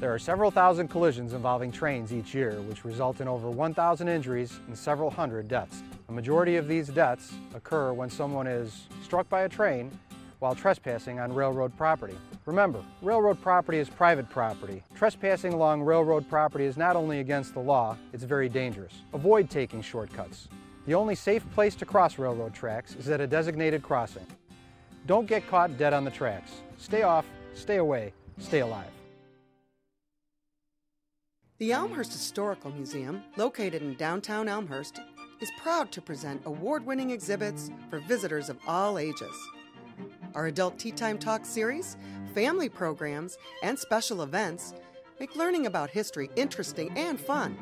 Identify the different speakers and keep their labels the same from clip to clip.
Speaker 1: There are several thousand collisions involving trains each year, which result in over 1,000 injuries and several hundred deaths. A majority of these deaths occur when someone is struck by a train while trespassing on railroad property. Remember, railroad property is private property. Trespassing along railroad property is not only against the law, it's very dangerous. Avoid taking shortcuts. The only safe place to cross railroad tracks is at a designated crossing. Don't get caught dead on the tracks. Stay off, stay away, stay alive.
Speaker 2: The Elmhurst Historical Museum, located in downtown Elmhurst, is proud to present award-winning exhibits for visitors of all ages. Our Adult Tea Time Talk series, family programs, and special events make learning about history interesting and fun.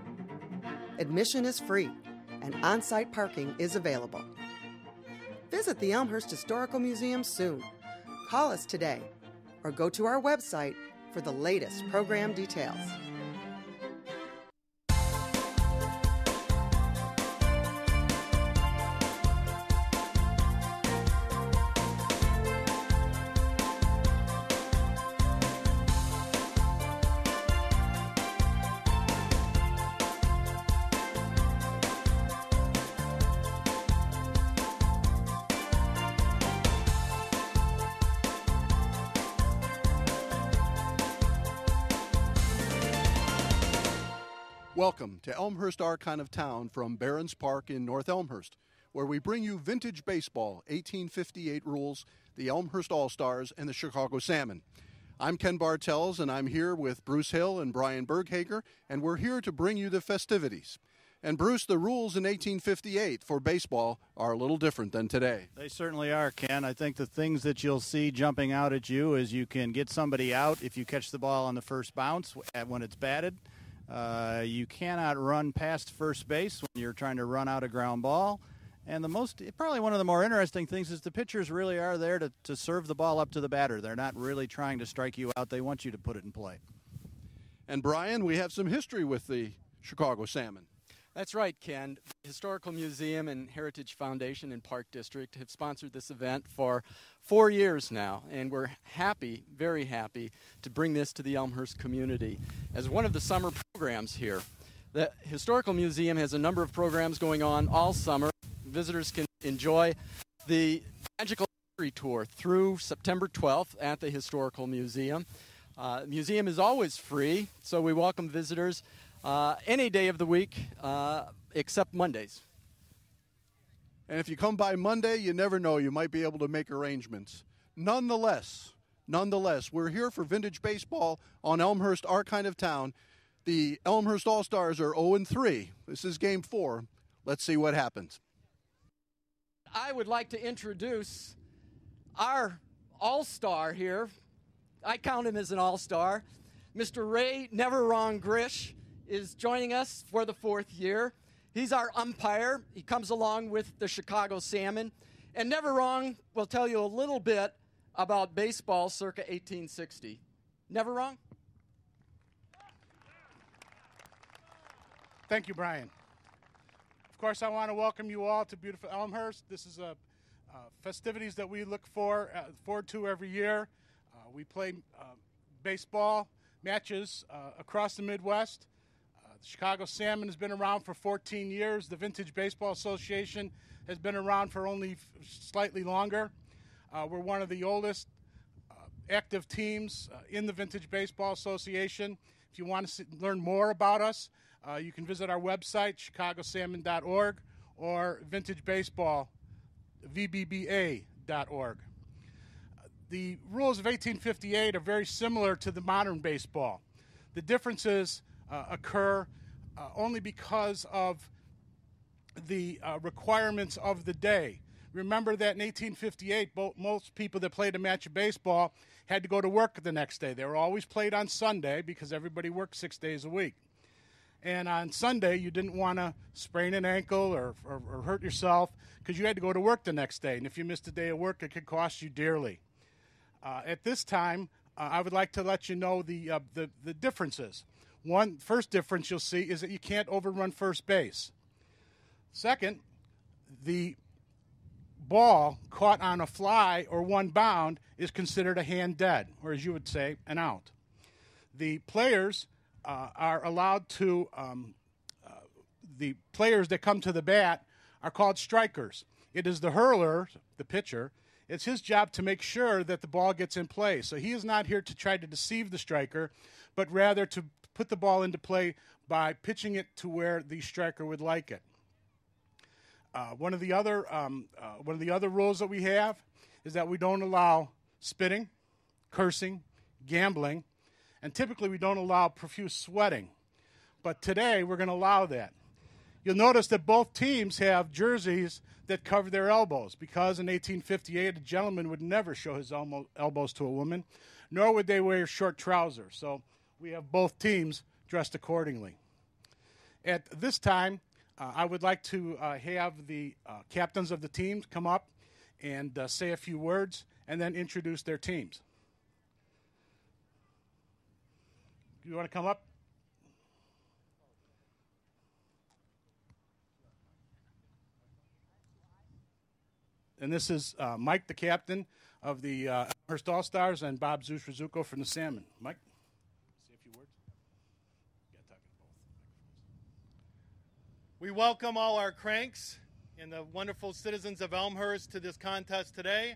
Speaker 2: Admission is free, and on-site parking is available. Visit the Elmhurst Historical Museum soon. Call us today, or go to our website for the latest program details.
Speaker 3: Welcome to Elmhurst, our kind of town, from Barron's Park in North Elmhurst, where we bring you vintage baseball, 1858 rules, the Elmhurst All-Stars, and the Chicago Salmon. I'm Ken Bartels, and I'm here with Bruce Hill and Brian Berghager, and we're here to bring you the festivities. And Bruce, the rules in 1858 for baseball are a little different than today.
Speaker 4: They certainly are, Ken. I think the things that you'll see jumping out at you is you can get somebody out if you catch the ball on the first bounce when it's batted. You cannot run past first base when you're trying to run out a ground ball. And probably one of the more interesting things is the pitchers really are there to serve the ball up to the batter. They're not really trying to strike you out. They want you to put it in play.
Speaker 3: And Brian, we have some history with the Chicago Salmon.
Speaker 5: That's right, Ken. The Historical Museum and Heritage Foundation in Park District have sponsored this event for 4 years now, and we're happy, very happy, to bring this to the Elmhurst community as one of the summer programs here. The Historical Museum has a number of programs going on all summer. Visitors can enjoy the Magical History Tour through September 12th at the Historical Museum. The museum is always free, so we welcome visitors any day of the week except Mondays.
Speaker 3: And if you come by Monday, you never know. You might be able to make arrangements. Nonetheless, we're here for vintage baseball on Elmhurst, our kind of town. The Elmhurst All-Stars are 0-3. This is Game 4. Let's see what happens.
Speaker 5: I would like to introduce our All-Star here. I count him as an All-Star. Mr. Ray Never Wrong Grish is joining us for the 4th year. He's our umpire. He comes along with the Chicago Salmon. And Never Wrong will tell you a little bit about baseball circa 1860. Never Wrong?
Speaker 6: Thank you, Brian. Of course, I want to welcome you all to beautiful Elmhurst. This is festivities that we look forward to every year. We play baseball matches across the Midwest. The Chicago Salmon has been around for 14 years. The Vintage Baseball Association has been around for only slightly longer. We're one of the oldest active teams in the Vintage Baseball Association. If you want to learn more about us, you can visit our website, chicagosalmon.org, or vintagebaseball.vbba.org. The rules of 1858 are very similar to the modern baseball. The differences occur only because of the requirements of the day. Remember that in 1858, most people that played a match of baseball had to go to work the next day. They were always played on Sunday because everybody worked 6 days a week. And on Sunday, you didn't want to sprain an ankle or hurt yourself because you had to go to work the next day. And if you missed a day of work, it could cost you dearly. At this time, I would like to let you know the differences. First difference you'll see is that you can't overrun first base. Second, the ball caught on a fly or one bound is considered a hand dead, or as you would say, an out. the players are allowed to, the players that come to the bat are called strikers. It is the hurler, the pitcher, it's his job to make sure that the ball gets in play. So he is not here to try to deceive the striker, but rather to put the ball into play by pitching it to where the striker would like it. One of the other rules that we have is that we don't allow spitting, cursing, gambling, and typically we don't allow profuse sweating. But today we're going to allow that. You'll notice that both teams have jerseys that cover their elbows, because in 1858 a gentleman would never show his elbows to a woman, nor would they wear short trousers. So we have both teams dressed accordingly. At this time, I would like to have the captains of the teams come up and say a few words and then introduce their teams. You want to come up? And this is Mike, the captain of the Elmhurst All-Stars, and Bob Zeus-Rizzuto from the Salmon. Mike, say a few words.
Speaker 7: We welcome all our cranks and the wonderful citizens of Elmhurst to this contest today.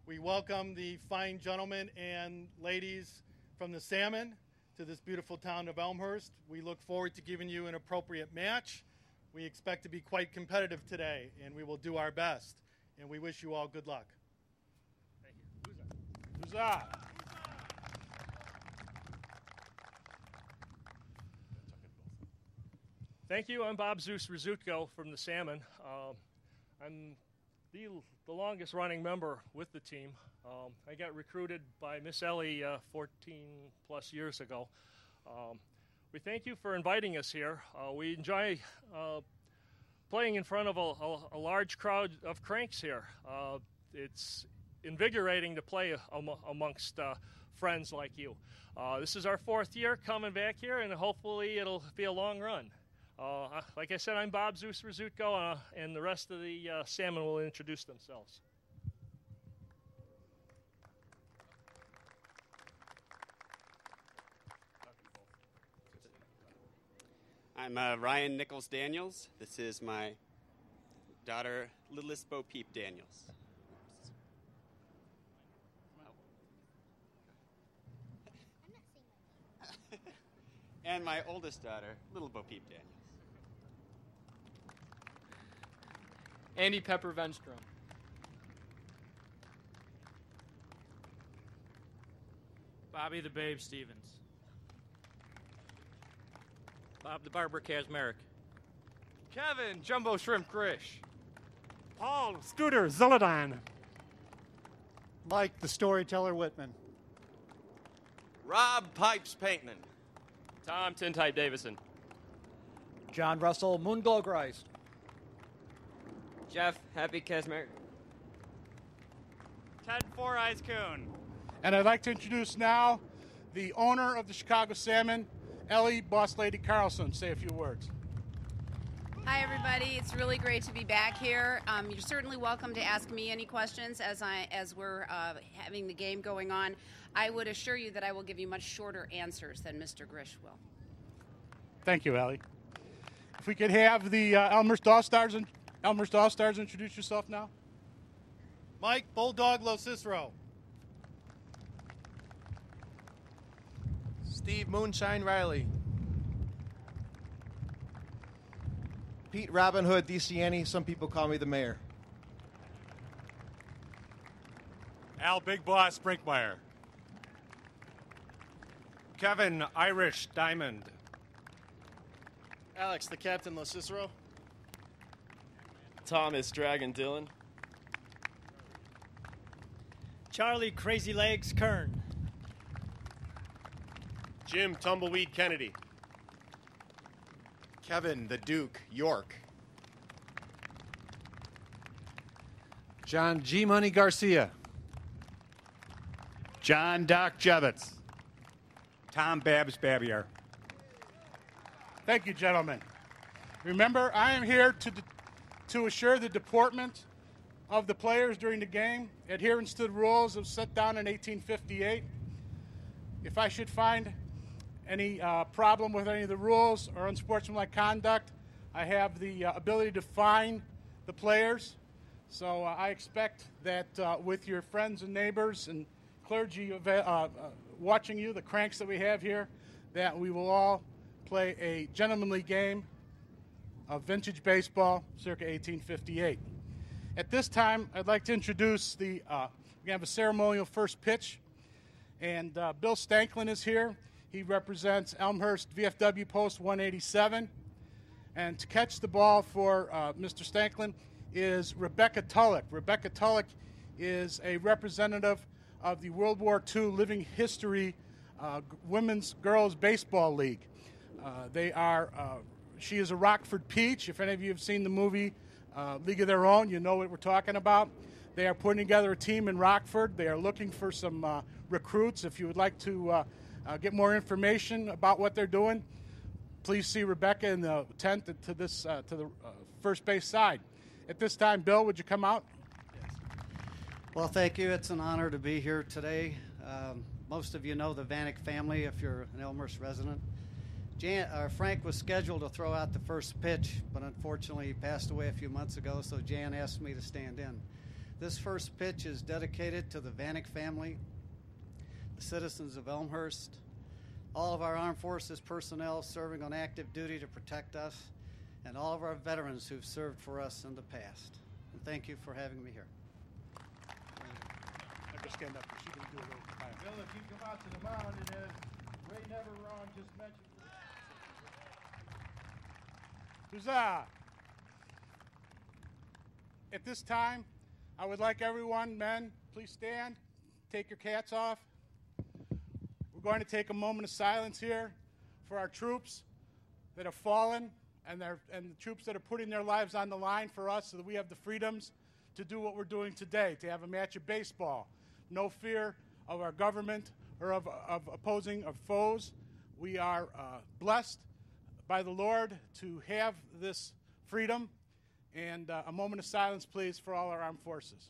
Speaker 7: We welcome the fine gentlemen and ladies from the Salmon to this beautiful town of Elmhurst. We look forward to giving you an appropriate match. We expect to be quite competitive today, and we will do our best. And we wish you all good luck.
Speaker 6: Thank you. Huzzah!
Speaker 8: Thank you. I'm Bob Zeus-Rizzuto from the Salmon. I'm the longest running member with the team. I got recruited by Miss Ellie 14 plus years ago. We thank you for inviting us here. We enjoy playing in front of a large crowd of cranks here. It's invigorating to play amongst friends like you. This is our 4th year coming back here, and hopefully it'll be a long run. Like I said, I'm Bob Zeus-Rizzuto, and the rest of the Salmon will introduce themselves.
Speaker 9: I'm Ryan Nichols-Daniels. This is my daughter, Littlest Bo Peep Daniels. And my oldest daughter, Little Bo Peep Daniels.
Speaker 10: Andy Pepper Venstrom.
Speaker 11: Bobby the Babe Stevens.
Speaker 12: Bob the Barber Kazmarek.
Speaker 13: Kevin Jumbo Shrimp Grish.
Speaker 14: Paul Scooter Zilladine.
Speaker 15: Mike the Storyteller Whitman.
Speaker 13: Rob Pipes Paintman.
Speaker 16: Tom Tintype Davison.
Speaker 17: John Russell Moonglow Grice.
Speaker 18: Jeff Happy Kazmarek.
Speaker 19: Ted Four Eyes Coon.
Speaker 6: And I'd like to introduce now the owner of the Chicago Salmon, Ellie Boss Lady Carlson. Say a few words.
Speaker 20: Hi, everybody. It's really great to be back here. You're certainly welcome to ask me any questions as we're having the game going on. I would assure you that I will give you much shorter answers than Mr. Grish will.
Speaker 6: Thank you, Ellie. If we could have the Elmhurst All-Stars introduce yourself now.
Speaker 7: Mike Bulldog Lo Cicero.
Speaker 21: Steve Moonshine Riley. Pete Robin Hood DeCiani, some people call me the mayor.
Speaker 22: Al Big Boss Brinkmeyer.
Speaker 23: Kevin Irish Diamond.
Speaker 24: Alex the Captain Lo Cicero.
Speaker 25: Thomas Dragon Dillon.
Speaker 26: Charlie Crazy Legs Kern.
Speaker 27: Jim Tumbleweed Kennedy.
Speaker 28: Kevin the Duke York.
Speaker 1: John G. Money Garcia.
Speaker 4: John Doc Jevitz.
Speaker 29: Tom Babs Babier.
Speaker 6: Thank you, gentlemen. Remember, I am here to assure the deportment of the players during the game, adherence to the rules that was set down in 1858. If I should find any problem with any of the rules or unsportsmanlike conduct, I have the ability to fine the players. So I expect that with your friends and neighbors and clergy watching you, the cranks that we have here, that we will all play a gentlemanly game of vintage baseball circa 1858. At this time, I'd like to introduce we have a ceremonial first pitch, and Bill Stanklin is here. He represents Elmhurst VFW Post 187, and to catch the ball for Mr. Stanklin is Rebecca Tulloch. Rebecca Tulloch is a representative of the World War II Living History Women's Girls Baseball League. She is a Rockford Peach. If any of you have seen the movie League of Their Own, you know what we're talking about. They are putting together a team in Rockford. They are looking for some recruits. If you would like to get more information about what they're doing, please see Rebecca in the tent to the first base side. At this time, Bill, would you come out?
Speaker 2: Yes. Well, thank you. It's an honor to be here today. Most of you know the Vanek family if you're an Elmhurst resident. Frank was scheduled to throw out the first pitch, but unfortunately he passed away a few months ago, so Jan asked me to stand in. This first pitch is dedicated to the Vanek family, the citizens of Elmhurst, all of our armed forces personnel serving on active duty to protect us, and all of our veterans who've served for us in the past. And thank you for having me here.
Speaker 6: Never stand up. She can do a little time. Bill, if you come out to the mound, it is Ray Never Wrong just mentioned. Huzzah! At this time, I would like everyone, men, please stand, take your cats off. We're going to take a moment of silence here for our troops that have fallen and the troops that are putting their lives on the line for us so that we have the freedoms to do what we're doing today, to have a match of baseball. No fear of our government or of opposing of foes. We are blessed by the Lord to have this freedom. And a moment of silence, please, for all our armed forces.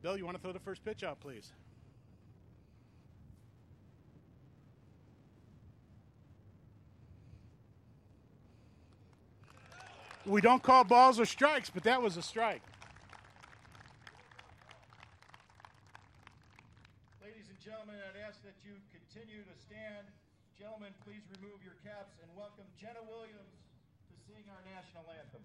Speaker 6: Bill, you want to throw the first pitch out, please? We don't call balls or strikes, but that was a strike.
Speaker 3: Ladies and gentlemen, I'd ask that you continue to stand. Gentlemen, please remove your caps and welcome Jenna Williams to sing our national anthem.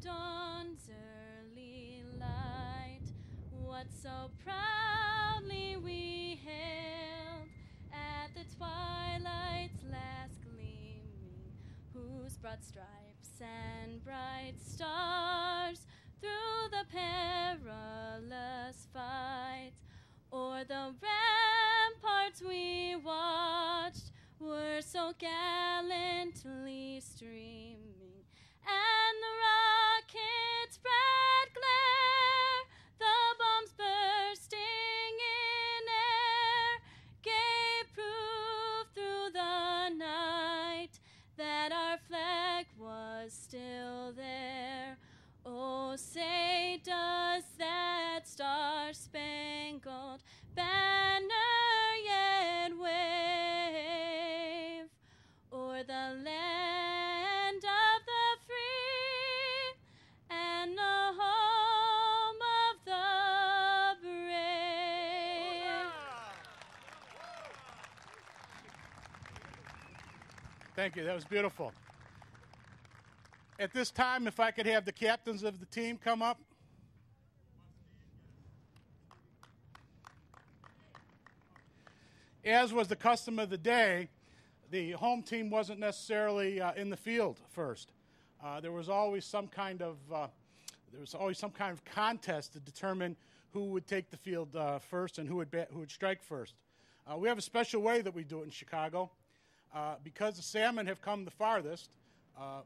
Speaker 5: Dawn's early light, what so proudly we hailed at the twilight's last gleaming, whose broad stripes and bright stars through the perilous fight o'er the ramparts we watched were so gallantly streaming, and the rocket's red glare, the bombs bursting in air, gave proof through the night that our flag was still there. Oh, say does that star-spangled banner yet wave o'er the land of the free and the home of the brave?
Speaker 6: Thank you. That was beautiful. At this time, if I could have the captains of the team come up. As was the custom of the day, the home team wasn't necessarily in the field first. There was always some kind of contest to determine who would take the field first and who would strike first. We have a special way that we do it in Chicago. Because the Salmon have come the farthest,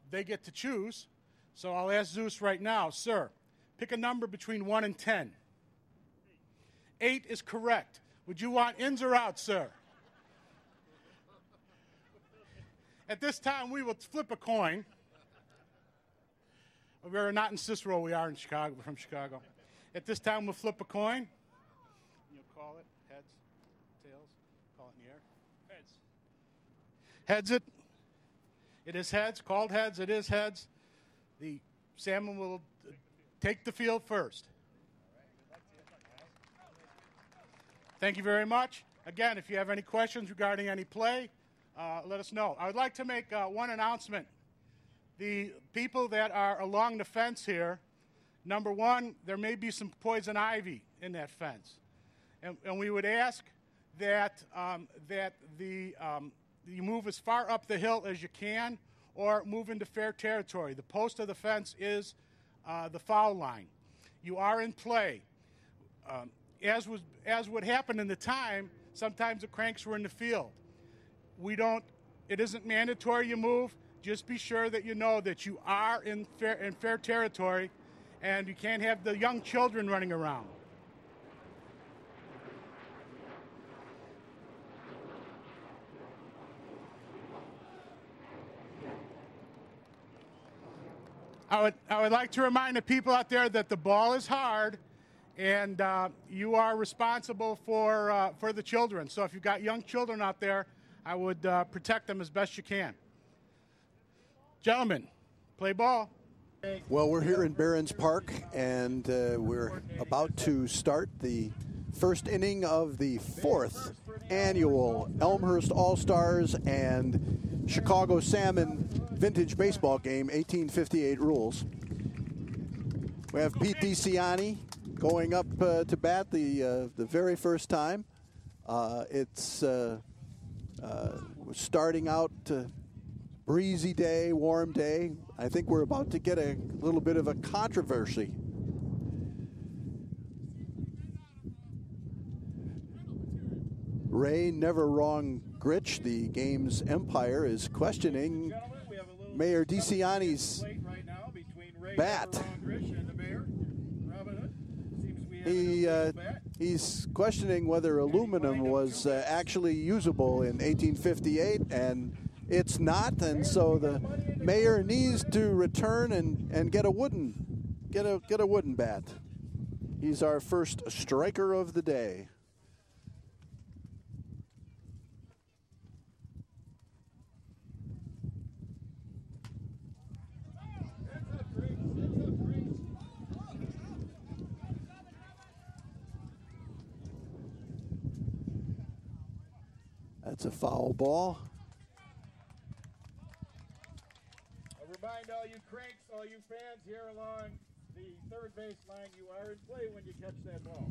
Speaker 6: they get to choose. So I'll ask Zeus right now, sir, pick a number between 1 and 10. 8 is correct. Would you want ins or outs, sir? At this time, we will flip a coin. We are not in Cicero. We are in Chicago. We're from Chicago. At this time, we'll flip a coin. You'll call it heads, tails. Call it in the air. Heads. Heads it. It is heads. Called heads. It is heads. The salmon will take the field first. Thank you very much. Again, if you have any questions regarding any play, let us know. I would like to make one announcement. The people that are along the fence here, number one, there may be some poison ivy in that fence. And we would ask that, you move as far up the hill as you can or move into fair territory. The post of the fence is the foul line. You are in play. As would happen in the time, sometimes the cranks were in the field. It isn't mandatory you move. Just be sure that you know that you are in fair territory and you can't have the young children running around. I would like to remind the people out there that the ball is hard and you are responsible for the children. So if you've got young children out there, I would protect them as best you can. Gentlemen, play ball.
Speaker 8: Well, we're here in Barron's Park, and we're about to start the first inning of the 4th annual Elmhurst All-Stars and Chicago Salmon Vintage Baseball Game, 1858 rules. We have Pete DiCiani going up to bat the very first time. It's starting out breezy day, warm day. I think we're about to get a little bit of a controversy. Ray Never Wrong Gritch, the game's umpire, is questioning Mayor DiCiani's bat. He's questioning whether aluminum was actually usable in 1858, and it's not, and so the mayor needs to return and get a wooden bat. He's our first striker of the day. That's a foul ball.
Speaker 3: Remind all you cranks, all you fans here along the third base line, you are in play when you catch that ball.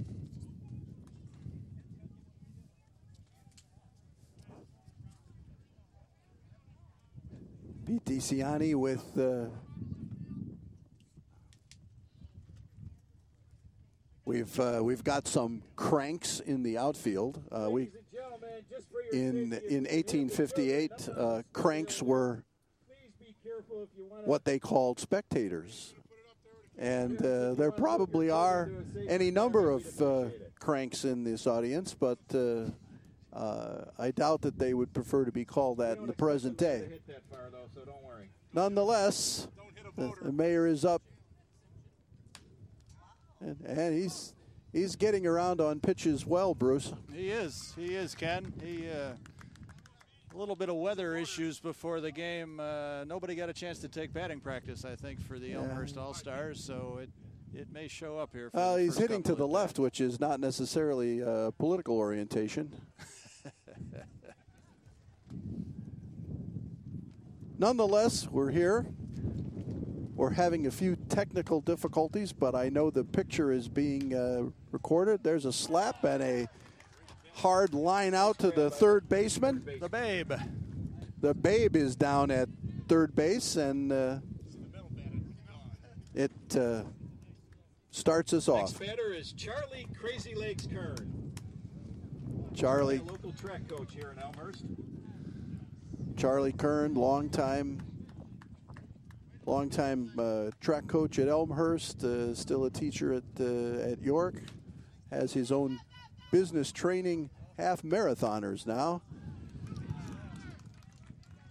Speaker 8: Pete DiCiani with we've got some cranks in the outfield. In 1858, cranks were what they called spectators, and there probably are any number of cranks in this audience, but I doubt that they would prefer to be called that in the present day. Nonetheless, the mayor is up, and he's getting around on pitches well, Bruce.
Speaker 4: He is, Ken. A little bit of weather issues before the game. Nobody got a chance to take batting practice, I think, for the Elmhurst All-Stars, so it may show up here.
Speaker 8: Well, he's hitting to the left, which is not necessarily political orientation. Nonetheless, we're here. We're having a few technical difficulties, but I know the picture is being recorded. There's a slap and a hard line out to the third baseman.
Speaker 4: The Babe.
Speaker 8: The Babe is down at third base, and it starts us off.
Speaker 3: Next batter is Charlie Crazy Legs Kern.
Speaker 8: Charlie.
Speaker 3: Local track coach here in Elmhurst.
Speaker 8: Charlie Kern, longtime longtime track coach at Elmhurst, still a teacher at York, has his own business training half marathoners now.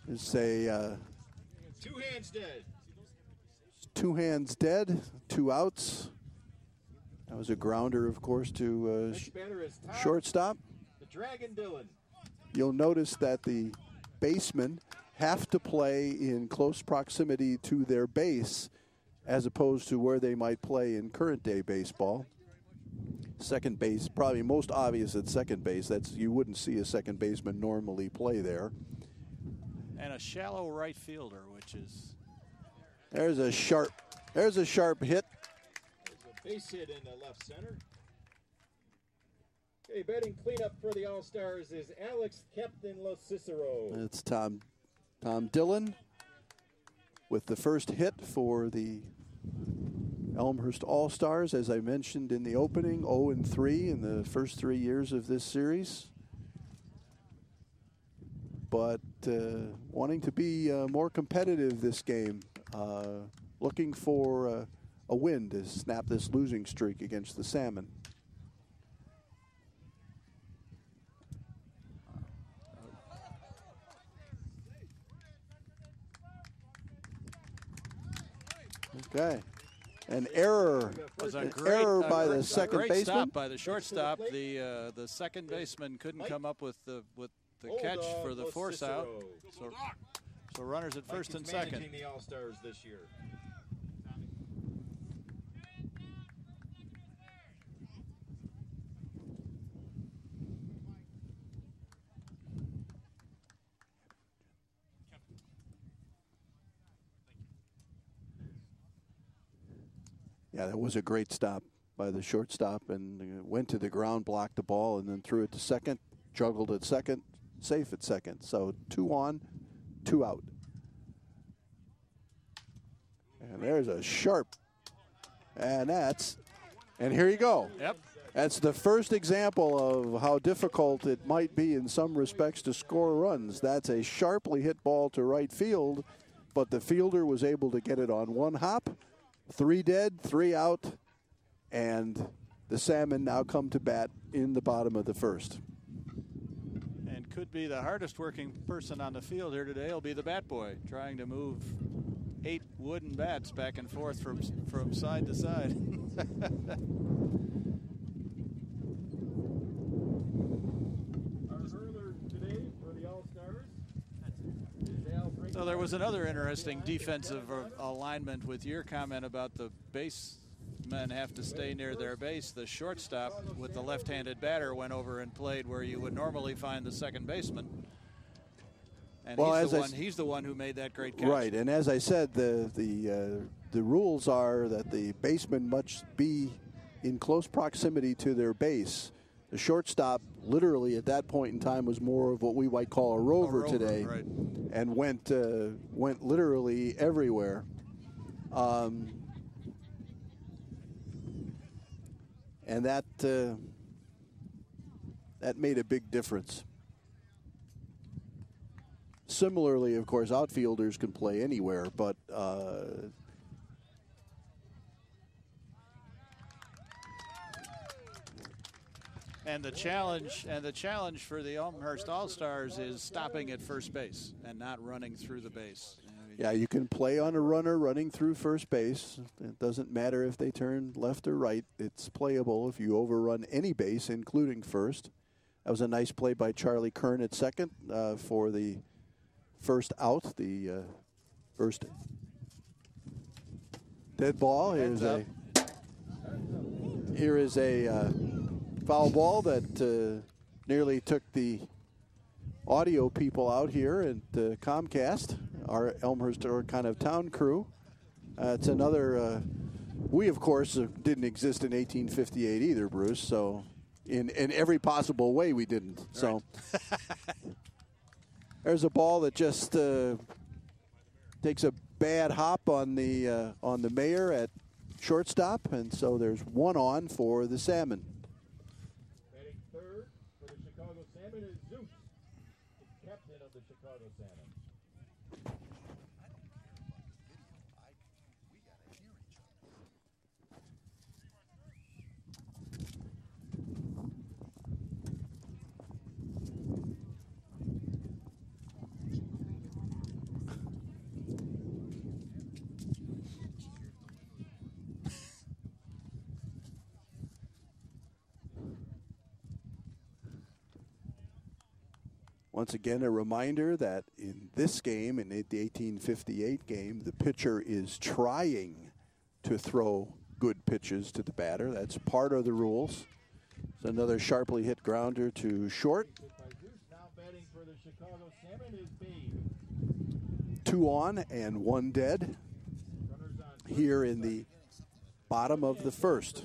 Speaker 8: It's a
Speaker 3: 2 hands dead.
Speaker 8: 2 hands dead, 2 outs. That was a grounder, of course, to
Speaker 3: Next batter is Tom,
Speaker 8: shortstop.
Speaker 3: the Dragon Dillon.
Speaker 8: You'll notice that the basemen have to play in close proximity to their base as opposed to where they might play in current day baseball. Second base, probably most obvious at second base. That's, you wouldn't see a second baseman normally play there.
Speaker 4: And a shallow right fielder, which is...
Speaker 8: There's a sharp hit.
Speaker 3: There's a base hit in the left center. Okay, batting cleanup for the All-Stars is Alex Captain Los Cicero.
Speaker 8: It's Tom Dillon with the first hit for the Elmhurst All-Stars. As I mentioned in the opening, 0-3 in the first 3 years of this series. But wanting to be more competitive this game, looking for a win to snap this losing streak against the Salmon. Okay. An error.
Speaker 4: Was a
Speaker 8: An
Speaker 4: great,
Speaker 8: error by the second
Speaker 4: great
Speaker 8: baseman.
Speaker 4: stop by the shortstop. The second baseman couldn't come up with the catch for the force out. So runners at first and second.
Speaker 3: Managing the All-Stars this year.
Speaker 8: Yeah, that was a great stop by the shortstop, and went to the ground, blocked the ball, and then threw it to second, juggled at second, safe at second. So 2 on, 2 out. And there's a sharp, and here you go.
Speaker 4: Yep.
Speaker 8: That's the first example of how difficult it might be in some respects to score runs. That's a sharply hit ball to right field, but the fielder was able to get it on 1 hop. 3 dead, 3 out, and the Salmon now come to bat in the bottom of the first.
Speaker 4: And could be the hardest working person on the field here today will be the bat boy, trying to move 8 wooden bats back and forth from side to side. So there was another interesting defensive alignment with your comment about the basemen have to stay near their base. The shortstop with the left-handed batter went over and played where you would normally find the second baseman. And well, he's the one who made that great catch.
Speaker 8: Right, and as I said, the rules are that the baseman must be in close proximity to their base. The shortstop, literally at that point in time, was more of what we might call a rover today,
Speaker 4: right.
Speaker 8: And went literally everywhere. And that made a big difference. Similarly, of course, outfielders can play anywhere, but
Speaker 4: And the challenge for the Elmhurst All-Stars is stopping at first base and not running through the base.
Speaker 8: Yeah, you can play on a runner running through first base. It doesn't matter if they turn left or right. It's playable if you overrun any base, including first. That was a nice play by Charlie Kern at second for the first out, the first dead ball. Here is a foul ball that nearly took the audio people out here at Comcast, our Elmhurst or kind of town crew. It's another, we of course didn't exist in 1858 either, Bruce, so in every possible way we didn't. Right. So there's a ball that just takes a bad hop on the mayor at shortstop, and so there's 1 on for the Salmon. Once again, a reminder that in this game, in the 1858 game, the pitcher is trying to throw good pitches to the batter. That's part of the rules. It's another sharply hit grounder to short.
Speaker 3: Now batting for the Chicago Salmon is Babe.
Speaker 8: 2 on and 1 dead here in the bottom of the first.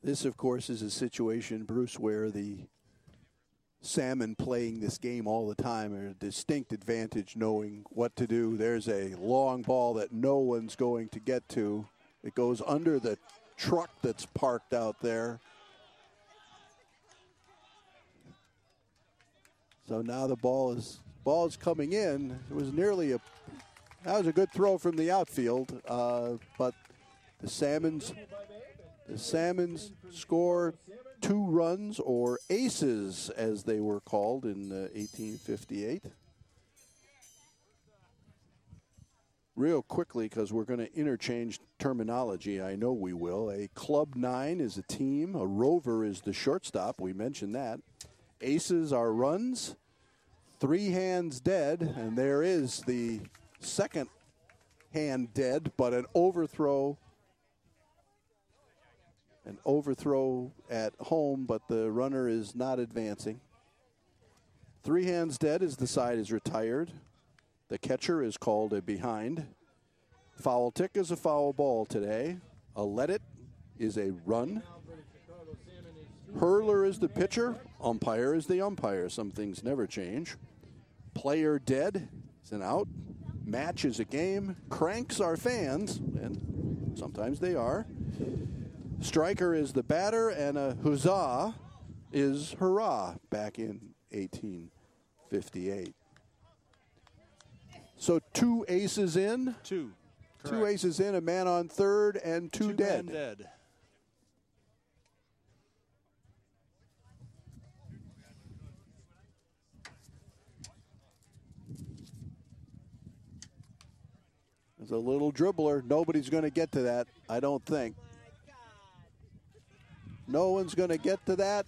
Speaker 8: This, of course, is a situation, Bruce, where the Salmon playing this game all the time are a distinct advantage knowing what to do. There's a long ball that no one's going to get to. It goes under the truck that's parked out there. So now the ball is coming in. It was nearly that was a good throw from the outfield, but the Salmons score 2 runs, or aces as they were called in 1858. Real quickly, because we're going to interchange terminology, I know we will. A club 9 is a team. A rover is the shortstop. We mentioned that. Aces are runs. 3 hands dead, and there is the second hand dead, but an overthrow at home, but the runner is not advancing. 3 hands dead as the side is retired. The catcher is called a behind. Foul tick is a foul ball today. A let it is a run. Hurler is the pitcher. Umpire is the umpire. Some things never change. Player dead is an out. Match is a game. Cranks are fans, and sometimes they are. Striker is the batter, and a huzzah is hurrah back in 1858. So 2 aces in.
Speaker 4: 2.
Speaker 8: 2 aces in, a man on third, and 2 dead.
Speaker 4: Men dead.
Speaker 8: There's a little dribbler. Nobody's going to get to that, I don't think. No one's going to get to that.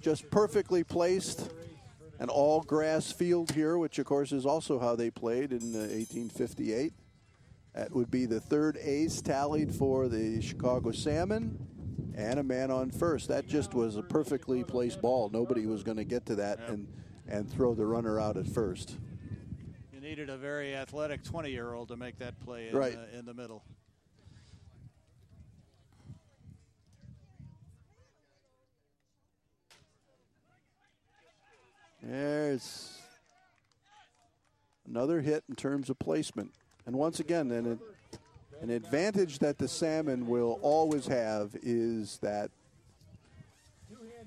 Speaker 8: Just perfectly placed. An all-grass field here, which, of course, is also how they played in 1858. That would be the 3rd ace tallied for the Chicago Salmon, and a man on first. That just was a perfectly placed ball. Nobody was going to get to that and throw the runner out at first.
Speaker 4: You needed a very athletic 20-year-old to make that play in the middle.
Speaker 8: There's another hit in terms of placement. And once again, an advantage that the Salmon will always have is that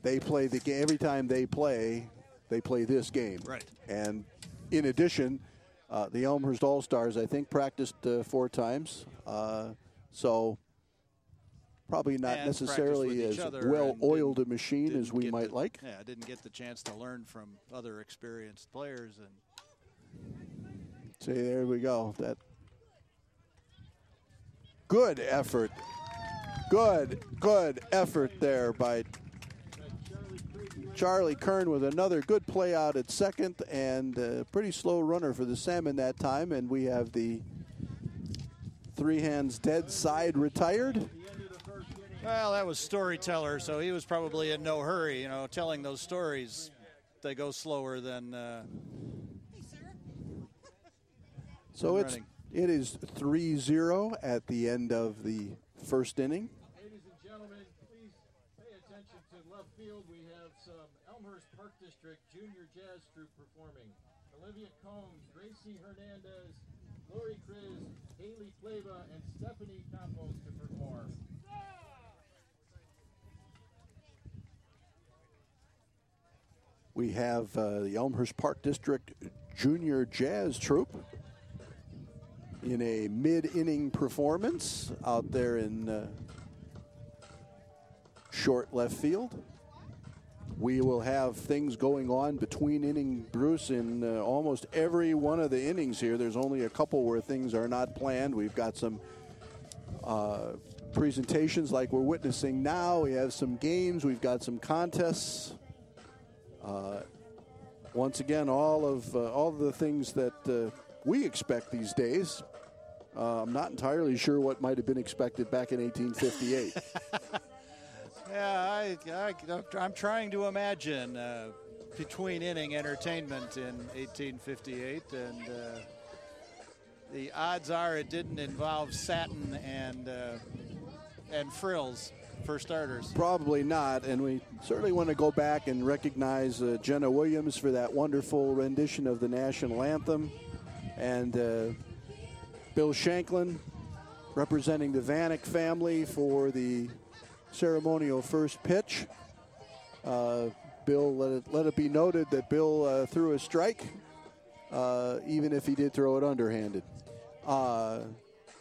Speaker 8: they play the game. Every time they play this game.
Speaker 4: Right.
Speaker 8: And in addition, the Elmhurst All-Stars, I think, practiced 4 times. So probably not necessarily as well-oiled a machine as we might like.
Speaker 4: Yeah, I didn't get the chance to learn from other experienced players. And
Speaker 8: see, there we go. That good effort. Good effort there by Charlie Kern with another good play out at second, and a pretty slow runner for the Salmon that time. And we have the 3 hands dead side retired.
Speaker 4: Well, that was storyteller, so he was probably in no hurry. You know, telling those stories, they go slower than.
Speaker 8: So it is 3-0 at the end of the first inning.
Speaker 3: Ladies and gentlemen, please pay attention to left field. We have some Elmhurst Park District Junior Jazz Troupe performing. Olivia Combs, Gracie Hernandez, Lori Kriz, Haley Flava, and Stephanie Campos to perform.
Speaker 8: We have the Elmhurst Park District Junior Jazz Troupe in a mid-inning performance out there in short left field. We will have things going on between inning, Bruce, in almost every one of the innings here. There's only a couple where things are not planned. We've got some presentations like we're witnessing now. We have some games. We've got some contests. Once again, all of the things that we expect these days. I'm not entirely sure what might have been expected back in 1858.
Speaker 4: Yeah, I'm trying to imagine between inning entertainment in 1858, and the odds are it didn't involve satin and frills for starters.
Speaker 8: Probably not, and we certainly want to go back and recognize Jenna Williams for that wonderful rendition of the national anthem, and Bill Shanklin representing the Vanek family for the ceremonial first pitch. Bill, let it be noted that Bill threw a strike, even if he did throw it underhanded.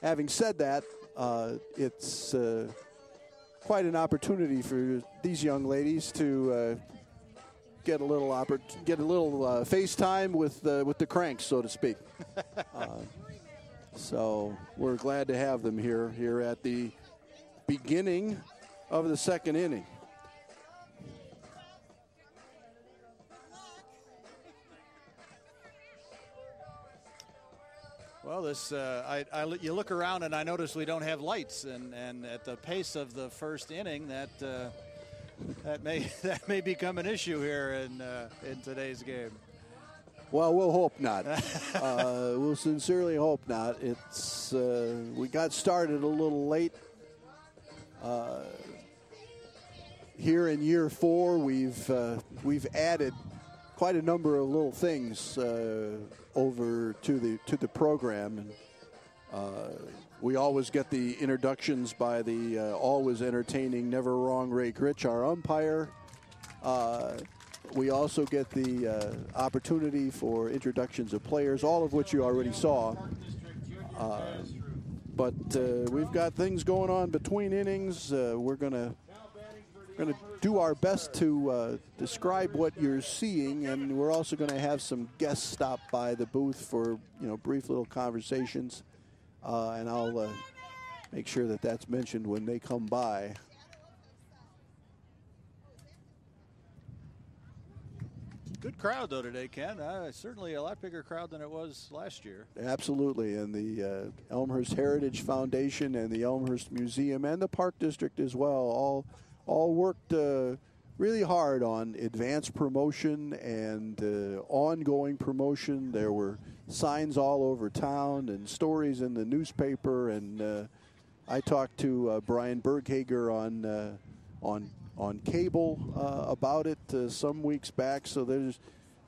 Speaker 8: Having said that, it's quite an opportunity for these young ladies to get a little FaceTime with the Cranks, so to speak. So we're glad to have them here at the beginning of the second inning.
Speaker 4: Well, you look around and I notice we don't have lights, and at the pace of the first inning, that may become an issue here in today's game.
Speaker 8: Well, we'll hope not. We'll sincerely hope not. It's we got started a little late. Here in year 4, we've added quite a number of little things over to the program, and we always get the introductions by the always entertaining, never wrong Ray Gritch, our umpire. We also get the opportunity for introductions of players, all of which you already saw. But we've got things going on between innings. We're gonna do our best to describe what you're seeing, and we're also going to have some guests stop by the booth for brief little conversations, and I'll make sure that that's mentioned when they come by.
Speaker 4: Good crowd, though, today, Ken. Certainly a lot bigger crowd than it was last year.
Speaker 8: Absolutely, and the Elmhurst Heritage Foundation and the Elmhurst Museum and the Park District as well all worked really hard on advanced promotion and ongoing promotion. There were signs all over town and stories in the newspaper, and I talked to Brian Berghager on cable about it some weeks back. So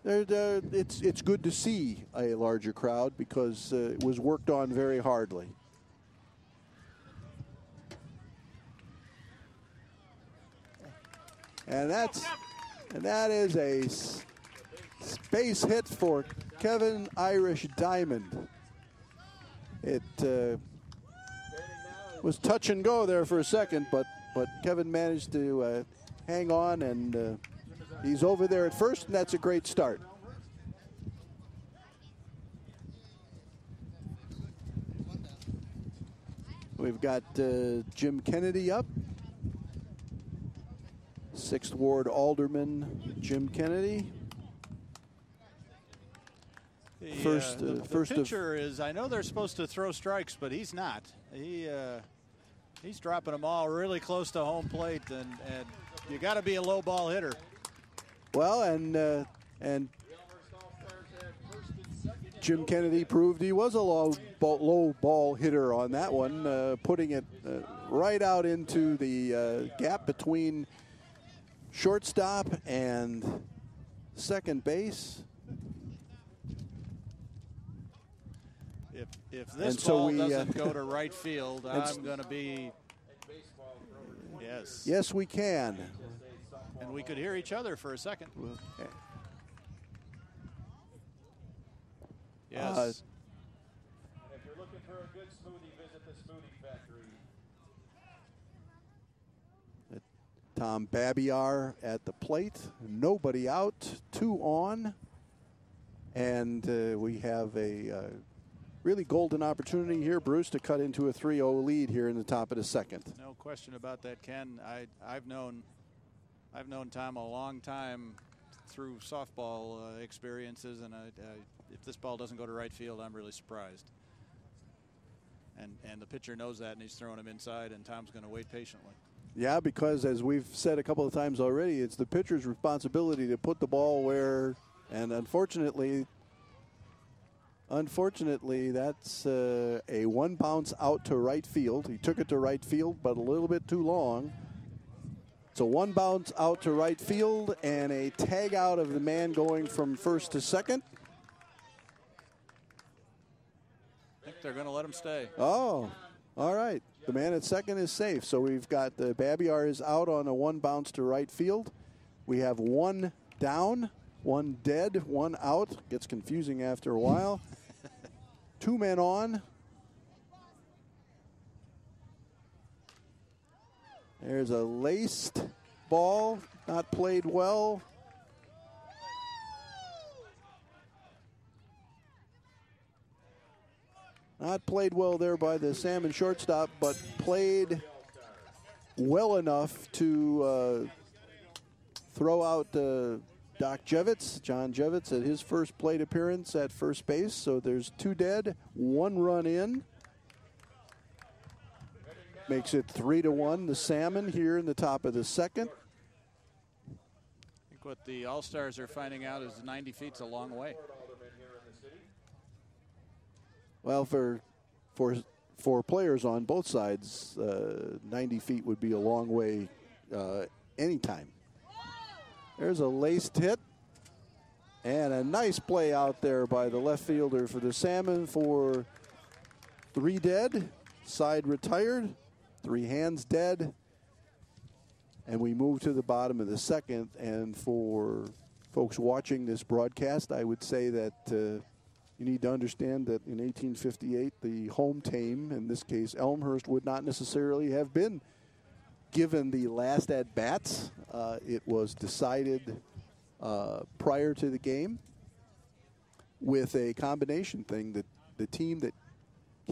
Speaker 8: it's good to see a larger crowd because it was worked on very hardly. And that is a base hit for Kevin Irish Diamond. It was touch and go there for a second, but Kevin managed to hang on, and he's over there at first, and that's a great start. We've got Jim Kennedy up. 6th Ward Alderman Jim Kennedy.
Speaker 4: The pitcher is, I know they're supposed to throw strikes, but he's not. He's dropping them all really close to home plate, and you got to be a low ball hitter.
Speaker 8: Well, and Jim Kennedy proved he was a low ball hitter on that one, putting it right out into the gap between shortstop and second base.
Speaker 4: If this ball doesn't go to right field, I'm going to be, yes.
Speaker 8: Yes, we can.
Speaker 4: And we could hear each other for a second. Yes.
Speaker 3: If you're looking for a good smoothie, visit the Smoothie Factory.
Speaker 8: Tom Babiar at the plate. Nobody out, 2 on. And we have a really golden opportunity here, Bruce, to cut into a 3-0 lead here in the top of the second.
Speaker 4: No question about that, Ken. I've known Tom a long time through softball experiences, and if this ball doesn't go to right field, I'm really surprised. And the pitcher knows that, and he's throwing him inside, and Tom's going to wait patiently.
Speaker 8: Yeah, because as we've said a couple of times already, it's the pitcher's responsibility to put the ball where, and unfortunately, that's a one bounce out to right field. He took it to right field, but a little bit too long. So one bounce out to right field and a tag out of the man going from first to second.
Speaker 4: I think they're going to let him stay.
Speaker 8: Oh, all right. The man at second is safe. So we've got the Babiar is out on a one bounce to right field. We have one down, one dead, one out. Gets confusing after a while. 2 men on. There's a laced ball, not played well. Not played well there by the Salmon shortstop, but played well enough to throw out John Jevitz at his first plate appearance at first base. So there's 2 dead, 1 run in. Makes it 3-1, the Salmon here in the top of the second.
Speaker 4: I think what the All-Stars are finding out is 90 feet's a long way.
Speaker 8: Well, for players on both sides, 90 feet would be a long way anytime. There's a laced hit. And a nice play out there by the left fielder for the Salmon for 3 dead. Side retired. 3 hands dead. And we move to the bottom of the second. And for folks watching this broadcast, I would say that you need to understand that in 1858, the home team, in this case Elmhurst, would not necessarily have been given the last at-bats. It was decided prior to the game with a combination thing that the team that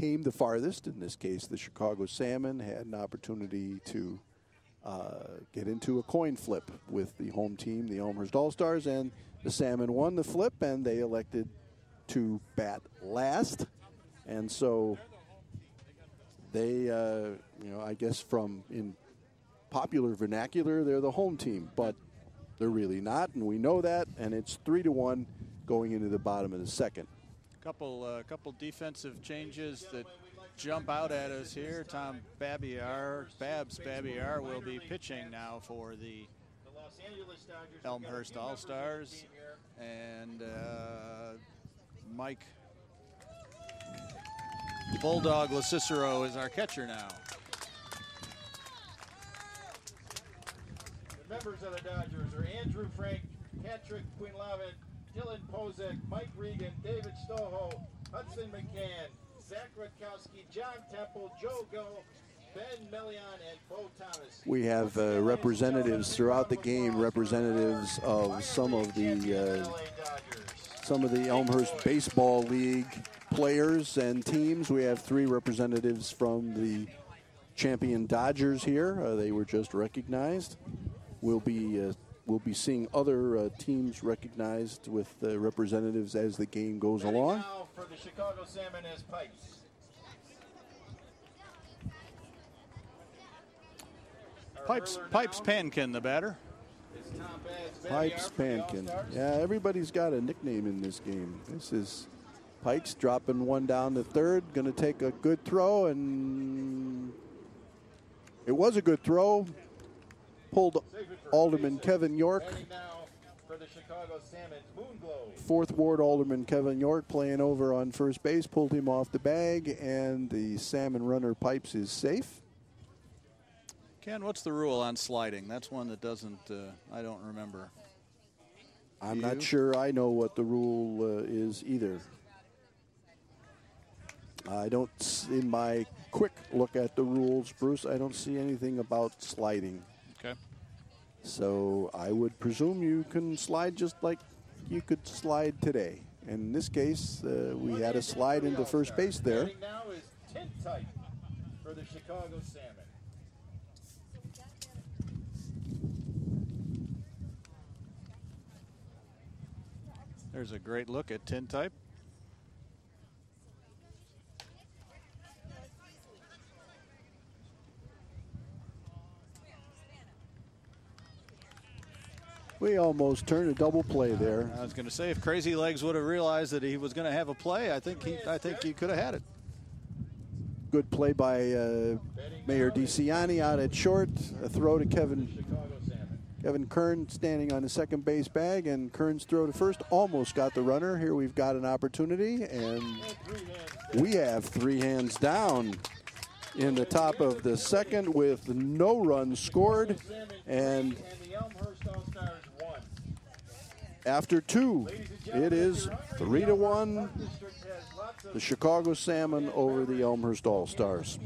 Speaker 8: came the farthest, in this case the Chicago Salmon, had an opportunity to get into a coin flip with the home team, the Elmhurst All-Stars, and the Salmon won the flip, and they elected to bat last. And so they, I guess in popular vernacular, they're the home team, but they're really not, and we know that, and it's 3-1 going into the bottom of the second.
Speaker 4: Couple defensive changes that jump out at us here. Babs Babiar will be pitching now for the Elmhurst All-Stars, and Mike Bulldog LaCicero is our catcher now.
Speaker 3: The members of the Dodgers are Andrew Frank, Patrick Quinlavin, Dylan Pozek, Mike Regan, David Stoho, Hudson McCann, Zach Rutkowski, John Temple, Joe Go, Ben Melion, and Bo Thomas.
Speaker 8: We have representatives throughout the game, representatives of some of the Elmhurst Baseball League players and teams. We have 3 representatives from the champion Dodgers here. They were just recognized. We'll be seeing other teams recognized with representatives as the game goes along.
Speaker 3: Now for the Chicago Salmon is Pipes.
Speaker 4: Pipes Pankin, the batter.
Speaker 8: Pipes Pankin. Yeah, everybody's got a nickname in this game. This is Pikes dropping one down to third. Going to take a good throw, and it was a good throw. Pulled Alderman Kevin York. Fourth Ward Alderman Kevin York playing over on first base. Pulled him off the bag, and the Salmon runner Pipes is safe.
Speaker 4: Ken, what's the rule on sliding? That's one that I don't remember.
Speaker 8: I'm not sure I know what the rule is either. I don't, in my quick look at the rules, Bruce, I don't see anything about sliding.
Speaker 4: Okay.
Speaker 8: So I would presume you can slide just like you could slide today. in this case, we had a slide into first base there.
Speaker 3: Now is tint type for the Chicago Salmon.
Speaker 4: There's a great look at tintype.
Speaker 8: We almost turned a double play there.
Speaker 4: I was going to say, if Crazy Legs would have realized that he was going to have a play, I think he could have had it.
Speaker 8: Good play by Mayor DeCiani out at short. A throw to Kevin Kern standing on the second base bag, and Kern's throw to first almost got the runner. Here we've got an opportunity, and we have 3 hands down in the top of the second with no runs scored, and after 2, it is 3-1. The Chicago Salmon over the Elmhurst All-Stars.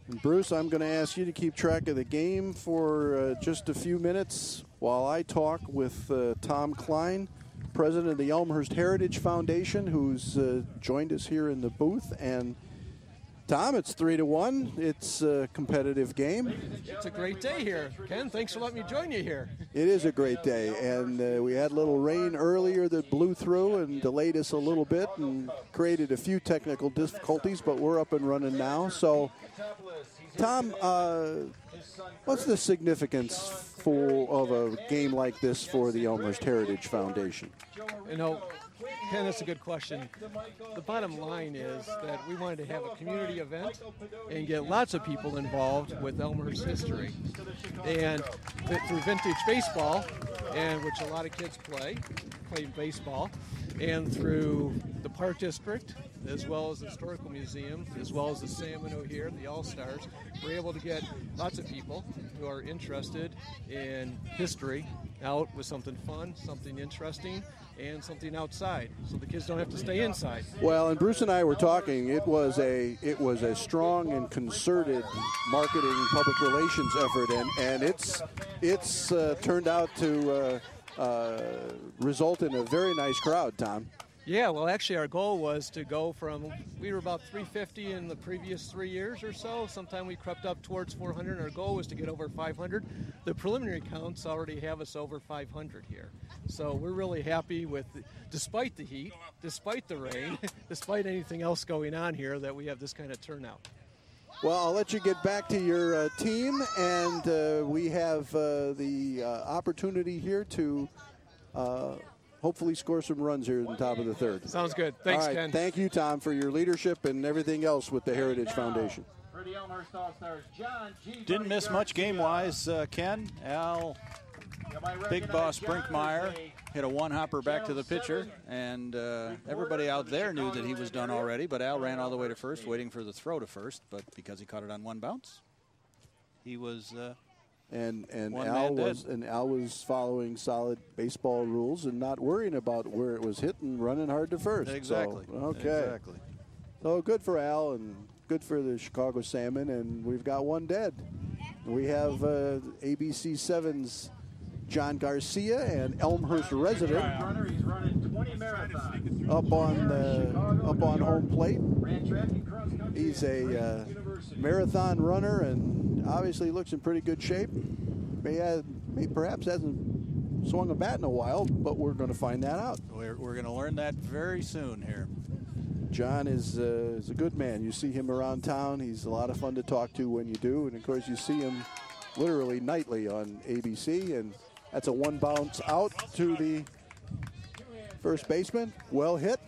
Speaker 8: And Bruce, I'm going to ask you to keep track of the game for just a few minutes while I talk with Tom Klein, president of the Elmhurst Heritage Foundation, who's joined us here in the booth. And Tom, it's 3-1. It's a competitive game.
Speaker 9: It's a great day here. Ken, thanks for letting me join you here.
Speaker 8: It is a great day, and we had a little rain earlier that blew through and delayed us a little bit and created a few technical difficulties, but we're up and running now. So, Tom, what's the significance of a game like this for the Elmhurst Heritage Foundation?
Speaker 9: You know, Ken, that's a good question. The bottom line is that we wanted to have a community event and get lots of people involved with Elmhurst history. And through vintage baseball, and which a lot of kids play baseball, and through the Park District, as well as the Historical Museum, as well as the Salmon here, the All-Stars, we're able to get lots of people who are interested in history out with something fun, something interesting, and something outside, so the kids don't have to stay inside.
Speaker 8: Well, and Bruce and I were talking. It was a strong and concerted marketing, public relations effort, and it's turned out to result in a very nice crowd, Tom.
Speaker 9: Yeah, well, actually, our goal was to go from, we were about 350 in the previous 3 years or so. Sometime we crept up towards 400, and our goal was to get over 500. The preliminary counts already have us over 500 here. So we're really happy with, despite the heat, despite the rain, despite anything else going on here, that we have this kind of turnout.
Speaker 8: Well, I'll let you get back to your team, and we have the opportunity here to hopefully score some runs here in the top of the third.
Speaker 9: Sounds good. Thanks,
Speaker 8: all right,
Speaker 9: Ken.
Speaker 8: Thank you, Tom, for your leadership and everything else with the Heritage Foundation.
Speaker 3: For the Elmhurst All-Stars, John G.
Speaker 4: Didn't miss much game-wise, Ken. Al, Big Boss Brinkmeyer hit a one-hopper back to the pitcher, and everybody out there knew that he was done already, but Al ran all the way to first, waiting for the throw to first, but because he caught it on one bounce, he was
Speaker 8: And Al was following solid baseball rules and not worrying about where it was hit and running hard to first.
Speaker 4: Exactly.
Speaker 8: So, okay.
Speaker 4: Exactly.
Speaker 8: So good for Al and good for the Chicago Salmon, and we've got one dead. We have ABC 7's John Garcia, and Elmhurst resident,
Speaker 3: He's running 20 marathons.
Speaker 8: up on home plate. He's a marathon runner and obviously looks in pretty good shape. Perhaps hasn't swung a bat in a while, but we're going to find that out.
Speaker 4: We're going to learn that very soon here.
Speaker 8: John is a good man. You see him around town. He's a lot of fun to talk to when you do, and of course you see him literally nightly on ABC, and that's a one bounce out to the first baseman. Well hit.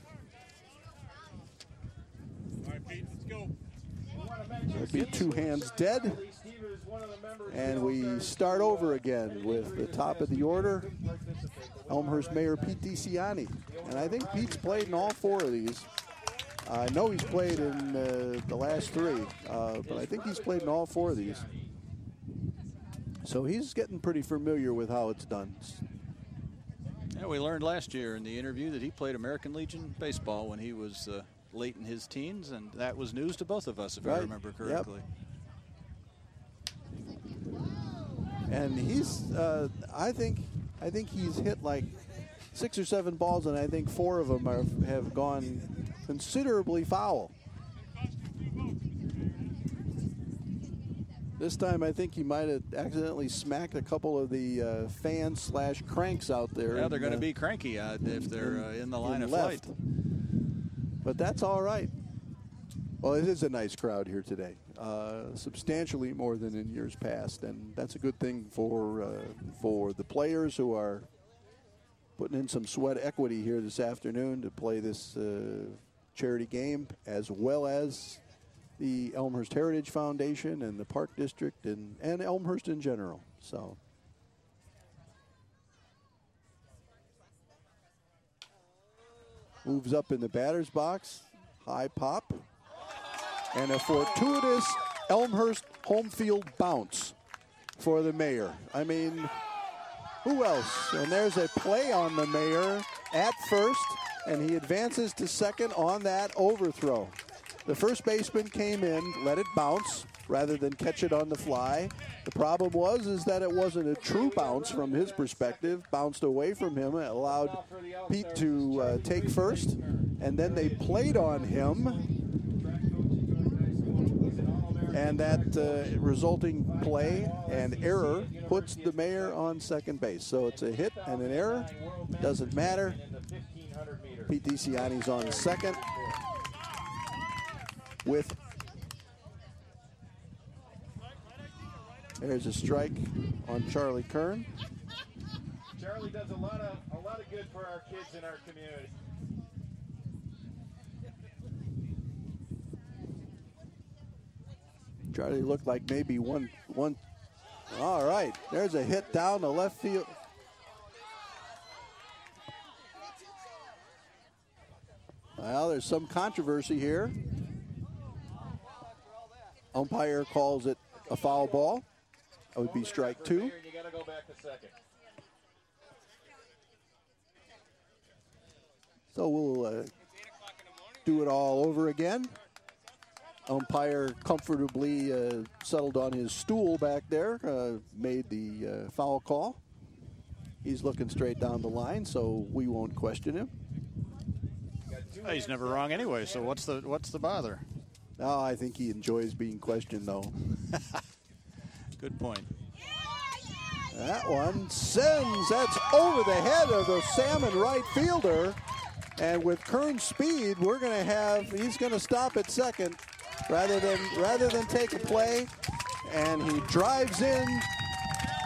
Speaker 6: All right, Pete, let's go.
Speaker 8: That'd be 2 hands dead. And we start over again with the top of the order, Elmhurst Mayor Pete DeCiani. And I think Pete's played in all 4 of these. I know he's played in the last 3, but I think he's played in all 4 of these. So he's getting pretty familiar with how it's done.
Speaker 4: Yeah, we learned last year in the interview that he played American Legion baseball when he was late in his teens, and that was news to both of us, if I remember correctly.
Speaker 8: Yep. And he's, I think he's hit like 6 or 7 balls, and I think 4 of them have gone considerably foul. This time, I think he might have accidentally smacked a couple of the fans / cranks out there.
Speaker 4: Yeah, they're going to be cranky if they're in the line of flight.
Speaker 8: But that's all right. Well, it is a nice crowd here today, substantially more than in years past, and that's a good thing for the players who are putting in some sweat equity here this afternoon to play this charity game, as well as the Elmhurst Heritage Foundation and the Park District and Elmhurst in general. So moves up in the batter's box, high pop, and a fortuitous Elmhurst home field bounce for the mayor. I mean, who else? And there's a play on the mayor at first, and he advances to second on that overthrow. The first baseman came in, let it bounce rather than catch it on the fly. The problem is that it wasn't a true bounce from his perspective. Bounced away from him. It allowed Pete to take first, and then they played on him. And that resulting play and error puts the mayor on second base. So it's a hit and an error. Doesn't matter. Pete DeCiani's on second. There's a strike on Charlie Kern.
Speaker 3: Charlie does a lot of good for our kids in our community.
Speaker 8: Charlie looked like maybe one. All right, there's a hit down the left field. Well, there's some controversy here. Umpire calls it a foul ball. That would be strike 2.
Speaker 3: You got to go back to second.
Speaker 8: So we'll do it all over again. Umpire comfortably settled on his stool back there, made the foul call. He's looking straight down the line, so we won't question him.
Speaker 4: He's never wrong anyway, so what's the bother?
Speaker 8: Oh, I think he enjoys being questioned, though.
Speaker 4: Good point.
Speaker 8: That one sends. That's over the head of the Salmon right fielder. And with Kern's speed, we're going to have, he's going to stop at second rather than take a play. And he drives in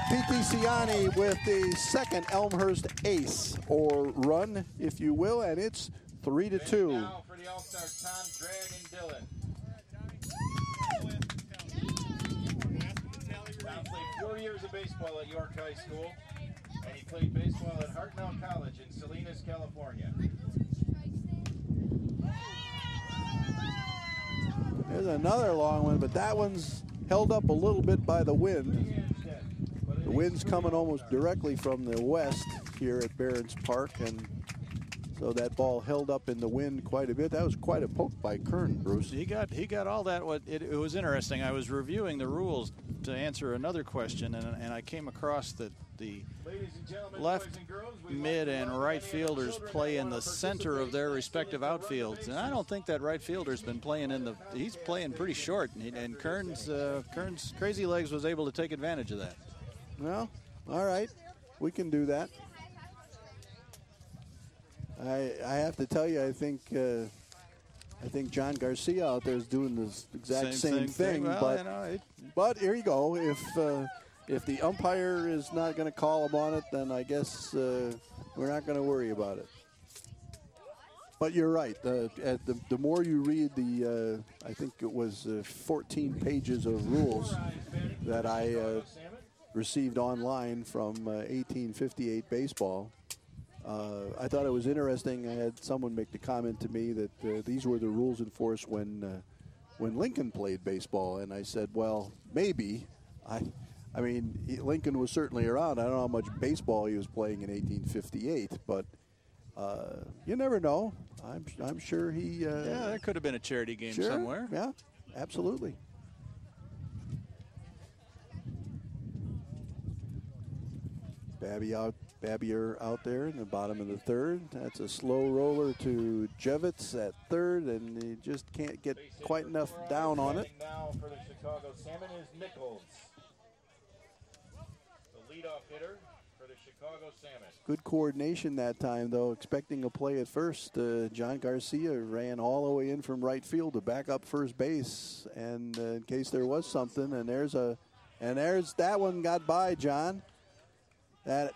Speaker 8: Pete DeCiani with the second Elmhurst ace, or run, if you will, and it's 3-2.
Speaker 3: Now for the All-Stars, Tom, Drag, and Dillon. Tom played 4 years of baseball at York High School, and he played baseball at Hartnell College in Salinas, California.
Speaker 8: There's another long one, but that one's held up a little bit by the wind. The wind's coming almost directly from the west here at Barron's Park, and so that ball held up in the wind quite a bit. That was quite a poke by Kern, Bruce.
Speaker 4: He got all that. It was interesting. I was reviewing the rules to answer another question, and I came across that the left, mid, and right fielders play in the center of their respective outfields, and I don't think that right fielder's been playing he's playing pretty short, and Kern's crazy legs was able to take advantage of that.
Speaker 8: Well, all right, we can do that. I have to tell you, I think John Garcia out there is doing this exact same thing.
Speaker 4: Well,
Speaker 8: but here you go. If the umpire is not going to call him on it, then I guess we're not going to worry about it. But you're right. The more you read the, I think it was 14 pages of rules that I received online from 1858 baseball. I thought it was interesting. I had someone make the comment to me that these were the rules in force when Lincoln played baseball, and I said, well, maybe. I mean, Lincoln was certainly around. I don't know how much baseball he was playing in 1858, but you never know. I'm sure he.
Speaker 4: Yeah, that could have been a charity game somewhere.
Speaker 8: Yeah, absolutely. Babier out there in the bottom of the third. That's a slow roller to Jevitz at third, and he just can't get quite enough down on it.
Speaker 3: Now for the Chicago Salmon is Nichols, the leadoff hitter for the Chicago Salmon.
Speaker 8: Good coordination that time, though. Expecting a play at first, John Garcia ran all the way in from right field to back up first base, and in case there was something. And there's that one got by John.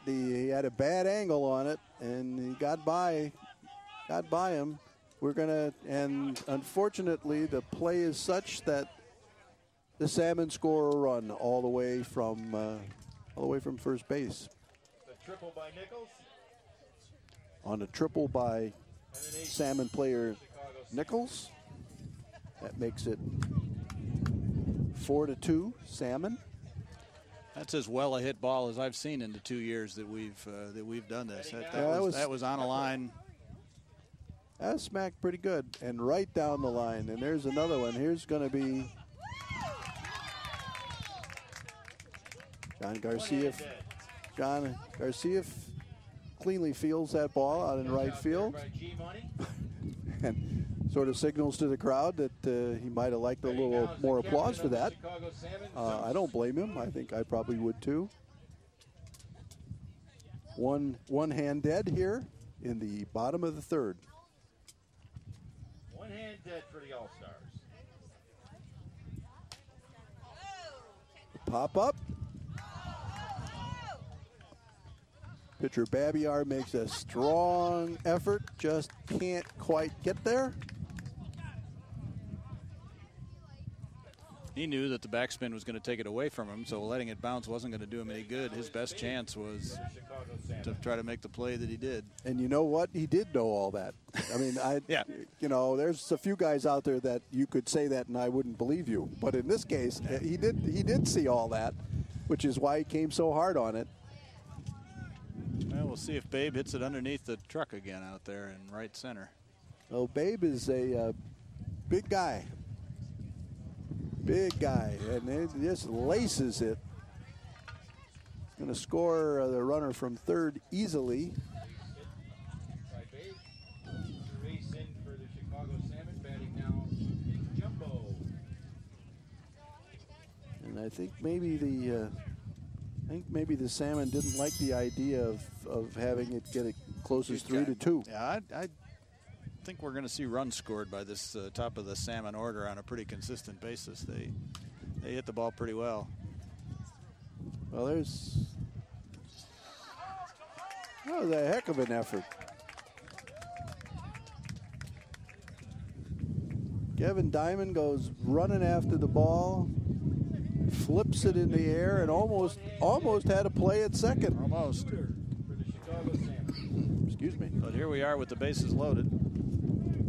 Speaker 8: He had a bad angle on it, and he got by him. And unfortunately, the play is such that the Salmon score a run all the way from first base.
Speaker 3: The triple by Nichols.
Speaker 8: On a triple by Salmon player Nichols, that makes it 4-2 Salmon.
Speaker 4: That's as well a hit ball as I've seen in the 2 years that we've done this. That was on a line.
Speaker 8: That smacked pretty good and right down the line. And there's another one. Here's going to be John Garcia. John Garcia cleanly fields that ball out in right field. And sort of signals to the crowd that he might have liked a little more applause for that. I don't blame him. I think I probably would too. One hand dead here in the bottom of the third.
Speaker 3: One hand dead for the All-Stars.
Speaker 8: Pop up. Pitcher Babiar makes a strong effort, just can't quite get there.
Speaker 4: He knew that the backspin was going to take it away from him, so letting it bounce wasn't going to do him any good. His best chance was to try to make the play that he did.
Speaker 8: And you know what? He did know all that. I mean, there's a few guys out there that you could say that and I wouldn't believe you. But in this case, he did see all that, which is why he came so hard on it.
Speaker 4: Well, we'll see if Babe hits it underneath the truck again out there in right center.
Speaker 8: Oh, Babe is a big guy. Big guy, and it just laces it. Going to score the runner from third easily.
Speaker 3: Race in for the Chicago Salmon, batting now is Jumbo.
Speaker 8: And I think maybe the Salmon didn't like the idea of having it get it closest 3-2.
Speaker 4: Yeah, I think we're going to see runs scored by this top of the Salmon order on a pretty consistent basis. They hit the ball pretty well.
Speaker 8: Well, that was a heck of an effort. Kevin Diamond goes running after the ball, flips it in the air, and almost had a play at second.
Speaker 4: Almost.
Speaker 8: Excuse me.
Speaker 4: But here we are with the bases loaded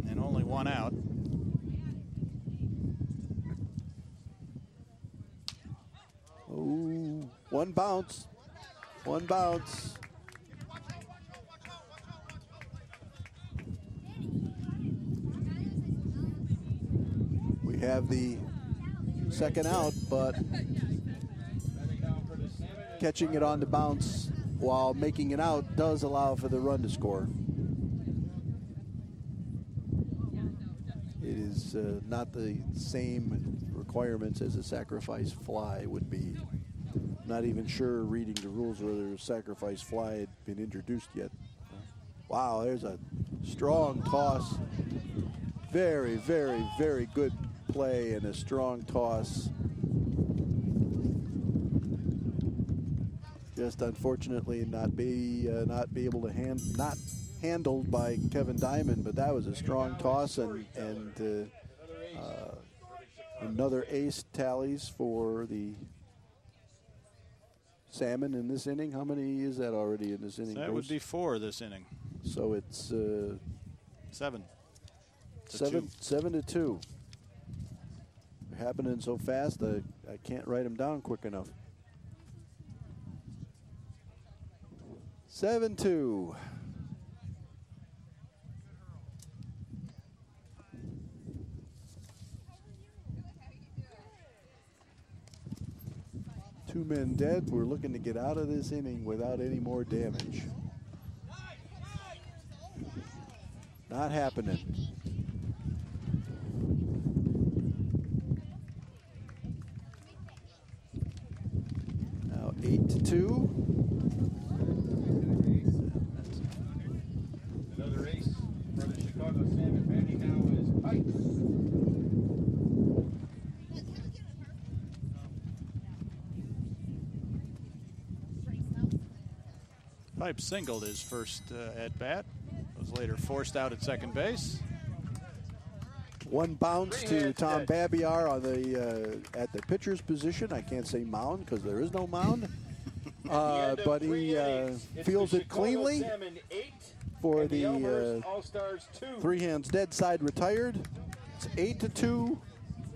Speaker 4: and only one out.
Speaker 8: Oh, one bounce. One bounce. We have the second out, but catching it on the bounce while making it out does allow for the run to score. It is not the same requirements as a sacrifice fly would be. Not even sure, reading the rules, whether a sacrifice fly had been introduced yet. Wow, there's a strong toss. Very, very, very good play and a strong toss. Just unfortunately not be able to not handled by Kevin Diamond, but that was a strong toss, and another ace tallies for the Salmon in this inning. How many is that already in this inning?
Speaker 4: That would be 4 this inning.
Speaker 8: So it's
Speaker 4: 7.
Speaker 8: 7-2. Happening so fast that I can't write them down quick enough. 7-2. 2 men dead. We're looking to get out of this inning without any more damage. Not happening. Now 8-2.
Speaker 3: Another ace for the Chicago Salmon. Batting now is Pipes.
Speaker 4: Pipe singled his first at bat. Was later forced out at second base.
Speaker 8: 1 bounce to Tom Babiar on the at the pitcher's position. I can't say mound because there is no mound, but he fields it cleanly for the three hands dead side retired. It's 8-2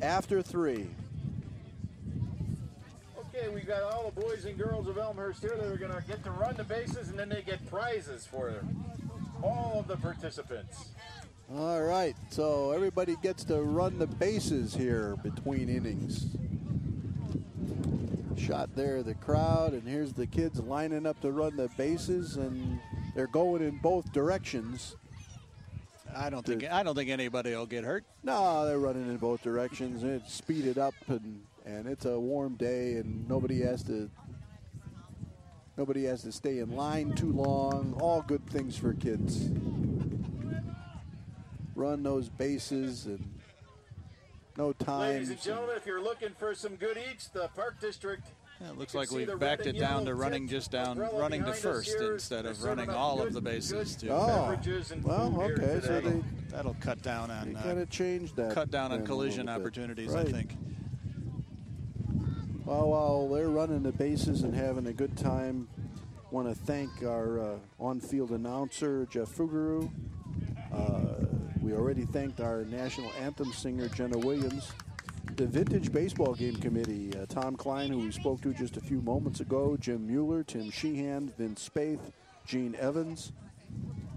Speaker 8: after 3.
Speaker 3: Okay, we've got all the boys and girls of Elmhurst here that are going to get to run the bases, and then they get prizes for all of the participants.
Speaker 8: All right, so everybody gets to run the bases here between innings. Shot there, the crowd, and here's the kids lining up to run the bases, and they're going in both directions.
Speaker 4: I don't think anybody will get hurt.
Speaker 8: No, they're running in both directions. It's speeded up, and it's a warm day, and nobody has to stay in line too long. All good things for kids. Run those bases and no time.
Speaker 3: Ladies and gentlemen, if you're looking for some good eats, the Park District.
Speaker 4: Yeah, it looks like we've backed it down to running running to first instead of running all of the bases.
Speaker 8: Oh, well, okay, so
Speaker 4: that'll cut down on
Speaker 8: kind of change that.
Speaker 4: Cut down on collision opportunities,
Speaker 8: right.
Speaker 4: I think.
Speaker 8: Well, while they're running the bases and having a good time, want to thank our on-field announcer, Jeff Fuguru. We already thanked our national anthem singer, Jenna Williams. The Vintage Baseball Game Committee, Tom Klein, who we spoke to just a few moments ago, Jim Mueller, Tim Sheehan, Vince Spaeth, Gene Evans.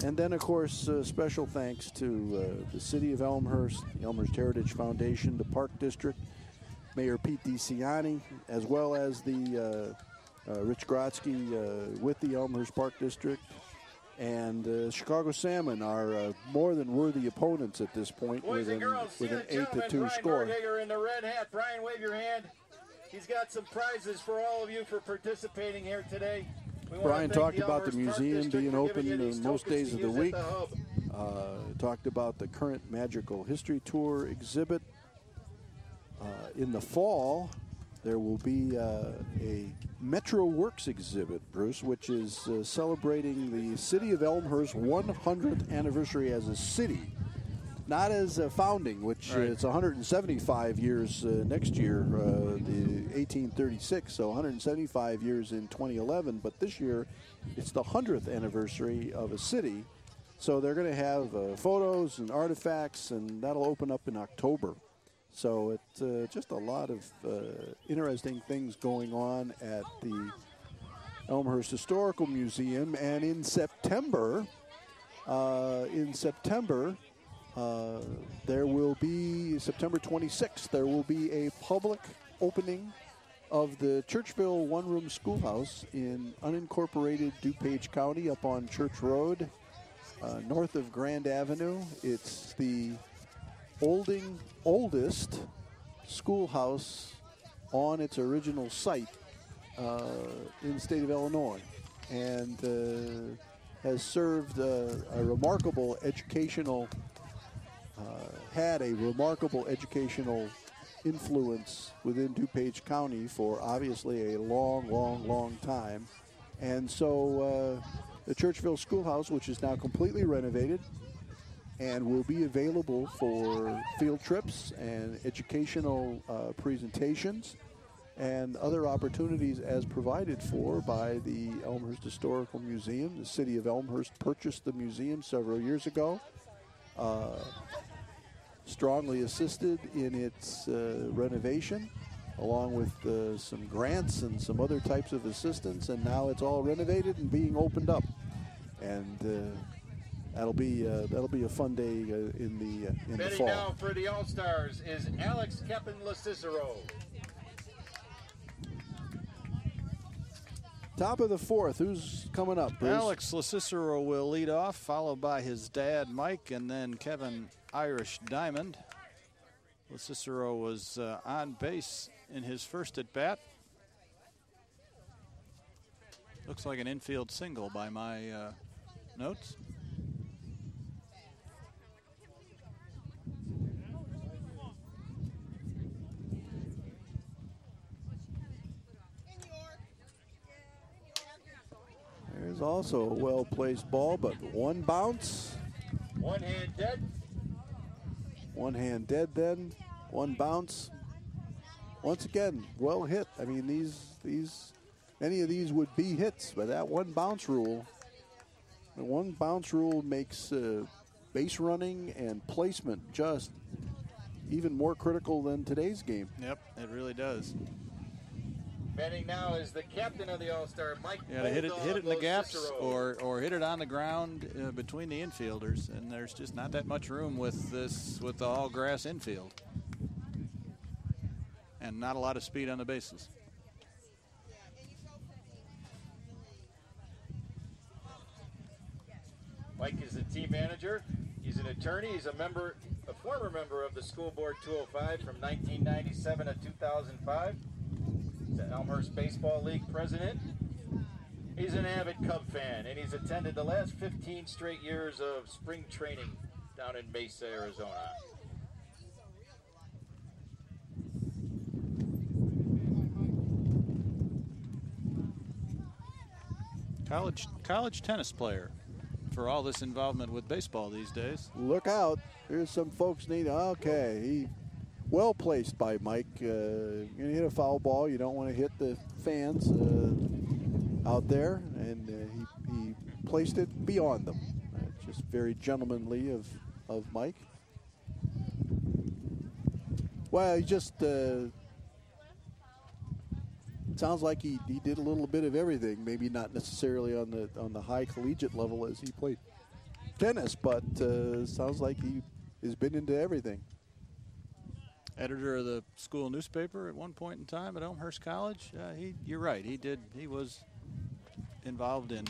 Speaker 8: And then, of course, special thanks to the City of Elmhurst, the Elmhurst Heritage Foundation, the Park District, Mayor Pete DiCiani, as well as the Rich Grotsky with the Elmhurst Park District. And Chicago Salmon are more than worthy opponents at this point with an 8-2 score.
Speaker 3: Brian in the red hat. Brian, wave your hand. He's got some prizes for all of you for participating here today.
Speaker 8: Brian talked about the museum being open most days of the week. Talked about the current Magical History Tour exhibit. In the fall, there will be a Metro Works exhibit, Bruce, which is celebrating the City of Elmhurst 100th anniversary as a city. Not as a founding, which it's 175 years next year, the 1836, so 175 years in 2011. But this year, it's the 100th anniversary of a city. So they're going to have photos and artifacts, and that'll open up in October. So it's just a lot of interesting things going on at the Elmhurst Historical Museum. And in September, there will be, September 26th, there will be a public opening of the Churchville one-room schoolhouse in unincorporated DuPage County up on Church Road, north of Grand Avenue. It's the oldest schoolhouse on its original site in the state of Illinois, and has served a remarkable educational, had a remarkable educational influence within DuPage County for obviously a long time. And so the Churchville Schoolhouse, which is now completely renovated and will be available for field trips and educational presentations and other opportunities as provided for by the Elmhurst Historical Museum. The city of Elmhurst purchased the museum several years ago, strongly assisted in its renovation, along with some grants and some other types of assistance, and now it's all renovated and being opened up. And that'll be a fun day in the
Speaker 3: Betting
Speaker 8: fall.
Speaker 3: now for the All-Stars is Alex Kepin-Lascicero.
Speaker 8: Top of the fourth. Who's coming up, Bruce?
Speaker 4: Alex LaCicero will lead off, followed by his dad, Mike, and then Kevin Irish Diamond. LaCicero was on base in his first at bat. Looks like an infield single by my notes.
Speaker 8: There's also a well-placed ball, but one bounce.
Speaker 3: One hand dead.
Speaker 8: One hand dead then. One bounce. Once again, well hit. I mean, any of these would be hits, but that one bounce rule, the one bounce rule makes base running and placement just even more critical than today's game.
Speaker 4: Yep, it really does.
Speaker 3: Batting now is the captain of the All-Star, Mike.
Speaker 4: Yeah, to hit it in the gaps or hit it on the ground between the infielders, and there's just not that much room with the all grass infield, and not a lot of speed on the bases.
Speaker 3: Mike is the team manager. He's an attorney. He's a former member of the School Board 205 from 1997 to 2005. He's the Elmhurst Baseball League president. He's an avid Cub fan, and he's attended the last 15 straight years of spring training down in Mesa, Arizona.
Speaker 4: College tennis player for all this involvement with baseball these days.
Speaker 8: Look out. There's some folks need. Okay, he well placed by Mike. You're going to hit a foul ball. You don't want to hit the fans out there. And he placed it beyond them. Just very gentlemanly of Mike. Well, he just sounds like he did a little bit of everything. Maybe not necessarily on the high collegiate level as he played tennis, but sounds like he has been into everything.
Speaker 4: Editor of the school newspaper at one point in time at Elmhurst College. You're right. He was involved in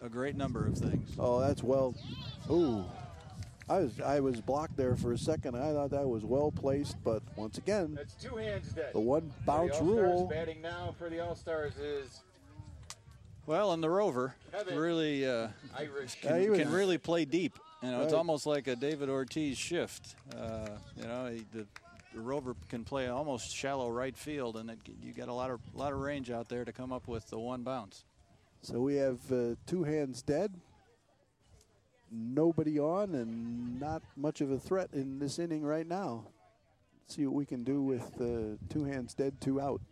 Speaker 4: a great number of things.
Speaker 8: Oh, that's well. Ooh, I was blocked there for a second. I thought that was well placed, but once again,
Speaker 3: that's two hands dead.
Speaker 8: The one bounce
Speaker 3: the
Speaker 8: rule.
Speaker 3: Batting now for the All-Stars is.
Speaker 4: Well, and the Rover really can really play deep. You know, it's almost like a David Ortiz shift. The Rover can play almost shallow right field, and you got a lot of range out there to come up with the one bounce.
Speaker 8: So we have two hands dead, nobody on, and not much of a threat in this inning right now. Let's see what we can do with two hands dead, two out.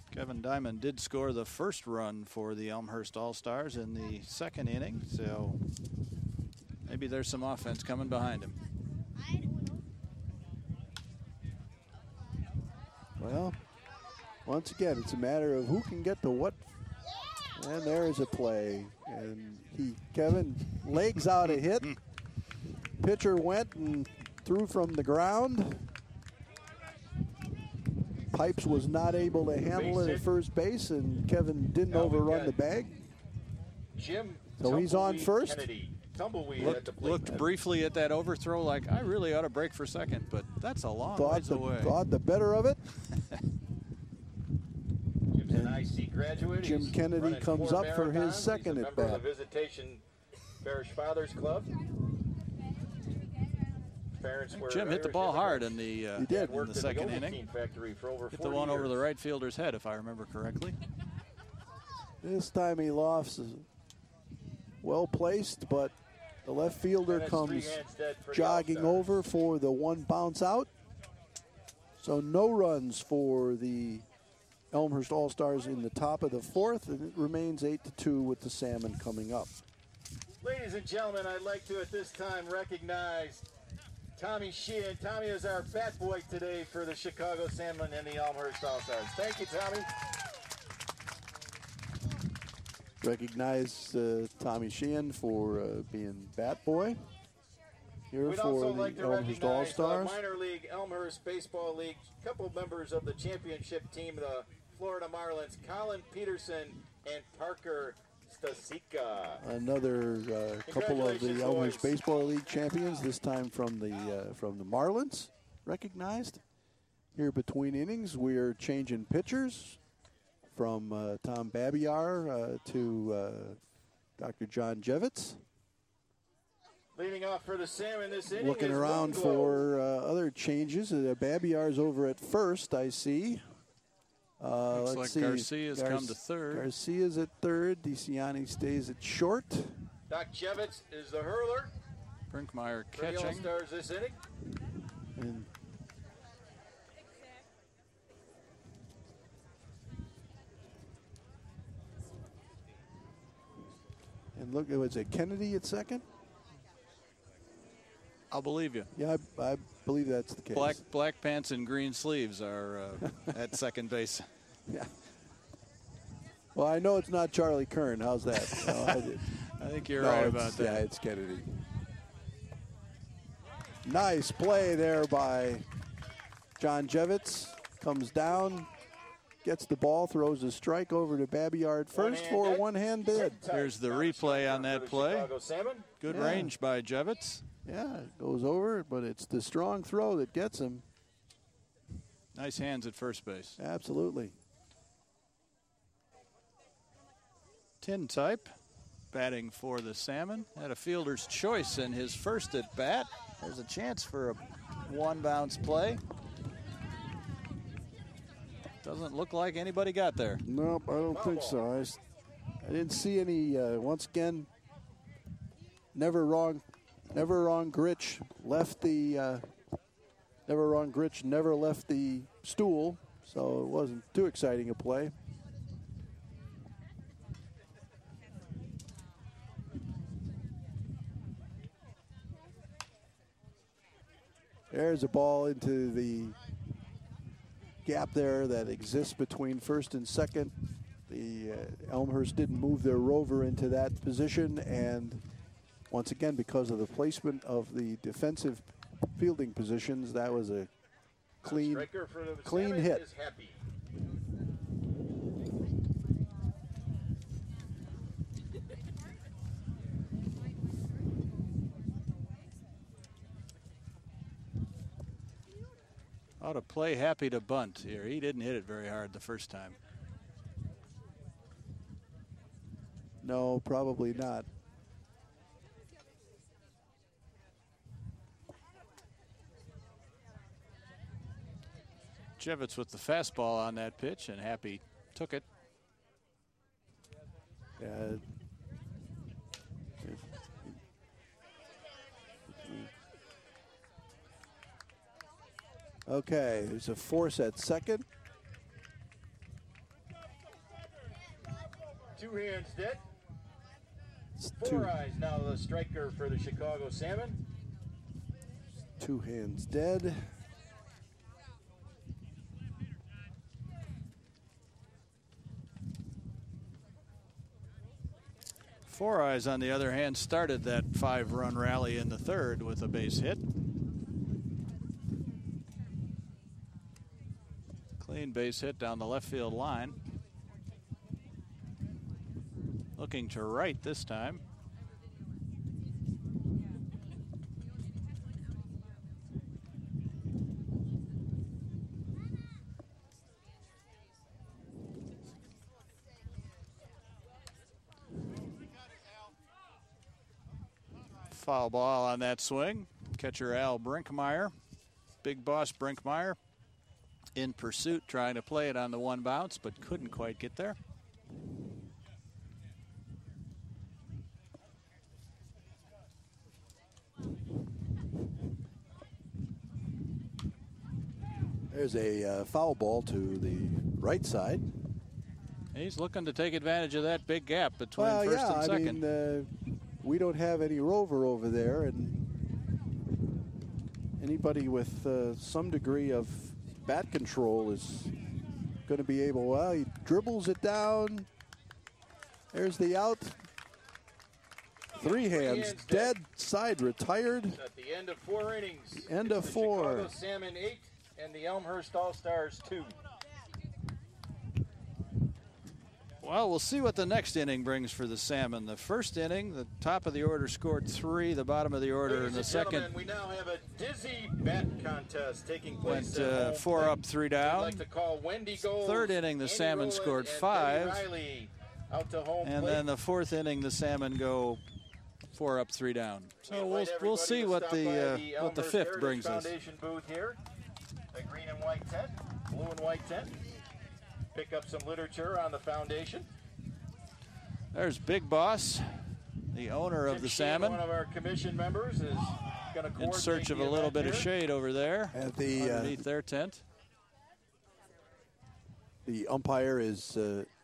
Speaker 4: Kevin Diamond did score the first run for the Elmhurst All-Stars in the second inning, so maybe there's some offense coming behind him.
Speaker 8: Well, once again, it's a matter of who can get to what. And there is a play. And Kevin legs out a hit. Pitcher went and threw from the ground. Pipes was not able to handle it at first base, and Kevin didn't overrun the bag. So he's on first.
Speaker 4: Looked briefly at that overthrow like, I really ought to break for second, but that's a long ways away.
Speaker 8: Thought the better of it.
Speaker 3: Jim's an IC graduate.
Speaker 8: Jim Kennedy comes up for his second at bat.
Speaker 3: He's a member of the Visitation Parish Fathers Club.
Speaker 4: Jim hit the ball hard in the second inning.
Speaker 3: Hit
Speaker 4: the one over the right fielder's head, if I remember correctly.
Speaker 8: This time he lofts well placed, but the left fielder comes jogging over for the one bounce out. So no runs for the Elmhurst All-Stars in the top of the fourth, and it remains 8-2 with the Salmon coming up.
Speaker 3: Ladies and gentlemen, I'd like to at this time recognize Tommy Sheehan. Tommy is our bat boy today for the Chicago Salmon and the Elmhurst All-Stars. Thank you, Tommy.
Speaker 8: Recognize Tommy Sheehan for being bat boy here
Speaker 3: We'd
Speaker 8: for
Speaker 3: also
Speaker 8: the
Speaker 3: like to
Speaker 8: Elmhurst
Speaker 3: recognize
Speaker 8: All-Stars.
Speaker 3: minor league Elmhurst Baseball League, a couple members of the championship team, the Florida Marlins, Colin Peterson and Parker Stasika.
Speaker 8: Another couple of the Elmhurst Baseball League champions, this time from the Marlins, recognized. Here between innings, we're changing pitchers from Tom Babiar to Dr. John Jevitz.
Speaker 3: Leading off for the Salmon this inning.
Speaker 8: Looking around for other changes. Babiar's over at first, I see.
Speaker 4: Looks
Speaker 8: let's
Speaker 4: like
Speaker 8: see.
Speaker 4: Garcia's come to third.
Speaker 8: Garcia's at third. DeCiani stays at short.
Speaker 3: Doc Jevitz is the hurler.
Speaker 4: Brinkmeyer
Speaker 3: For the
Speaker 4: catching.
Speaker 3: All-Stars this inning.
Speaker 8: And look, was it Kennedy at second?
Speaker 4: I'll believe you.
Speaker 8: Yeah, I believe that's the case.
Speaker 4: Black pants and green sleeves are at second base.
Speaker 8: Yeah. Well, I know it's not Charlie Kern. How's that?
Speaker 4: I think you're right about that.
Speaker 8: Yeah, it's Kennedy. Nice play there by John Jevitz. Comes down, gets the ball, throws a strike over to Babiard first for a one-hand bid.
Speaker 4: Here's the replay on that play. Good range by Jevitz.
Speaker 8: Yeah, it goes over, but it's the strong throw that gets him.
Speaker 4: Nice hands at first base.
Speaker 8: Absolutely.
Speaker 4: Tintype batting for the Salmon. Had a fielder's choice in his first at bat. There's a chance for a one bounce play. Doesn't look like anybody got there.
Speaker 8: Nope, I don't think so. I didn't see any, once again, never wrong Gritch left the, never left the stool, so it wasn't too exciting a play. There's a ball into the gap there that exists between first and second. The Elmhurst didn't move their rover into that position, and once again, because of the placement of the defensive fielding positions, that was a clean hit.
Speaker 4: Ought to play happy to bunt here. He didn't hit it very hard the first time.
Speaker 8: No, probably not.
Speaker 4: Jevitz with the fastball on that pitch, and Happy took it.
Speaker 8: Okay, there's a force at second.
Speaker 3: Two hands dead. Four eyes now the striker for the Chicago Salmon.
Speaker 8: Two hands dead.
Speaker 4: Four Eyes, on the other hand, started that 5-run rally in the third with a base hit. Clean base hit down the left field line. Looking to right this time. Foul ball on that swing. Catcher Al Brinkmeyer, Big Boss Brinkmeyer, in pursuit, trying to play it on the one bounce, but couldn't quite get there.
Speaker 8: There's a foul ball to the right side.
Speaker 4: He's looking to take advantage of that big gap between first and second.
Speaker 8: I mean, we don't have any rover over there, and anybody with some degree of bat control is going to be able. Well, he dribbles it down. There's the out. Three hands dead. Side retired.
Speaker 3: At the end of 4 innings.
Speaker 8: End of 4.
Speaker 3: Chicago Salmon 8 and the Elmhurst All-Stars 2.
Speaker 4: Well, we'll see what the next inning brings for the Salmon. The first inning, the top of the order scored 3, the bottom of the order in the second
Speaker 3: we now have a dizzy bat contest taking place.
Speaker 4: went 4 up, 3 down.
Speaker 3: Like to call Wendigos,
Speaker 4: Third inning, the
Speaker 3: Andy
Speaker 4: Salmon
Speaker 3: Rowland
Speaker 4: scored
Speaker 3: and
Speaker 4: 5.
Speaker 3: Debbie Riley out to home
Speaker 4: And
Speaker 3: plate.
Speaker 4: then the fourth inning, the Salmon go 4 up, 3 down. So we'll see what the fifth brings us.
Speaker 3: Foundation booth here. The green and white tent, blue and white tent. Pick up some literature on the foundation.
Speaker 4: There's Big Boss, the owner of the Salmon.
Speaker 3: One of our commission members is going to
Speaker 4: in search of a little bit of shade over there
Speaker 8: at the
Speaker 4: underneath their tent.
Speaker 8: The umpire is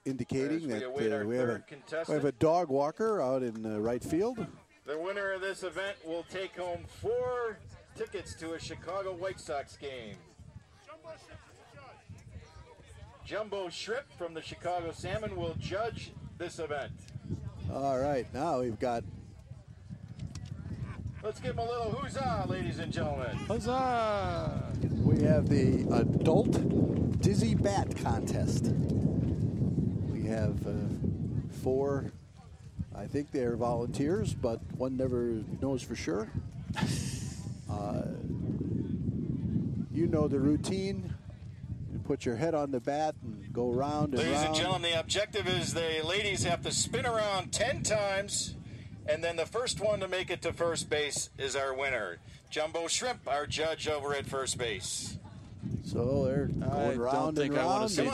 Speaker 8: indicating that we have a dog walker out in right field.
Speaker 3: The winner of this event will take home 4 tickets to a Chicago White Sox game. Jumbo Shrimp from the Chicago Salmon will judge this event.
Speaker 8: All right, now we've got.
Speaker 3: Let's give them a little huzzah, ladies and gentlemen.
Speaker 4: Huzzah!
Speaker 8: We have the adult dizzy bat contest. We have 4. I think they're volunteers, but one never knows for sure. You know the routine. You put your head on the bat and go round and round.
Speaker 3: Ladies and gentlemen, the objective is the ladies have to spin around 10 times, and then the first one to make it to first base is our winner. Jumbo Shrimp, our judge over at first base.
Speaker 8: So they're going round and round.
Speaker 3: Come on, cheer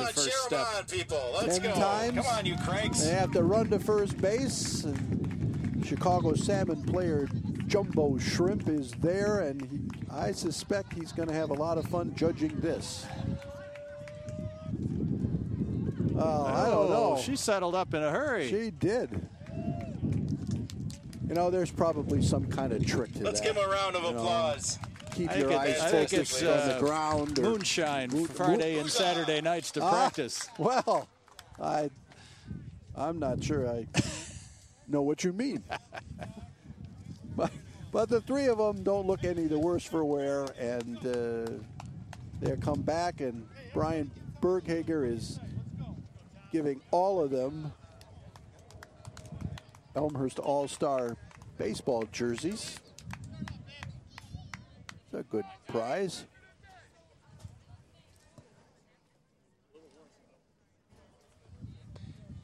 Speaker 3: them on, people. Let's
Speaker 8: 10
Speaker 3: go.
Speaker 8: times.
Speaker 3: Come on, you cranks.
Speaker 8: They have to run to first base. And Chicago Salmon player Jumbo Shrimp is there, and I suspect he's going to have a lot of fun judging this. I don't know.
Speaker 4: She settled up in a hurry.
Speaker 8: She did. You know, there's probably some kind of trick to
Speaker 3: Let's
Speaker 8: that.
Speaker 3: give them a round of applause.
Speaker 8: Keep your eyes focused on the ground.
Speaker 4: Moonshine Friday and Saturday nights to practice.
Speaker 8: Well, I'm not sure I know what you mean. But the 3 of them don't look any the worse for wear, and they come back, and Brian Berghager is giving all of them Elmhurst All-Star baseball jerseys. It's a good prize.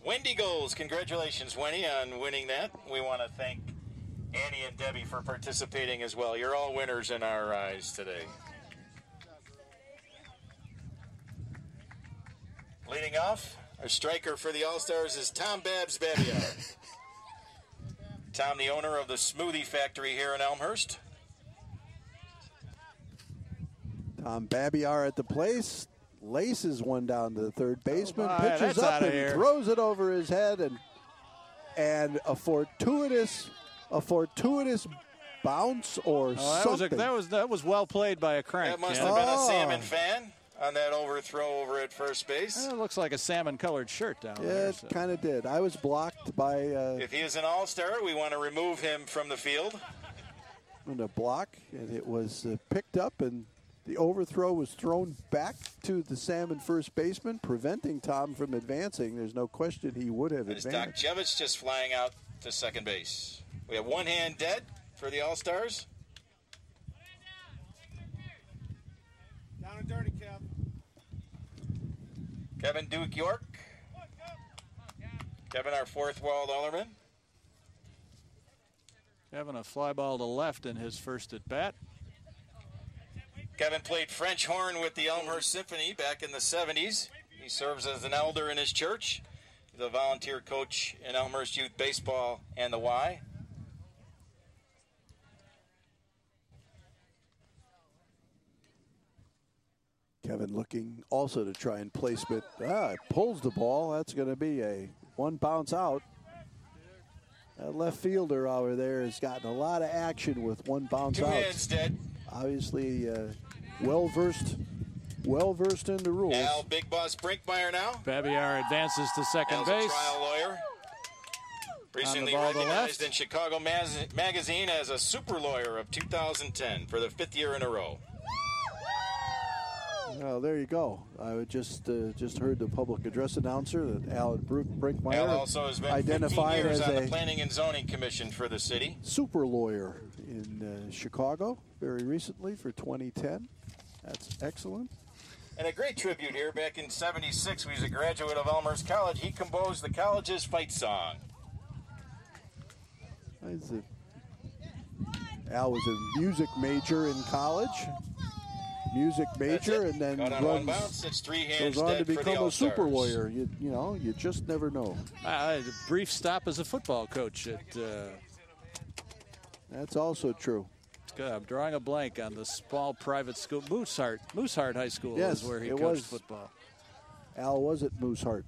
Speaker 3: Wendigos, congratulations, Wendy, on winning that. We want to thank Annie and Debbie for participating as well. You're all winners in our eyes today. Leading off, our striker for the All-Stars is Tom Babiar. Tom, the owner of the Smoothie Factory here in Elmhurst.
Speaker 8: Tom Babiar at the place. Laces one down to the third baseman. Pitches
Speaker 4: that's
Speaker 8: up
Speaker 4: outta
Speaker 8: and
Speaker 4: here.
Speaker 8: throws it over his head, and a fortuitous bounce or something.
Speaker 4: That was well played by a crank.
Speaker 3: That must have been a Salmon fan on that overthrow over at first base.
Speaker 4: It looks like a salmon-colored shirt down there.
Speaker 8: It kind of did. I was blocked by
Speaker 3: If he is an all-star, we want to remove him from the field.
Speaker 8: a block, and it was picked up, and the overthrow was thrown back to the Salmon first baseman, preventing Tom from advancing. There's no question he would have
Speaker 3: It's Doc
Speaker 8: advanced.
Speaker 3: Jevich just flying out to second base. We have one hand dead for the All-Stars.
Speaker 6: Down and dirty, Kev.
Speaker 3: Kevin Duke York. Kevin, our fourth World Ellerman.
Speaker 4: Having a fly ball to left in his first at bat.
Speaker 3: Kevin played French horn with the Elmhurst Symphony back in the 70s. He serves as an elder in his church. He's a volunteer coach in Elmhurst Youth Baseball and the Y.
Speaker 8: Kevin looking also to try and placement. Pulls the ball. That's going to be a one bounce out. That left fielder over there has gotten a lot of action with one bounce
Speaker 3: Two
Speaker 8: out.
Speaker 3: hands dead.
Speaker 8: Obviously, well versed in the rules.
Speaker 3: Al Big Boss Brinkmeyer now.
Speaker 4: Babiar advances to second
Speaker 3: Al's
Speaker 4: base.
Speaker 3: a trial lawyer. Recently
Speaker 4: ball to
Speaker 3: recognized
Speaker 4: left.
Speaker 3: in Chicago Magazine as a super lawyer of 2010 for the 5th year in a row.
Speaker 8: Well, there you go. I just heard the public address announcer that Alan Brinkmeyer
Speaker 10: Al also has been 15
Speaker 8: identified
Speaker 10: years
Speaker 8: as
Speaker 10: on the
Speaker 8: a
Speaker 10: Planning and Zoning Commission for the city.
Speaker 8: super lawyer in Chicago very recently for 2010. That's excellent.
Speaker 10: And a great tribute here. Back in '76, he was a graduate of Elmhurst College. He composed the college's fight song.
Speaker 8: Al was a music major in college. Music major, and then
Speaker 10: Got on one bounce. It's 3 hands
Speaker 8: goes on to
Speaker 10: dead for the
Speaker 8: become a super
Speaker 10: All-Stars.
Speaker 8: lawyer. You know, you just never know.
Speaker 4: A brief stop as a football coach at.
Speaker 8: That's also true.
Speaker 4: Good. I'm drawing a blank on the small private school, Mooseheart High School
Speaker 8: Yes,
Speaker 4: is where he
Speaker 8: it
Speaker 4: coached
Speaker 8: was.
Speaker 4: football.
Speaker 8: Al was at Mooseheart.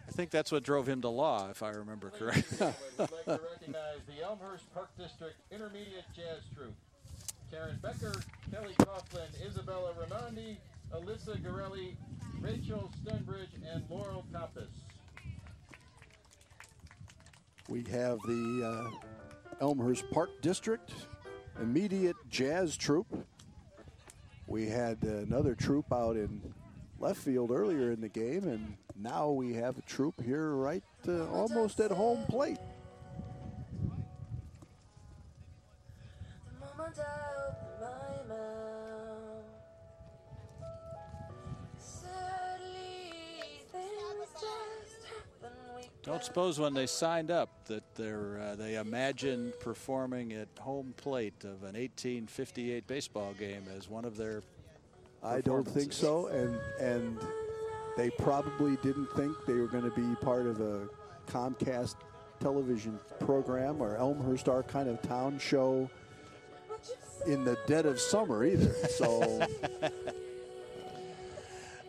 Speaker 4: I think that's what drove him to law, if I remember correctly.
Speaker 3: We'd like to recognize the Elmhurst Park District Intermediate Jazz Troupe. Karen Becker, Kelly Coughlin, Isabella Raimondi, Alyssa Garelli, Rachel Stenbridge, and Laurel Compass.
Speaker 8: We have the Elmhurst Park District Immediate Jazz Troupe. We had another troupe out in left field earlier in the game, and now we have a troupe here right almost at home plate.
Speaker 4: Don't suppose when they signed up that they imagined performing at home plate of an 1858 baseball game as one of their
Speaker 8: I don't think so, and they probably didn't think they were going to be part of a Comcast television program or Elmhurst Our Kind of Town show in the dead of summer either. So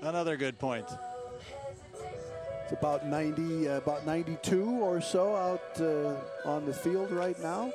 Speaker 4: another good point.
Speaker 8: It's about 92 or so out on the field right now.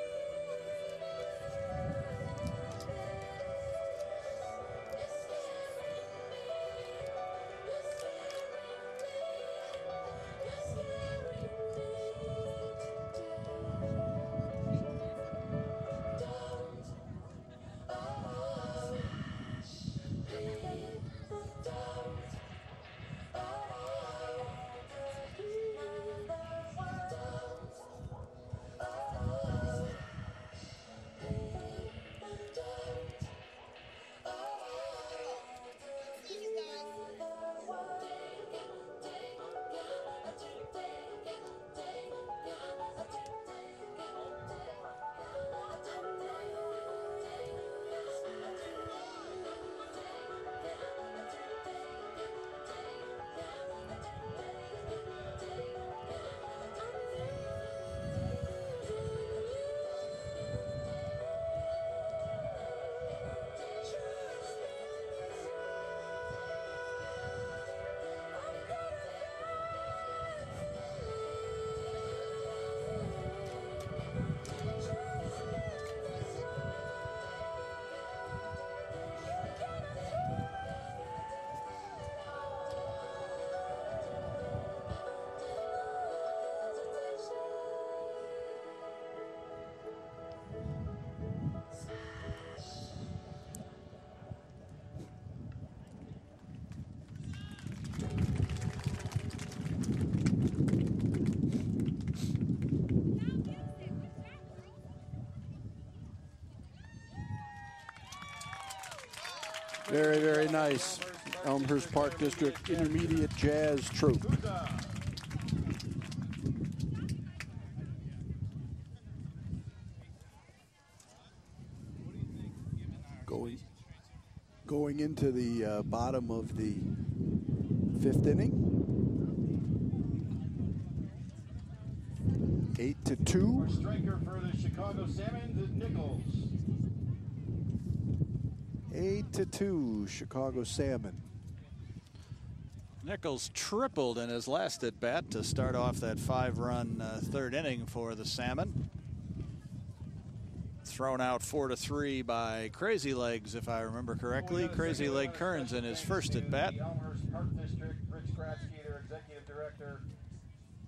Speaker 8: Very, very nice. Elmhurst Park District Intermediate Jazz Troupe. Going into the bottom of the fifth inning. 8-2.
Speaker 3: Striker for the Chicago Salmon is Nichols.
Speaker 8: 8-2, Chicago Salmon.
Speaker 4: Nichols tripled in his last at bat to start off that 5-run third inning for the Salmon. Thrown out 4-3 by Crazy Legs, if I remember correctly. Crazy Leg Kearns in his first at bat.
Speaker 3: The Elmhurst Park District, Rich Kratzky, their executive director,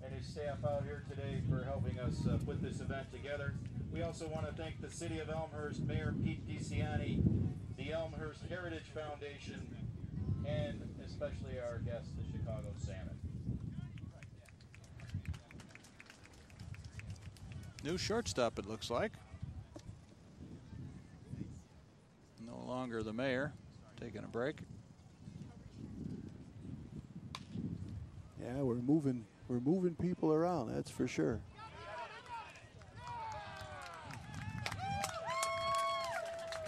Speaker 3: and his staff out here today for helping us put this event together. We also want to thank the City of Elmhurst, Mayor Pete DeCiani,
Speaker 10: the Elmhurst Heritage Foundation, and especially our guests, the Chicago Salmon.
Speaker 4: New shortstop, it looks like. No longer the mayor, taking a break.
Speaker 8: Yeah, we're moving people around, that's for sure.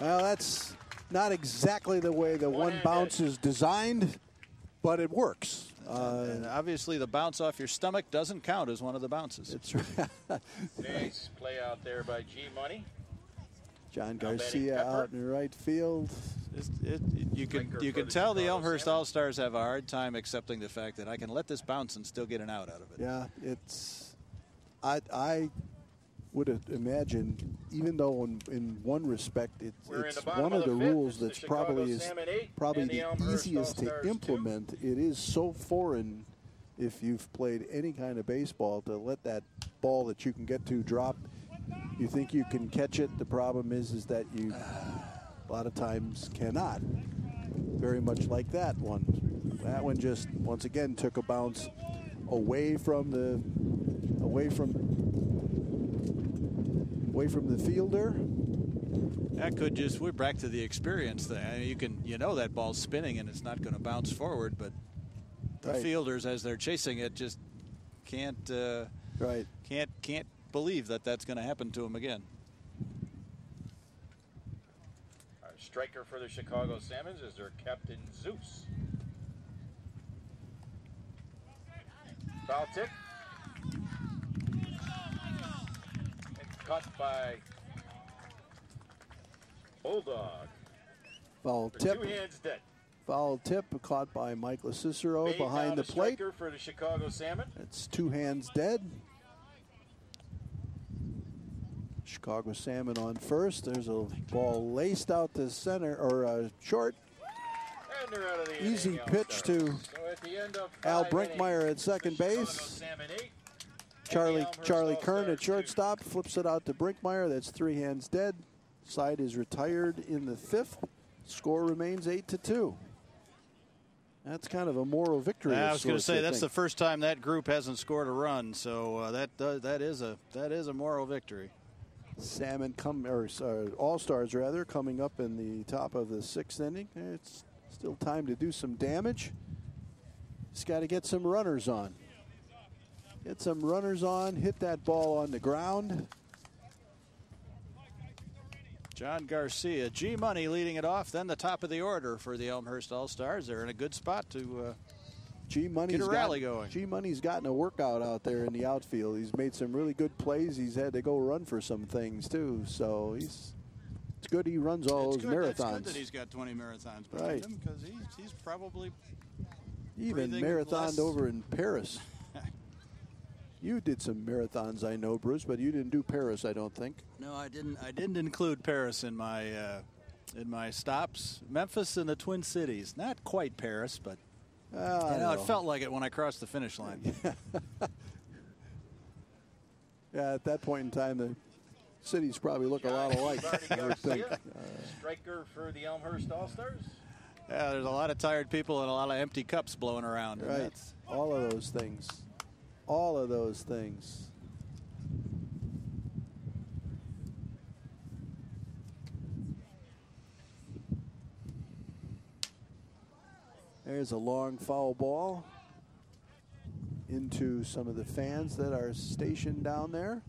Speaker 8: Well, that's not exactly the way the one bounce is designed, but it works.
Speaker 4: And obviously the bounce off your stomach doesn't count as one of the bounces.
Speaker 8: It's right.
Speaker 10: Nice play out there by G Money.
Speaker 8: John Garcia out in right field.
Speaker 4: You can tell the Elmhurst All-Stars have a hard time accepting the fact that I can let this bounce and still get an out of it.
Speaker 8: Yeah, it's I would imagine, even though in one respect it's one of the rules that's probably the easiest to implement. It is so foreign if you've played any kind of baseball to let that ball that you can get to drop. You think you can catch it. The problem is that you a lot of times cannot. Very much like that one. That one just once again took a bounce away from the fielder.
Speaker 4: That could just, we're back to the experience thing. You know that ball's spinning and it's not going to bounce forward, but the fielders, as they're chasing it, just can't can't believe that that's going to happen to them again.
Speaker 10: Our striker for the Chicago Salmons is their captain, Zeus. Foul tip. Cut by Bulldog.
Speaker 8: Foul
Speaker 10: For
Speaker 8: tip.
Speaker 10: 2 hands dead.
Speaker 8: Foul tip caught by Michael Cicero behind the plate.
Speaker 10: For the Chicago Salmon.
Speaker 8: It's 2 hands dead. Chicago Salmon on first. There's a ball laced out to center or short.
Speaker 10: And they're out of the
Speaker 8: Easy
Speaker 10: inning,
Speaker 8: pitch to
Speaker 10: so at the end of
Speaker 8: Al
Speaker 10: 5
Speaker 8: Brinkmeyer
Speaker 10: innings,
Speaker 8: at second
Speaker 10: the
Speaker 8: base.
Speaker 10: Chicago Salmon 8.
Speaker 8: Charlie Kern at shortstop flips it out to Brinkmeyer. That's 3 hands dead. Side is retired in the 5th. Score remains 8-2. That's kind of a moral victory.
Speaker 4: I was going to say that's the first time that group hasn't scored a run, so that is a moral victory.
Speaker 8: Salmon All-Stars rather coming up in the top of the 6th inning. It's still time to do some damage. Just got to get some runners on. Get some runners on, hit that ball on the ground.
Speaker 4: John Garcia, G Money leading it off, then the top of the order for the Elmhurst All-Stars. They're in a good spot to get a rally going.
Speaker 8: G Money's gotten a workout out there in the outfield. He's made some really good plays. He's had to go run for some things too. So it's good he runs all those marathons.
Speaker 4: It's good that he's got 20 marathons behind him, because he's probably
Speaker 8: even marathoned over in Paris. You did some marathons, I know, Bruce, but you didn't do Paris, I don't think.
Speaker 4: No, I didn't. I didn't include Paris in my stops. Memphis and the Twin Cities, not quite Paris, but it felt like it when I crossed the finish line.
Speaker 8: Yeah, at that point in time, the cities probably look a lot alike. I would think.
Speaker 10: Striker for the Elmhurst All-Stars.
Speaker 4: Yeah, there's a lot of tired people and a lot of empty cups blowing around.
Speaker 8: Right, all of those things. All of those things. There's a long foul ball into some of the fans that are stationed down there.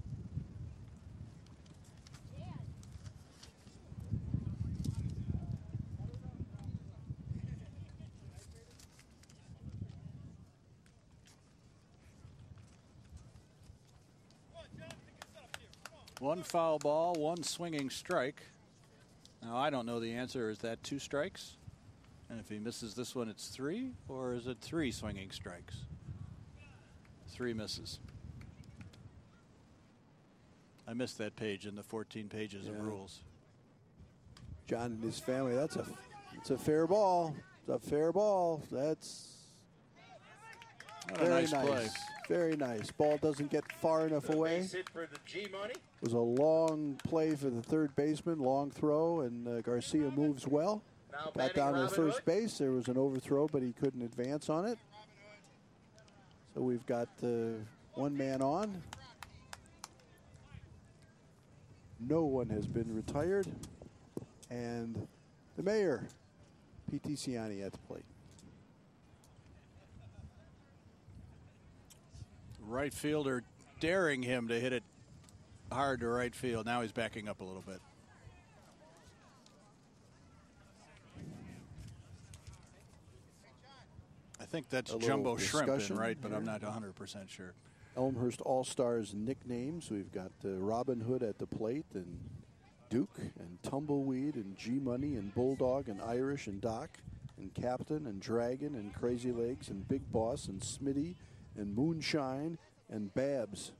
Speaker 4: One foul ball, one swinging strike. Now, I don't know the answer. Is that 2 strikes? And if he misses this one, it's 3? Or is it 3 swinging strikes? 3 misses. I missed that page in the 14 pages of rules.
Speaker 8: John and his family, it's a fair ball. It's a fair ball.
Speaker 4: What a nice play.
Speaker 8: Very nice. Ball doesn't get far enough away.
Speaker 10: Base hit for the G Money.
Speaker 8: It was a long play for the third baseman, long throw, and Garcia moves well. Got down to first base. There was an overthrow, but he couldn't advance on it. So we've got one man on. No one has been retired. And the mayor, P.T. Ciani, at the plate.
Speaker 4: Right fielder daring him to hit it hard to right field. Now he's backing up a little bit. I think that's Jumbo Shrimp, right? But I'm not 100% sure.
Speaker 8: Elmhurst All-Stars nicknames. We've got Robin Hood at the plate, and Duke, and Tumbleweed, and G-Money, and Bulldog, and Irish, and Doc, and Captain, and Dragon, and Crazy Legs, and Big Boss, and Smitty, and Moonshine, and Babs.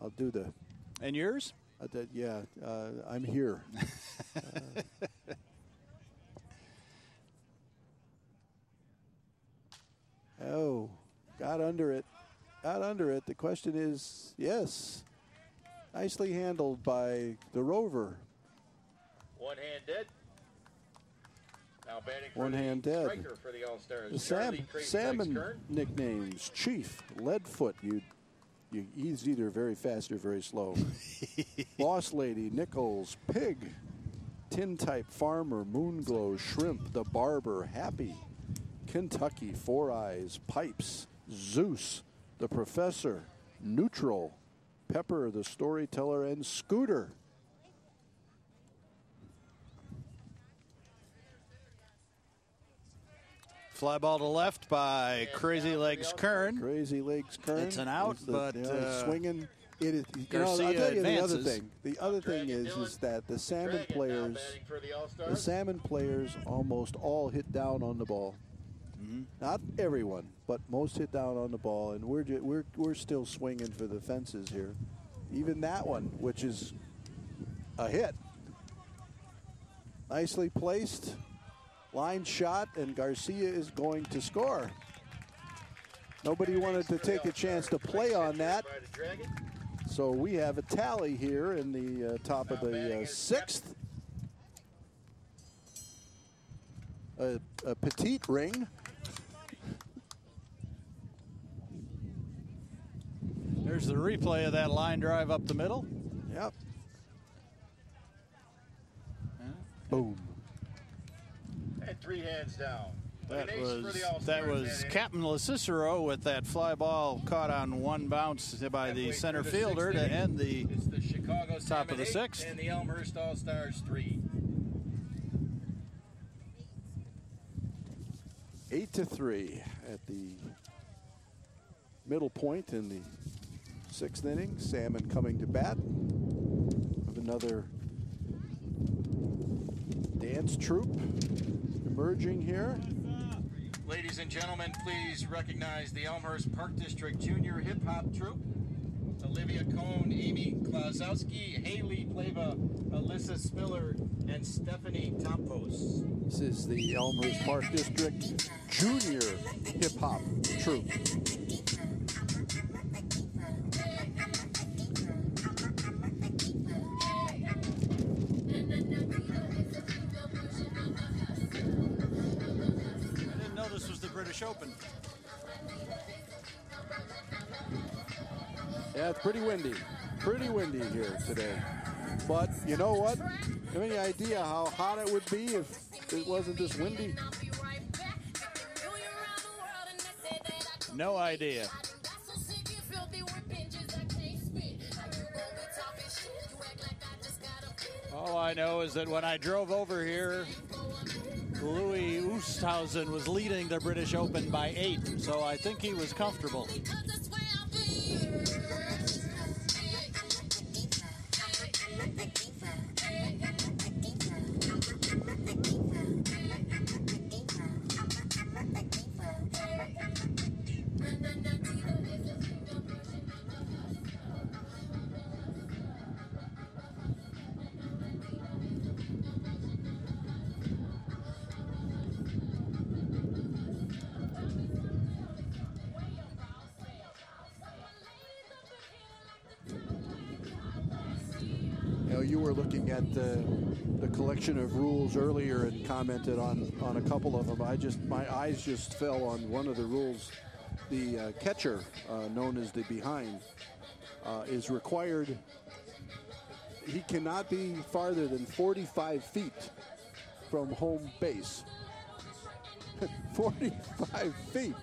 Speaker 8: I'll do the...
Speaker 4: And yours?
Speaker 8: Yeah, I'm here. Oh, got under it. Got under it. The question is, yes, nicely handled by the Rover.
Speaker 10: One hand dead. Now batting for
Speaker 8: One
Speaker 10: the
Speaker 8: hand dead.
Speaker 10: striker for the All-Stars.
Speaker 8: The salmon nicknames: Chief, Leadfoot. He's either very fast or very slow. Boss Lady, Nichols, Pig, Tin Type, Farmer, Moonglow, Shrimp, the Barber, Happy, Kentucky, Four Eyes, Pipes, Zeus, the Professor, Neutral, Pepper, the Storyteller, and Scooter.
Speaker 4: Fly ball to left by Crazy Legs Kern.
Speaker 8: Crazy Legs Kern.
Speaker 4: It's an out, but
Speaker 8: swinging. It is.
Speaker 4: Garcia
Speaker 8: I'll tell you
Speaker 4: advances.
Speaker 8: the other thing. The other thing is that the salmon players almost all hit down on the ball.
Speaker 4: Mm-hmm.
Speaker 8: Not everyone, but most hit down on the ball, and we're still swinging for the fences here. Even that one, which is a hit, nicely placed. Line shot, and Garcia is going to score. Nobody wanted to take a chance to play on that. So we have a tally here in the top of the sixth. A petite ring.
Speaker 4: There's the replay of that line drive up the middle.
Speaker 8: Yep. Boom.
Speaker 10: And 3 hands down.
Speaker 4: That was Captain LaCicero with that fly ball caught on one bounce by the center fielder to end the top of the sixth.
Speaker 10: And the Elmhurst All-Stars 3.
Speaker 8: 8-3 at the middle point in the sixth inning. Salmon coming to bat with another dance troupe emerging here.
Speaker 10: Ladies and gentlemen, please recognize the Elmhurst Park District Junior Hip Hop Troupe. Olivia Cohn, Amy Klazowski, Haley Pleva, Alyssa Spiller, and Stephanie Tompos.
Speaker 8: This is the Elmhurst Park District Junior Hip Hop Troupe.
Speaker 4: British Open.
Speaker 8: Yeah, it's pretty windy here today. But you know what? Have any idea how hot it would be if it wasn't this windy?
Speaker 4: No idea. All I know is that when I drove over here, Louis Oosthuizen was leading the British Open by 8, so I think he was comfortable.
Speaker 8: you were looking at the collection of rules earlier and commented on a couple of them. My eyes just fell on one of the rules. The catcher, known as the behind, is required. He cannot be farther than 45 feet from home base. 45 feet.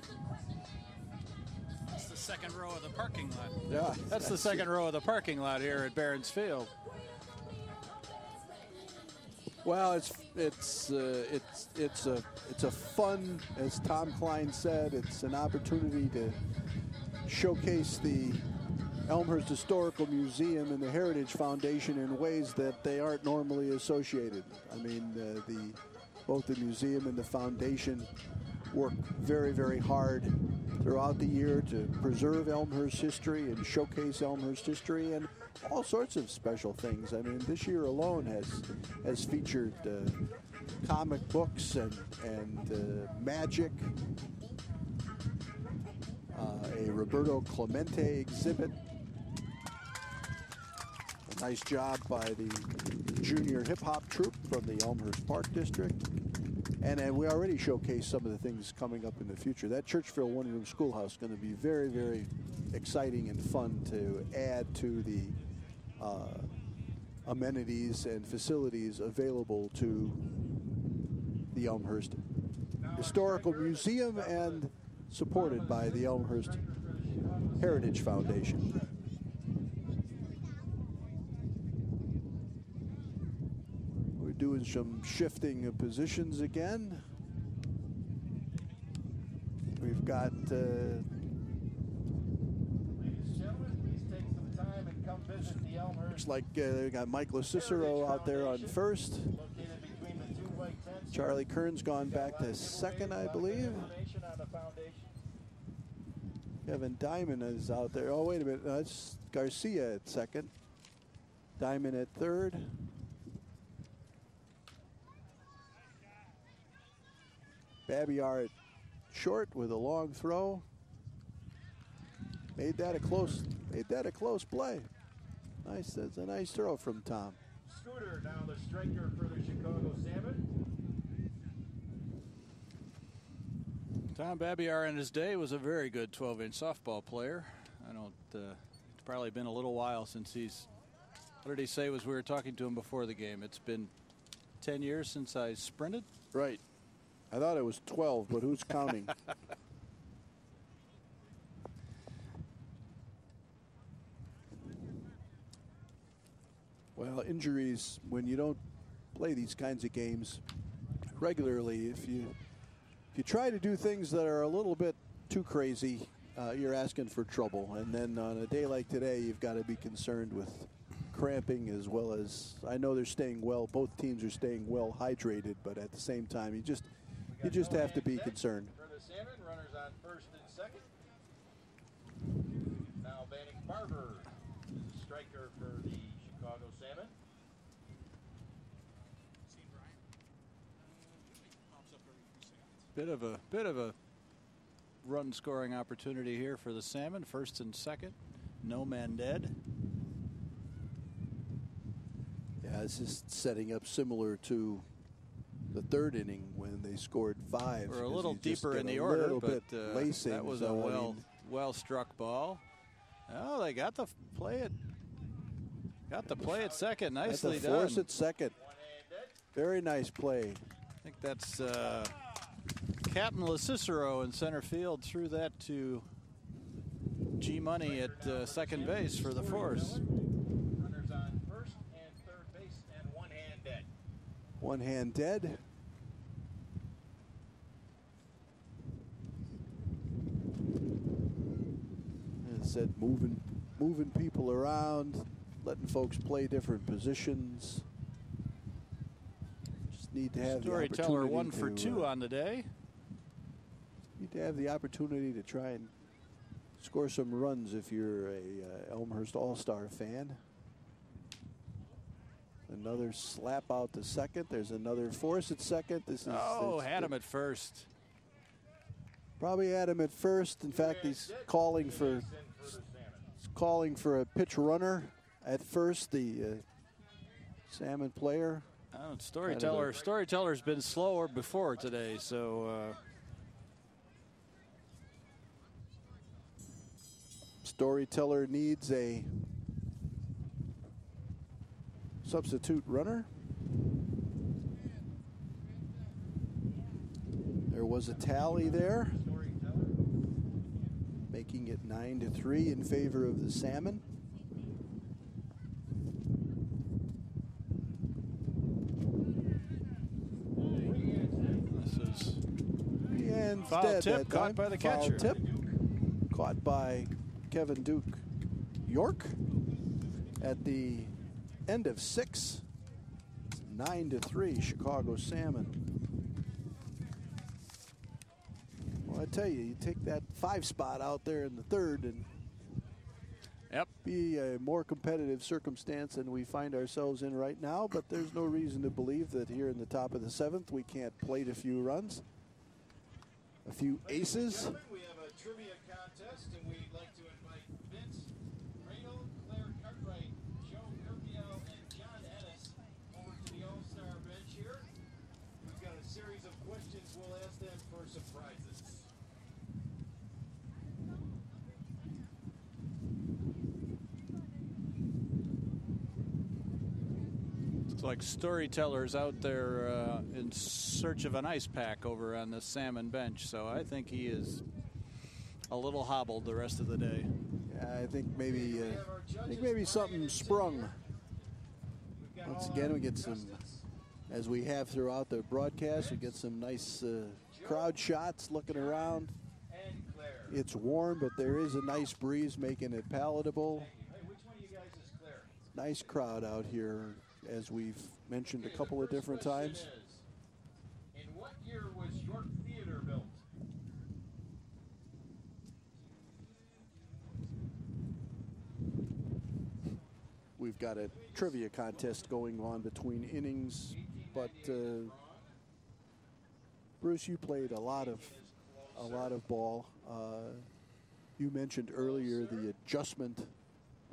Speaker 4: That's the second row of the parking lot.
Speaker 8: Yeah,
Speaker 4: that's the second row of the parking lot here at Barron's Field.
Speaker 8: Well, it's a fun, as Tom Klein said, it's an opportunity to showcase the Elmhurst Historical Museum and the Heritage Foundation in ways that they aren't normally associated. I mean, both the museum and the foundation work very, very hard throughout the year to preserve Elmhurst history and showcase Elmhurst history and all sorts of special things. I mean, this year alone has featured comic books and magic, a Roberto Clemente exhibit. A nice job by the junior hip-hop troupe from the Elmhurst Park District. And we already showcased some of the things coming up in the future. That Churchville one-room schoolhouse is going to be very, very exciting and fun to add to the amenities and facilities available to the Elmhurst Historical Museum and supported by the Elmhurst Heritage Foundation. We're doing some shifting of positions again. We've got looks like we got Mike LaCicero out there on first. Charlie Kern's gone back to second, I believe. Kevin Diamond is out there. Oh, wait a minute. That's Garcia at second. Diamond at third. Babiar at short with a long throw. Made that a close play. Nice. That's a nice throw from Tom.
Speaker 3: Scooter now the striker for the Chicago Salmon.
Speaker 4: Tom Babiar in his day was a very good 12-inch softball player. It's probably been a little while since what did he say was we were talking to him before the game? It's been 10 years since I sprinted?
Speaker 8: Right. I thought it was 12, but who's counting? Well, injuries, when you don't play these kinds of games regularly, if you try to do things that are a little bit too crazy, you're asking for trouble. And then on a day like today, you've got to be concerned with cramping as well as, I know they're staying well, both teams are staying well hydrated, but at the same time, you just have to be concerned.
Speaker 3: For the Salmon, runners on first and second. Now Bannock Barber, striker for the Chicago Salmon.
Speaker 4: Bit of a run scoring opportunity here for the Salmon. First and second, no man dead.
Speaker 8: Yeah, this is setting up similar to the third inning when they scored 5.
Speaker 4: We're a little deeper in the order, but that was a well struck ball. Oh, they got the play at second. Nicely done.
Speaker 8: Force at second. Very nice play.
Speaker 4: I think that's Captain LaCicero in center field. Threw that to G Money at second base for the force.
Speaker 3: Runners on first and third base and one hand dead.
Speaker 8: One hand dead. As I said, moving people around, letting folks play different positions. Just need to have
Speaker 4: Storyteller 1 for 2 on the day.
Speaker 8: Need to have the opportunity to try and score some runs if you're a Elmhurst All-Star fan. Another slap out to second. There's another force at second. This is
Speaker 4: had him at first.
Speaker 8: Probably had him at first. In fact, he's calling for a pitch runner at first. The salmon player.
Speaker 4: Storyteller's been slower before today, so
Speaker 8: Storyteller needs a substitute runner. There was a tally there, making it 9-3 in favor of the salmon. And
Speaker 4: foul tip caught by the catcher.
Speaker 8: Foul tip caught by Kevin Duke York at the end of 6. 9-3 Chicago Salmon. Well, I tell you take that 5 spot out there in the 3rd and be a more competitive circumstance than we find ourselves in right now, but there's no reason to believe that here in the top of the 7th we can't plate a few runs. A few aces.
Speaker 3: We have a trivia contest, and we'd like to invite Vince Radel, Claire Cartwright, Joe Kirpiel, and John Ennis over to the All-Star bench here. We've got a series of questions we'll ask them for some prizes.
Speaker 4: Looks like Storyteller's out there in search of an ice pack over on the salmon bench, so I think he is a little hobbled the rest of the day.
Speaker 8: Yeah, I think maybe something sprung. Once again, we get some, as we have throughout the broadcast, we get some nice crowd shots looking around. It's warm, but there is a nice breeze making it palatable. Nice crowd out here, as we've mentioned a couple of different times.
Speaker 3: In what year was York Theater built?
Speaker 8: We've got a trivia contest going on between innings, but Bruce, you played a lot of ball. You mentioned earlier the adjustment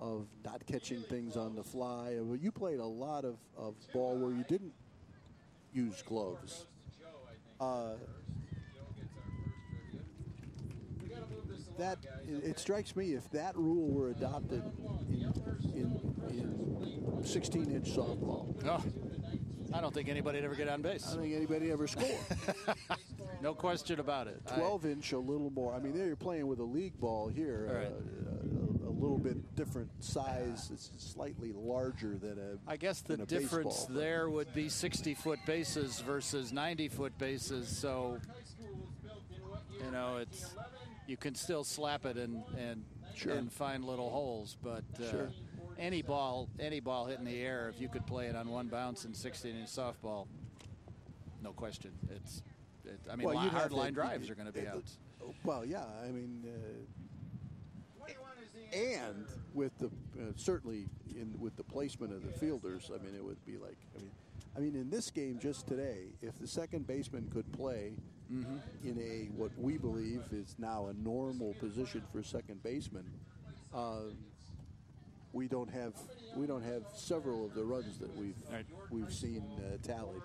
Speaker 8: of not catching things on the fly. You played a lot of ball where you didn't use gloves. That it strikes me, if that rule were adopted in 16-inch softball.
Speaker 4: Oh, I don't think anybody'd ever get on base.
Speaker 8: I don't think anybody ever score.
Speaker 4: No question about it.
Speaker 8: 12-inch, a little more. I mean, there you're playing with a league ball here.
Speaker 4: Right.
Speaker 8: A little bit different size. It's slightly larger than a.
Speaker 4: I guess the difference
Speaker 8: baseball.
Speaker 4: There would be 60-foot bases versus 90-foot bases. So, you know, it's you can still slap it and find little holes, but any ball hitting the air, if you could play it on one bounce in 16-inch softball, no question. I mean, hard line drives are going to be out.
Speaker 8: Well, yeah. I mean. And with the certainly with the placement of the fielders, I mean, it would be like, I mean, in this game just today, if the second baseman could play in a what we believe is now a normal position for second baseman, we don't have several of the runs that we've seen tallied.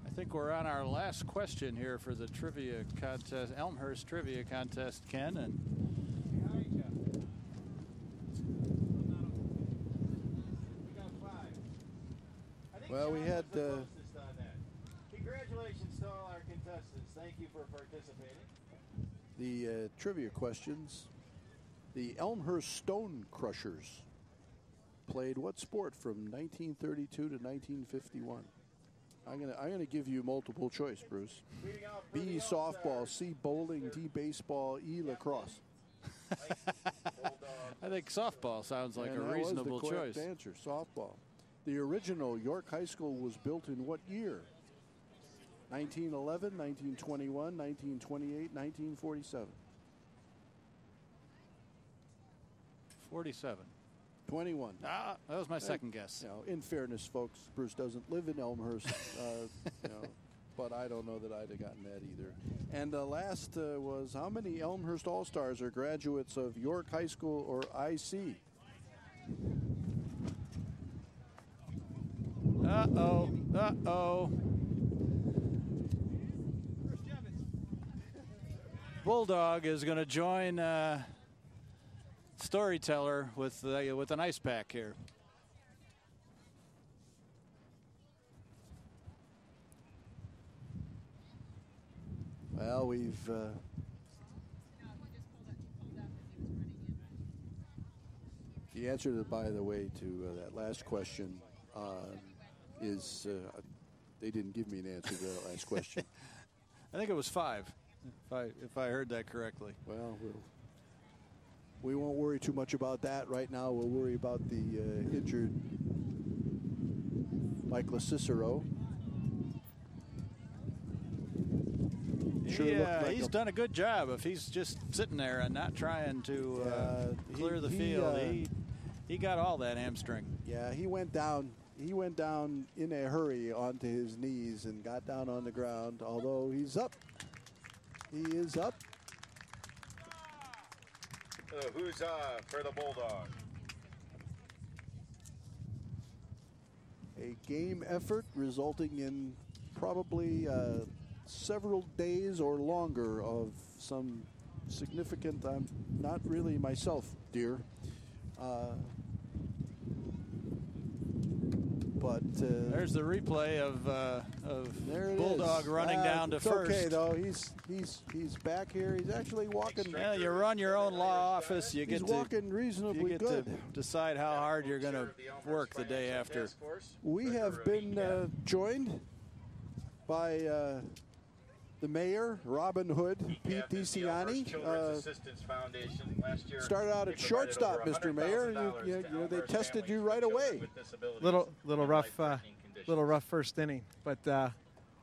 Speaker 4: I think we're on our last question here for the trivia contest, Elmhurst trivia contest, Ken. And
Speaker 8: well, we had.
Speaker 3: Congratulations to all our contestants. Thank you for participating.
Speaker 8: The trivia questions. The Elmhurst Stone Crushers played what sport from 1932 to 1951? I'm gonna give you multiple choice, Bruce. B, softball. C, bowling. D, baseball. E, lacrosse.
Speaker 4: I think softball sounds like a reasonable choice.
Speaker 8: That was the correct answer, softball. The original York High School was built in what year? 1911, 1921, 1928, 1947.
Speaker 4: 47.
Speaker 8: 21.
Speaker 4: That was my second guess.
Speaker 8: You know, in fairness, folks, Bruce doesn't live in Elmhurst. but I don't know that I'd have gotten that either. And last was, how many Elmhurst All-Stars are graduates of York High School or IC?
Speaker 4: Uh-oh, uh-oh. Bulldog is going to join Storyteller with an ice pack here.
Speaker 8: Well, we've the answer, by the way, to that last question is they didn't give me an answer to that last question.
Speaker 4: I think it was 5, if I heard that correctly.
Speaker 8: Well, we won't worry too much about that right now. We'll worry about the injured Michael Cicero.
Speaker 4: Sure, he's done a good job. If he's just sitting there and not trying to clear the field, he got all that hamstring.
Speaker 8: Yeah, he went down. He went down in a hurry onto his knees and got down on the ground. Although he's up, he is up.
Speaker 10: Who's for the Bulldog?
Speaker 8: A game effort resulting in probably several days or longer of some significant, I'm not really myself, dear. But
Speaker 4: there's the replay of Bulldog running down to first.
Speaker 8: Okay, though, he's back here. He's actually walking.
Speaker 4: Yeah, you run your own law office. You get
Speaker 8: walking reasonably good.
Speaker 4: To decide how hard you're going to work the day after.
Speaker 8: We have been joined by the mayor, Robin Hood, Pete DeCiani. Started out at shortstop, Mr. Mayor. You know, they tested you right away.
Speaker 11: Little rough first inning, but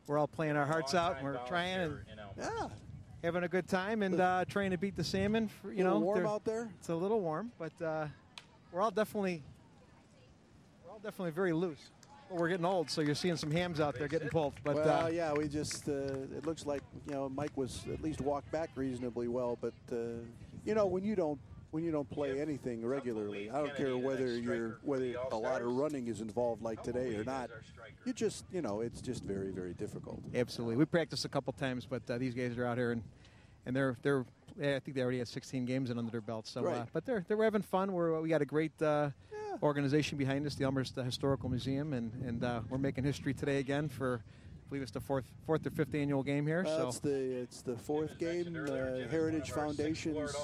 Speaker 11: we're all playing our hearts out. And we're trying and having a good time and trying to beat the Salmon. For, you know,
Speaker 8: warm out there.
Speaker 11: It's a little warm, but we're all definitely very loose. Well, we're getting old, so you're seeing some hams out there getting pulled. But
Speaker 8: well, yeah, we just it looks like, you know, Mike was at least walked back reasonably well, but you know, when you don't play anything regularly, I don't care whether a lot of running is involved like today or not. You just, you know, it's just very, very difficult.
Speaker 11: Absolutely. We practiced a couple times, but these guys are out here and they're I think they already had 16 games in under their belts. So,
Speaker 8: right.
Speaker 11: But they're having fun. We got a great organization behind us, the Elmhurst Historical Museum, and we're making history today again for, I believe it's the fourth or fifth annual game here.
Speaker 8: It's the fourth game. Heritage Foundation's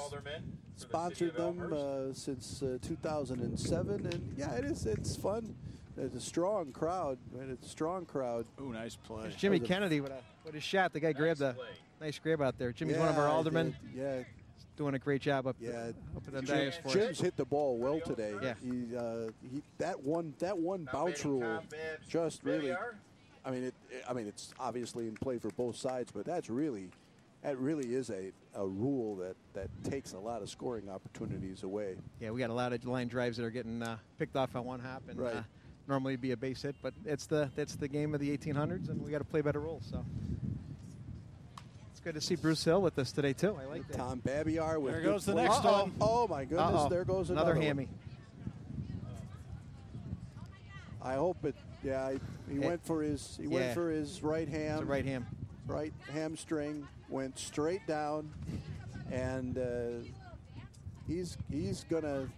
Speaker 8: sponsored them since 2007, and yeah, it's fun. It's a strong crowd. Right? It's a strong crowd.
Speaker 4: Ooh, nice play.
Speaker 11: There's Jimmy Kennedy with a shot. The guy grabbed a nice grab out there. Jimmy's one of our aldermen.
Speaker 8: Yeah.
Speaker 11: Doing a great job up at the dais for us.
Speaker 8: Jim's hit the ball well today.
Speaker 11: Yeah.
Speaker 8: He that one bounce rule just really. I mean it's obviously in play for both sides, but that really is a rule that takes a lot of scoring opportunities away.
Speaker 11: Yeah, we got a lot of line drives that are getting picked off on one hop, and
Speaker 8: right.
Speaker 11: Normally it'd be a base hit, but that's the game of the 1800s, and we got to play better rules. So. Good to see Bruce Hill with us today too. I like that.
Speaker 8: Tom Babiar with
Speaker 4: there goes the next one.
Speaker 8: Oh my goodness! There goes
Speaker 11: another hammy.
Speaker 8: I hope it. Yeah, he went for his. He went for his right ham.
Speaker 11: It's a right ham.
Speaker 8: Right hamstring went straight down, and he's gonna,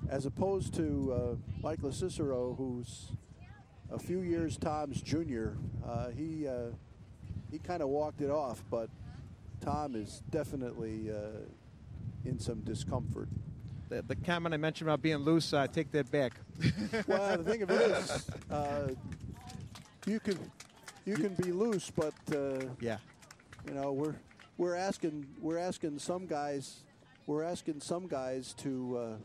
Speaker 8: as opposed to Michael Cicero, who's a few years Tom's junior. He kind of walked it off, but Tom is definitely in some discomfort.
Speaker 11: The comment I mentioned about being loose, take that back.
Speaker 8: Well, the thing of it is, you can be loose, but
Speaker 11: yeah,
Speaker 8: you know, we're asking some guys to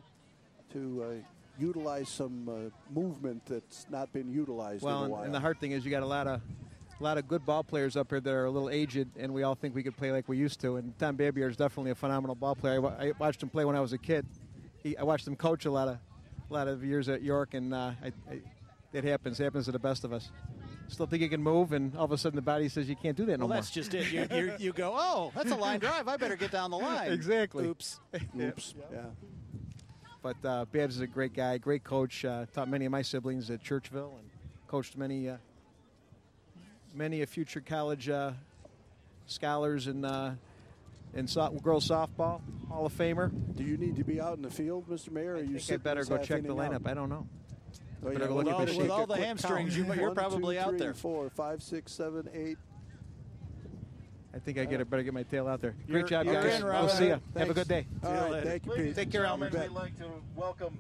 Speaker 8: utilize some movement that's not been utilized in a while.
Speaker 11: And the hard thing is you got a lot of good ball players up here that are a little aged, and we all think we could play like we used to. And Tom Babiar is definitely a phenomenal ball player. I watched him play when I was a kid. I watched him coach a lot of years at York, and it happens to the best of us. still think he can move, and all of a sudden the body says you can't do that no more.
Speaker 4: That's just it. You go, oh, that's a line drive. I better get down the line.
Speaker 11: Exactly.
Speaker 4: Oops.
Speaker 8: Oops. Yeah.
Speaker 11: But Babs is a great guy, great coach. Taught many of my siblings at Churchville and coached many a future college scholars in girls softball, Hall of Famer.
Speaker 8: Do you need to be out in the field, Mr. Mayor? Or
Speaker 11: I think I better go check the lineup. I don't know.
Speaker 8: Oh, yeah.
Speaker 11: With
Speaker 8: all
Speaker 4: the hamstrings, you're probably out there.
Speaker 8: 4, 5, 6, 7, 8.
Speaker 11: I think I better get my tail out there. Great job,
Speaker 4: you're
Speaker 11: guys.
Speaker 4: in,
Speaker 11: We'll see you.
Speaker 8: Thanks.
Speaker 11: Have a good day.
Speaker 8: All right, thank you, Pete.
Speaker 10: Ladies and gentlemen, we'd like to welcome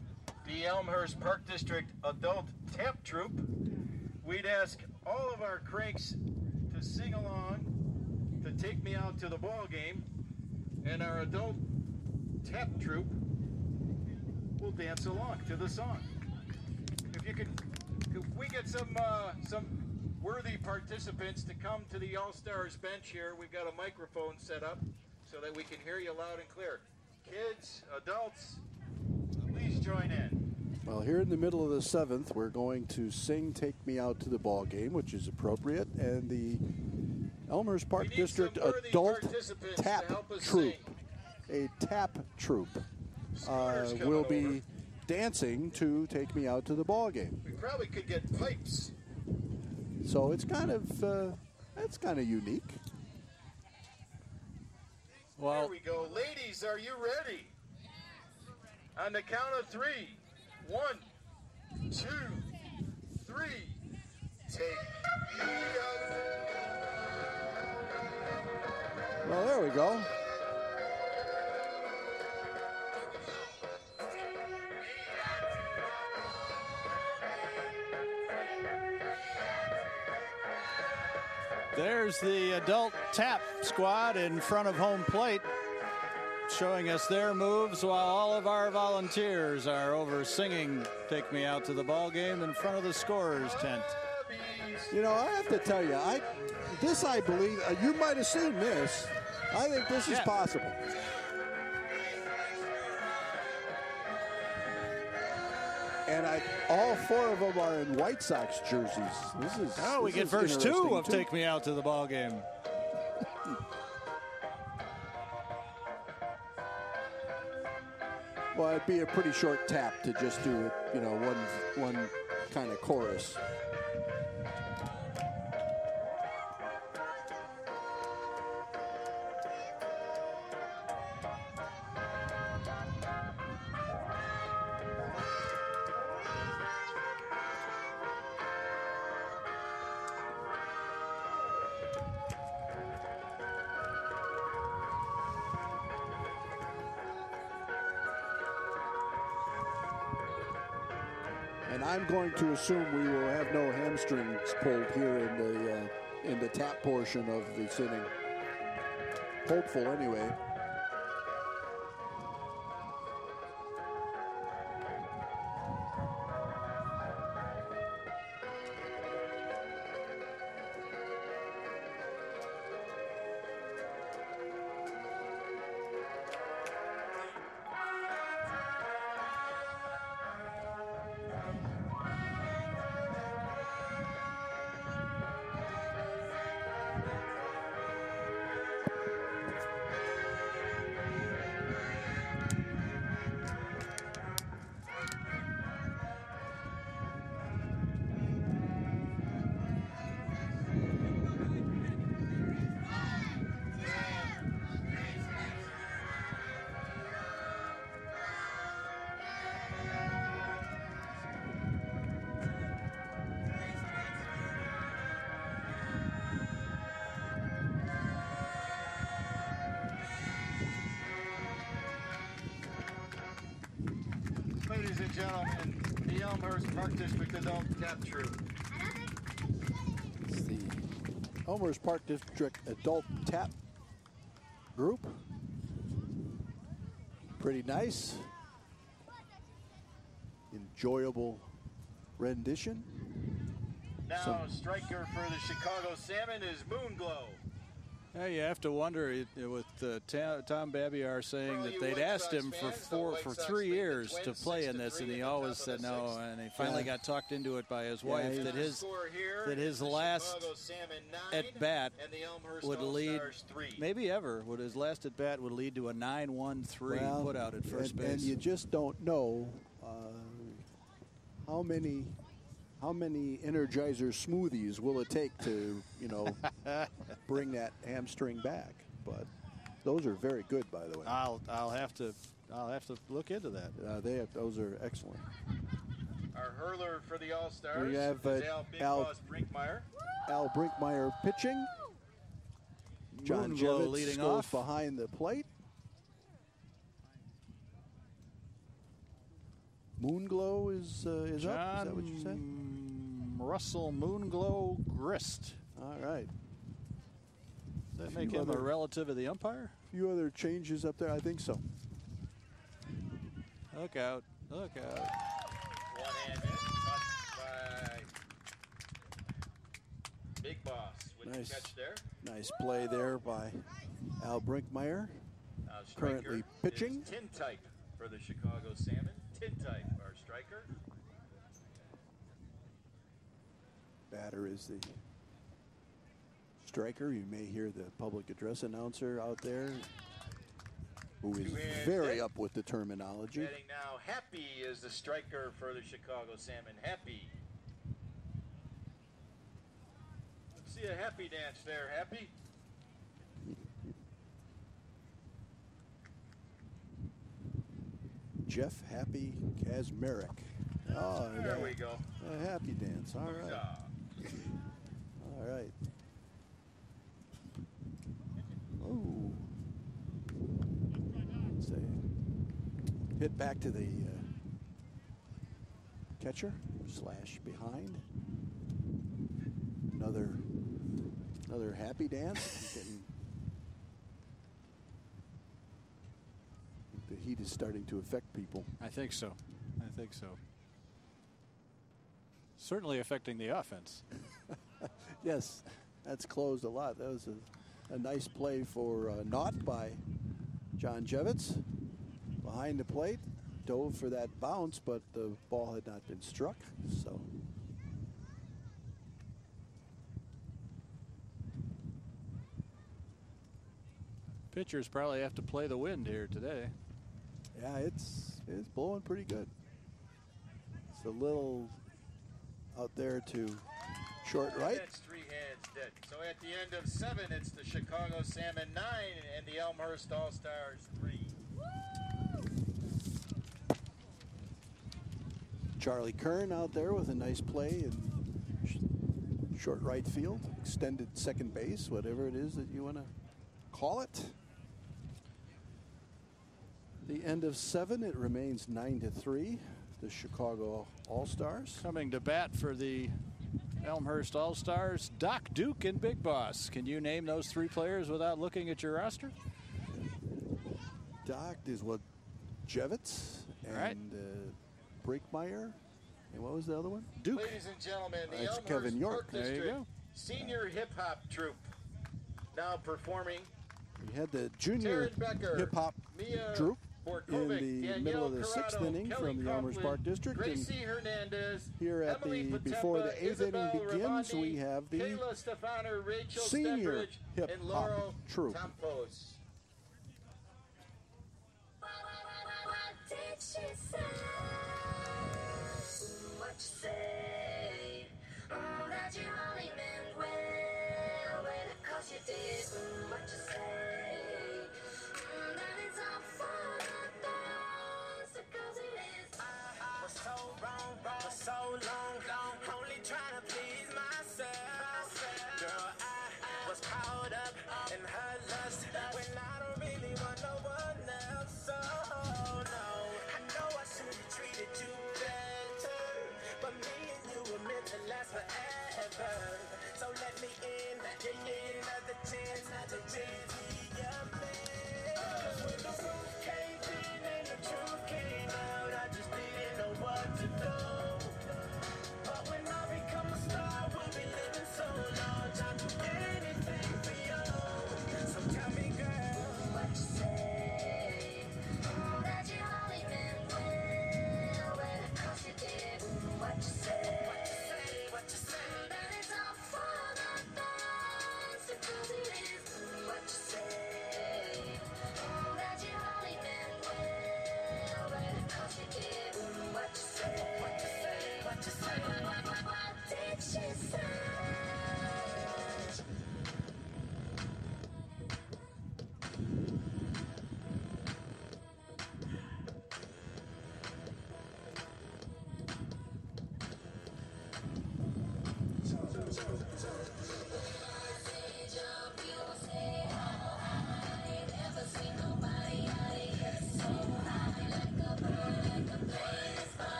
Speaker 10: the Elmhurst Park District Adult Tap Troupe. We'd ask all of our cranks to sing along to Take Me Out to the Ball Game, and our adult tap troupe will dance along to the song. If we get some worthy participants to come to the All-Stars bench here, we've got a microphone set up so that we can hear you loud and clear. Kids, adults, please join in.
Speaker 8: Well, here in the middle of the 7th, we're going to sing Take Me Out to the Ball Game, which is appropriate, and the Elmhurst Park District Adult Tap Troupe, a tap troupe, will be dancing to Take Me Out to the Ball Game.
Speaker 10: We probably could get pipes.
Speaker 8: So it's kind of unique.
Speaker 10: Well, there we go. Ladies, are you ready? On the count of 3. 1, 2, 3. Take me out.
Speaker 8: Well, there we go.
Speaker 4: There's the adult tap squad in front of home plate, showing us their moves while all of our volunteers are over singing Take Me Out to the Ball Game in front of the scorer's tent.
Speaker 8: You know, I have to tell you, I believe, you might have seen this. I think this is possible. And all 4 of them are in White Sox jerseys.
Speaker 4: We get verse 2 of Take Me Out to the Ball Game.
Speaker 8: Well, it'd be a pretty short tap to just do, one kind of chorus. And I'm going to assume we will have no hamstrings pulled here in the tap portion of this inning. Hopeful, anyway.
Speaker 10: Ladies and gentlemen, the Elmhurst Park District Adult Tap Troupe.
Speaker 8: It's the Elmhurst Park District Adult Tap Group. Pretty nice. Enjoyable rendition.
Speaker 10: Now, striker for the Chicago Salmon is Moonglow.
Speaker 4: Yeah, you have to wonder with Tom Babiar saying that they'd asked him for 3 years to play in this, and he always said no, and he finally got talked into it by his wife that his last at bat would lead, maybe ever, his last at bat would lead to a 9-1-3 put out at first base.
Speaker 8: And you just don't know how many Energizer smoothies will it take to, bring that hamstring back? But those are very good, by the way.
Speaker 4: I'll have to look into that.
Speaker 8: Those are excellent.
Speaker 10: Our hurler for the All-Stars
Speaker 8: We have
Speaker 10: is Al Brinkmeyer.
Speaker 8: Al Brinkmeyer pitching. John Jevitz
Speaker 4: leading
Speaker 8: goes
Speaker 4: off
Speaker 8: behind the plate. Moonglow is up. Is that what you said?
Speaker 4: Russell Moonglow Grist.
Speaker 8: All right.
Speaker 4: Does that make him a relative of the umpire?
Speaker 8: A few other changes up there. I think so.
Speaker 4: Look out. Look out.
Speaker 10: One-hand hit, caught by Big Boss with the catch there.
Speaker 8: Nice play there by Al Brinkmeyer. Currently pitching.
Speaker 10: Tintype for the Chicago Salmon. Tintype, our striker.
Speaker 8: Batter is the striker. You may hear the public address announcer out there who is very up with the terminology.
Speaker 10: Batting now, Happy is the striker for the Chicago Salmon. Happy. Let's see a happy dance there, Happy.
Speaker 8: Jeff Happy Kazmarek. Oh,
Speaker 10: there we go.
Speaker 8: A happy dance. All right. All right. Oh. Say, hit back to the catcher / behind. Another happy dance. The heat is starting to affect people.
Speaker 4: I think so. Certainly affecting the offense.
Speaker 8: Yes, that's closed a lot. That was a nice play for Knott by John Jevitz. Behind the plate, dove for that bounce, but the ball had not been struck. So
Speaker 4: pitchers probably have to play the wind here today.
Speaker 8: Yeah, it's blowing pretty good. It's a little out there to short right.
Speaker 10: That's 3 hands dead. So at the end of 7, it's the Chicago Salmon 9 and the Elmhurst All-Stars 3.
Speaker 8: Charlie Kern out there with a nice play in short right field, extended second base, whatever it is that you want to call it. The end of 7, it remains 9-3. The Chicago All-Stars.
Speaker 4: Coming to bat for the Elmhurst All-Stars, Doc Duke and Big Boss. Can you name those 3 players without looking at your roster?
Speaker 8: Doc is Jevitz and Brinkmeyer. And what was the other one?
Speaker 4: Duke.
Speaker 10: Ladies and gentlemen, the
Speaker 8: That's
Speaker 10: Elmhurst
Speaker 8: Kevin York.
Speaker 10: Park
Speaker 8: There you
Speaker 10: District
Speaker 8: go.
Speaker 10: Senior Hip Hop Troupe now performing.
Speaker 8: We had the junior hip hop troupe in the middle of the 6th inning from the Elmhurst Park District. And here at before the 8th inning begins, we have the senior hip hop troupe.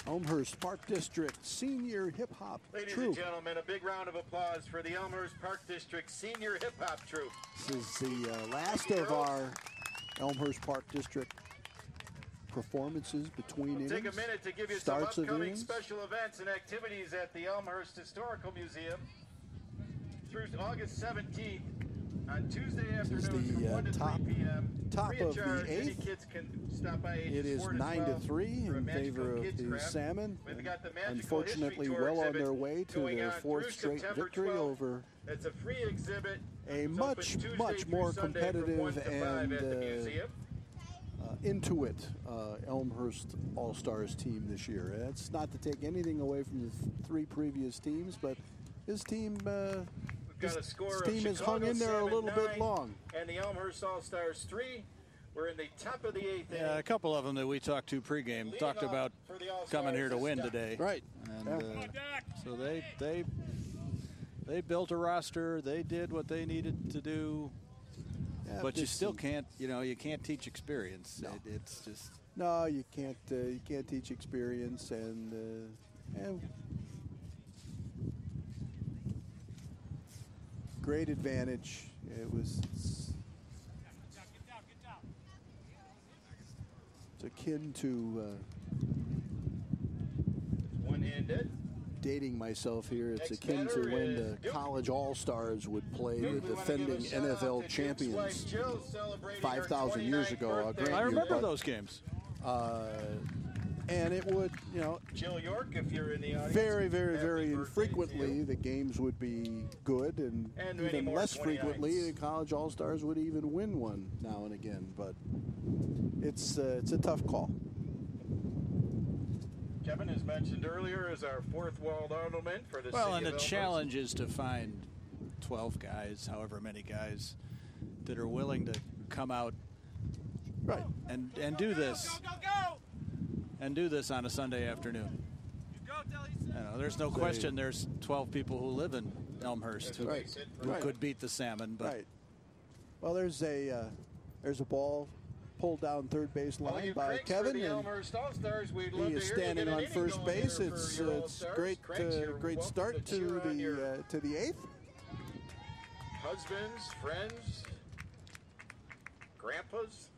Speaker 8: Elmhurst Park District Senior Hip Hop
Speaker 10: Ladies
Speaker 8: Troupe.
Speaker 10: and gentlemen, a big round of applause for the Elmhurst Park District Senior Hip Hop Troupe.
Speaker 8: This is the last of our Elmhurst Park District performances between innings.
Speaker 10: Take a minute to give you
Speaker 8: Starts
Speaker 10: some
Speaker 8: of
Speaker 10: upcoming
Speaker 8: innings.
Speaker 10: special events and activities at the Elmhurst Historical Museum through August 17th. On Tuesday afternoons from 1 to 3 p.m.
Speaker 8: top
Speaker 10: free of
Speaker 8: of the
Speaker 10: charge. Any
Speaker 8: eighth.
Speaker 10: kids can stop by ages
Speaker 8: It is
Speaker 10: 4 to
Speaker 8: 9 to
Speaker 10: 12
Speaker 8: 3
Speaker 10: for a
Speaker 8: in
Speaker 10: magical
Speaker 8: favor of
Speaker 10: kids
Speaker 8: the
Speaker 10: craft.
Speaker 8: Salmon.
Speaker 10: We've got the Magical
Speaker 8: Unfortunately,
Speaker 10: History Tour
Speaker 8: well on
Speaker 10: exhibit
Speaker 8: their way to
Speaker 10: going
Speaker 8: their
Speaker 10: on
Speaker 8: fourth
Speaker 10: through
Speaker 8: straight
Speaker 10: September
Speaker 8: victory
Speaker 10: 12th.
Speaker 8: over
Speaker 10: It's a free exhibit.
Speaker 8: a
Speaker 10: It's
Speaker 8: much,
Speaker 10: open Tuesday
Speaker 8: much
Speaker 10: through
Speaker 8: more
Speaker 10: Sunday from 1
Speaker 8: competitive
Speaker 10: to 5
Speaker 8: and
Speaker 10: at the museum.
Speaker 8: Intuit Elmhurst All-Stars team this year. That's not to take anything away from the three previous teams, but his team,
Speaker 10: Got a score
Speaker 8: his
Speaker 10: of
Speaker 8: team has hung
Speaker 10: Chicago
Speaker 8: in there a
Speaker 10: Salmon
Speaker 8: little bit
Speaker 10: 9
Speaker 8: long.
Speaker 10: And the Elmhurst All-Stars 3. We're in the top of the 8th
Speaker 4: Yeah,
Speaker 10: inning.
Speaker 4: a couple of them that we talked to pregame talked about coming here to win today.
Speaker 8: Right.
Speaker 4: And so they built a roster. They did what they needed to do.
Speaker 8: Yeah,
Speaker 4: but you
Speaker 8: this
Speaker 4: still
Speaker 8: team-
Speaker 4: can't, you can't teach experience.
Speaker 8: No.
Speaker 4: It's just
Speaker 8: No, you can't. You can't teach experience, and great advantage. It was. It's akin to
Speaker 10: One-handed.
Speaker 8: dating myself here. It's
Speaker 10: Next
Speaker 8: akin to
Speaker 10: batter
Speaker 8: when
Speaker 10: is
Speaker 8: the
Speaker 10: Duke.
Speaker 8: college all-stars would play the
Speaker 10: We wanna give a
Speaker 8: defending
Speaker 10: shout out
Speaker 8: NFL
Speaker 10: to Duke's
Speaker 8: champions
Speaker 10: wife, Jill, celebrating her
Speaker 8: 5,000 years
Speaker 10: 29th
Speaker 8: ago.
Speaker 10: birthday.
Speaker 4: I remember those games.
Speaker 8: And it would,
Speaker 10: Jill York, if you're in the audience.
Speaker 8: very, very,
Speaker 10: happy
Speaker 8: very
Speaker 10: birthday to
Speaker 8: infrequently,
Speaker 10: you.
Speaker 8: the games would be good, and
Speaker 10: many
Speaker 8: even
Speaker 10: more
Speaker 8: less
Speaker 10: 29s.
Speaker 8: frequently, the college all-stars would even win one now and again. But it's a tough call.
Speaker 10: Kevin, as mentioned earlier, is our fourth walled ornament for the
Speaker 4: Well,
Speaker 10: city
Speaker 4: and
Speaker 10: of
Speaker 4: the
Speaker 10: Elmhurst.
Speaker 4: challenge is to find 12 guys, however many guys, that are willing to come out
Speaker 8: right
Speaker 4: and do this. And do this on a Sunday afternoon. There's no question there's 12 people who live in Elmhurst who could beat the Salmon. But
Speaker 8: Right. Well, there's a ball pulled down third base line by Kevin, and he is standing on first base. It's great start to the eighth.
Speaker 10: Husbands, friends, grandpas.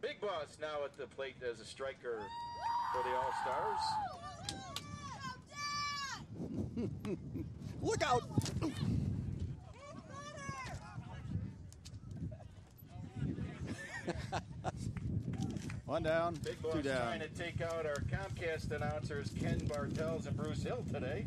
Speaker 10: Big Boss now at the plate as a striker for the All-Stars.
Speaker 8: Look out!
Speaker 4: One down,
Speaker 10: Big Boss
Speaker 4: two down.
Speaker 10: trying to take out our Comcast announcers Ken Bartels and Bruce Hill today.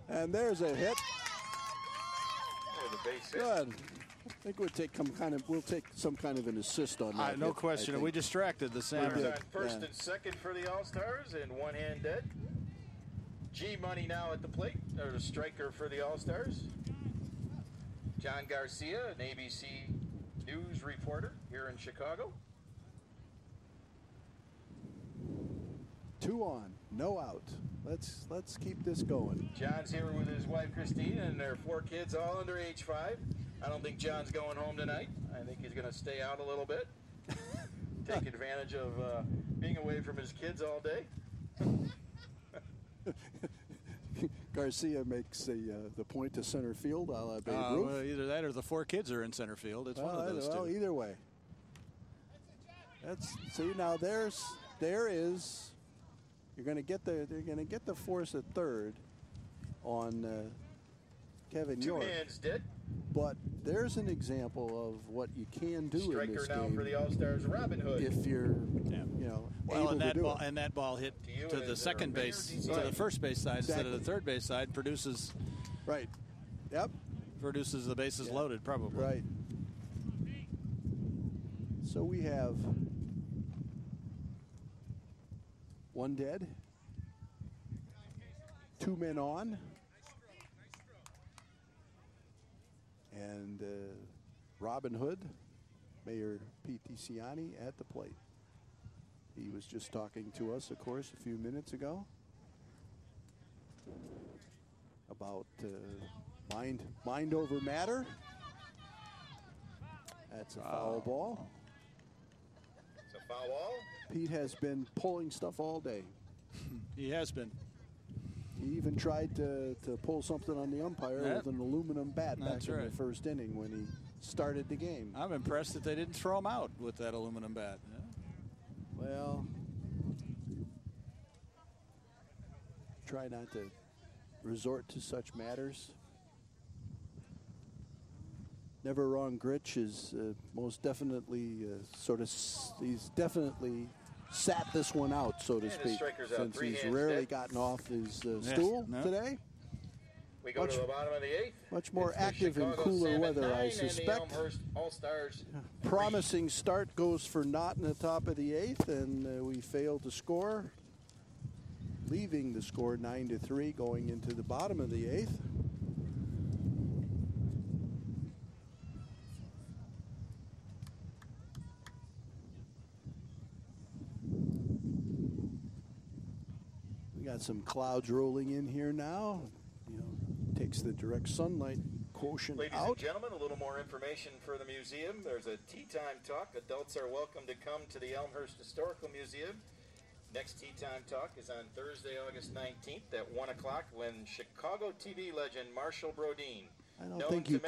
Speaker 8: And there's a hit.
Speaker 10: There's a base hit.
Speaker 8: Good. I think we'll take some kind of an assist on that.
Speaker 4: No
Speaker 8: hit,
Speaker 4: question.
Speaker 8: I
Speaker 4: We
Speaker 8: think.
Speaker 4: distracted the
Speaker 10: Runners
Speaker 4: Salmon.
Speaker 10: on first and second for the All-Stars and one hand dead. G Money now at the plate, or the striker for the All-Stars. John Garcia, an ABC News reporter here in Chicago.
Speaker 8: 2 on, no out. Let's keep this going.
Speaker 10: John's here with his wife Christine and their 4 kids, all under age 5. I don't think John's going home tonight. I think he's going to stay out a little bit, take advantage of being away from his kids all day.
Speaker 8: Garcia makes the point to center field, a la Babe Ruth.
Speaker 4: Well, either that or the 4 kids are in center field. It's one of those two.
Speaker 8: Either way. See now there is. They're going to get the force at third on Kevin York.
Speaker 10: 2 hands dead.
Speaker 8: But there's an example of what you can do
Speaker 10: Striker
Speaker 8: in this
Speaker 10: now
Speaker 8: game
Speaker 10: for the All-Stars, Robin Hood.
Speaker 8: if you're
Speaker 4: Well,
Speaker 8: able
Speaker 4: and
Speaker 8: to
Speaker 4: that
Speaker 8: do
Speaker 4: ball
Speaker 8: it.
Speaker 4: and that ball hit
Speaker 10: you,
Speaker 4: to
Speaker 10: is
Speaker 4: the
Speaker 10: there a
Speaker 4: second
Speaker 10: bigger
Speaker 4: base,
Speaker 10: DC?
Speaker 4: to the first base side instead of
Speaker 8: Exactly.
Speaker 4: the third base side produces
Speaker 8: Right. Yep.
Speaker 4: the bases loaded probably.
Speaker 8: Right. So we have 1 dead, 2 men on, and Robin Hood, Mayor Pete DeCiani at the plate. He was just talking to us, of course, a few minutes ago. about mind over matter. That's a foul ball.
Speaker 10: It's a foul ball.
Speaker 8: Pete has been pulling stuff all day.
Speaker 4: He has been.
Speaker 8: He even tried to pull something on the umpire with an aluminum bat back in the first inning when he started the game.
Speaker 4: I'm impressed that they didn't throw him out with that aluminum bat. Yeah.
Speaker 8: Well, try not to resort to such matters. Never Wrong Gritch is most definitely he's definitely sat this one out, so to speak, since he's rarely gotten off his stool today.
Speaker 10: We go to the bottom of the 8th.
Speaker 8: Much more active in cooler weather, I suspect.
Speaker 10: Elmhurst All-Stars.
Speaker 8: Promising start goes for naught in the top of the 8th, and we fail to score, leaving the score 9-3 going into the bottom of the 8th. We got some clouds rolling in here now. Takes the direct sunlight quotient
Speaker 10: Ladies
Speaker 8: out.
Speaker 10: and gentlemen, a little more information for the museum. There's a tea time talk. Adults are welcome to come to the Elmhurst Historical Museum. Next tea time talk is on Thursday, August 19th at 1 o'clock when Chicago TV legend Marshall Brodeen,
Speaker 8: I don't think you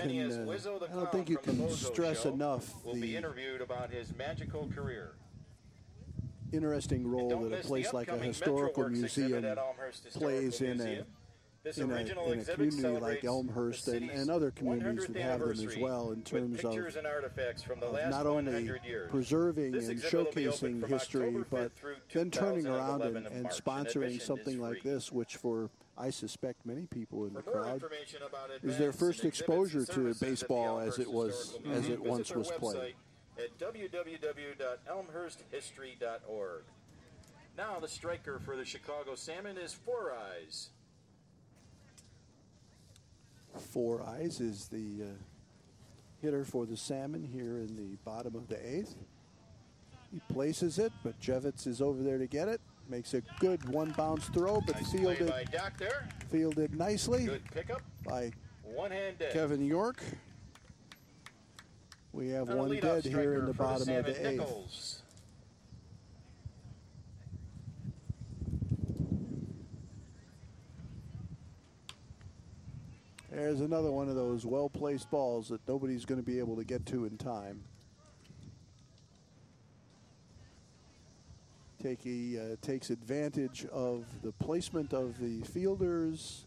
Speaker 8: can stress enough
Speaker 10: will be interviewed about his magical career.
Speaker 8: Interesting role that a place like a historical museum plays in a community like Elmhurst and other communities that have them as well, in terms of not only preserving and showcasing history, but then turning around and sponsoring something like this, which for, I suspect, many people in the crowd is their first exposure to baseball as it once was played.
Speaker 10: At www.elmhursthistory.org. Now the striker for the Chicago Salmon is Four Eyes.
Speaker 8: Four Eyes is the hitter for the Salmon here in the bottom of the 8th. He places it, but Jevitz is over there to get it. Makes a good one-bounce throw, but fielded nicely.
Speaker 10: Good pickup
Speaker 8: by
Speaker 10: one-hand
Speaker 8: Kevin York. We have one dead here in the bottom of the 8th. There's another one of those well-placed balls that nobody's going to be able to get to in time. Takes advantage of the placement of the fielders,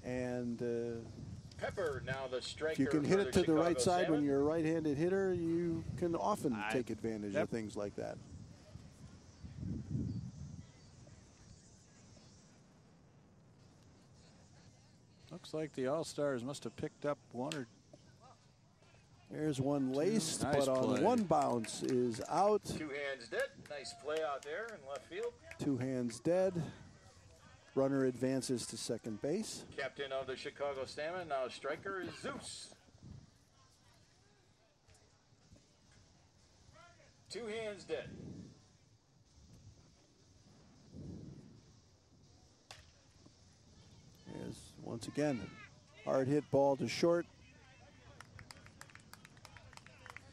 Speaker 8: and
Speaker 10: Pepper, now the striker.
Speaker 8: if you can hit it to the right side when you're a right-handed hitter, you can often take advantage of things like that.
Speaker 4: Looks like the All-Stars must have picked up one or
Speaker 8: There's one laced,
Speaker 4: nice
Speaker 8: but on
Speaker 4: play.
Speaker 8: one bounce is out.
Speaker 10: 2 hands dead. Nice play out there in left field.
Speaker 8: 2 hands dead. Runner advances to second base.
Speaker 10: Captain of the Chicago Salmon, now striker is Zeus. 2 hands dead.
Speaker 8: There's once again hard hit ball to short.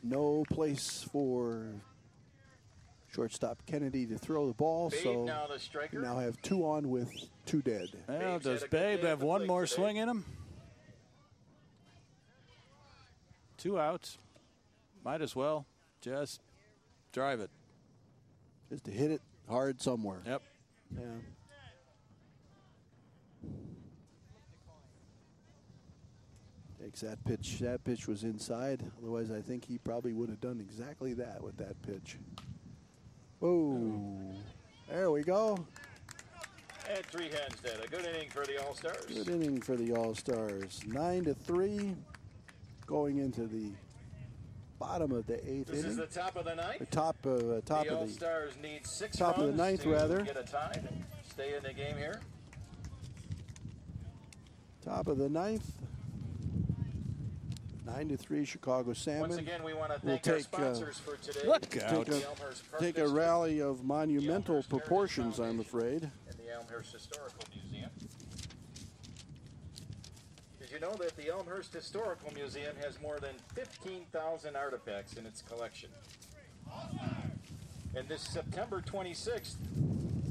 Speaker 8: No place for shortstop Kennedy to throw the ball, so we now have 2 on with 2 dead.
Speaker 4: Well, does Babe have one more swing in him? 2 outs. Might as well just drive it.
Speaker 8: Just to hit it hard somewhere.
Speaker 4: Yep.
Speaker 8: Yeah. Takes that pitch. That pitch was inside. Otherwise, I think he probably would have done exactly that with that pitch. Whoa. There we go.
Speaker 10: And 3 hands dead. A good inning for the All-Stars.
Speaker 8: Good inning for the All-Stars. 9-3 going into the bottom of the 8th inning.
Speaker 10: This is the top of the 9th.
Speaker 8: The top
Speaker 10: the
Speaker 8: of
Speaker 10: All-Stars need 6
Speaker 8: top
Speaker 10: runs
Speaker 8: of the 9th
Speaker 10: to
Speaker 8: rather.
Speaker 10: get a tie and stay in the game here.
Speaker 8: Top of the 9th. 9-3 Chicago Salmon.
Speaker 10: Once again, we want to thank our sponsors for today.
Speaker 8: Take a rally of monumental proportions, I'm afraid.
Speaker 10: In the Elmhurst Historical Museum. Did you know that the Elmhurst Historical Museum has more than 15,000 artifacts in its collection? And this September 26th,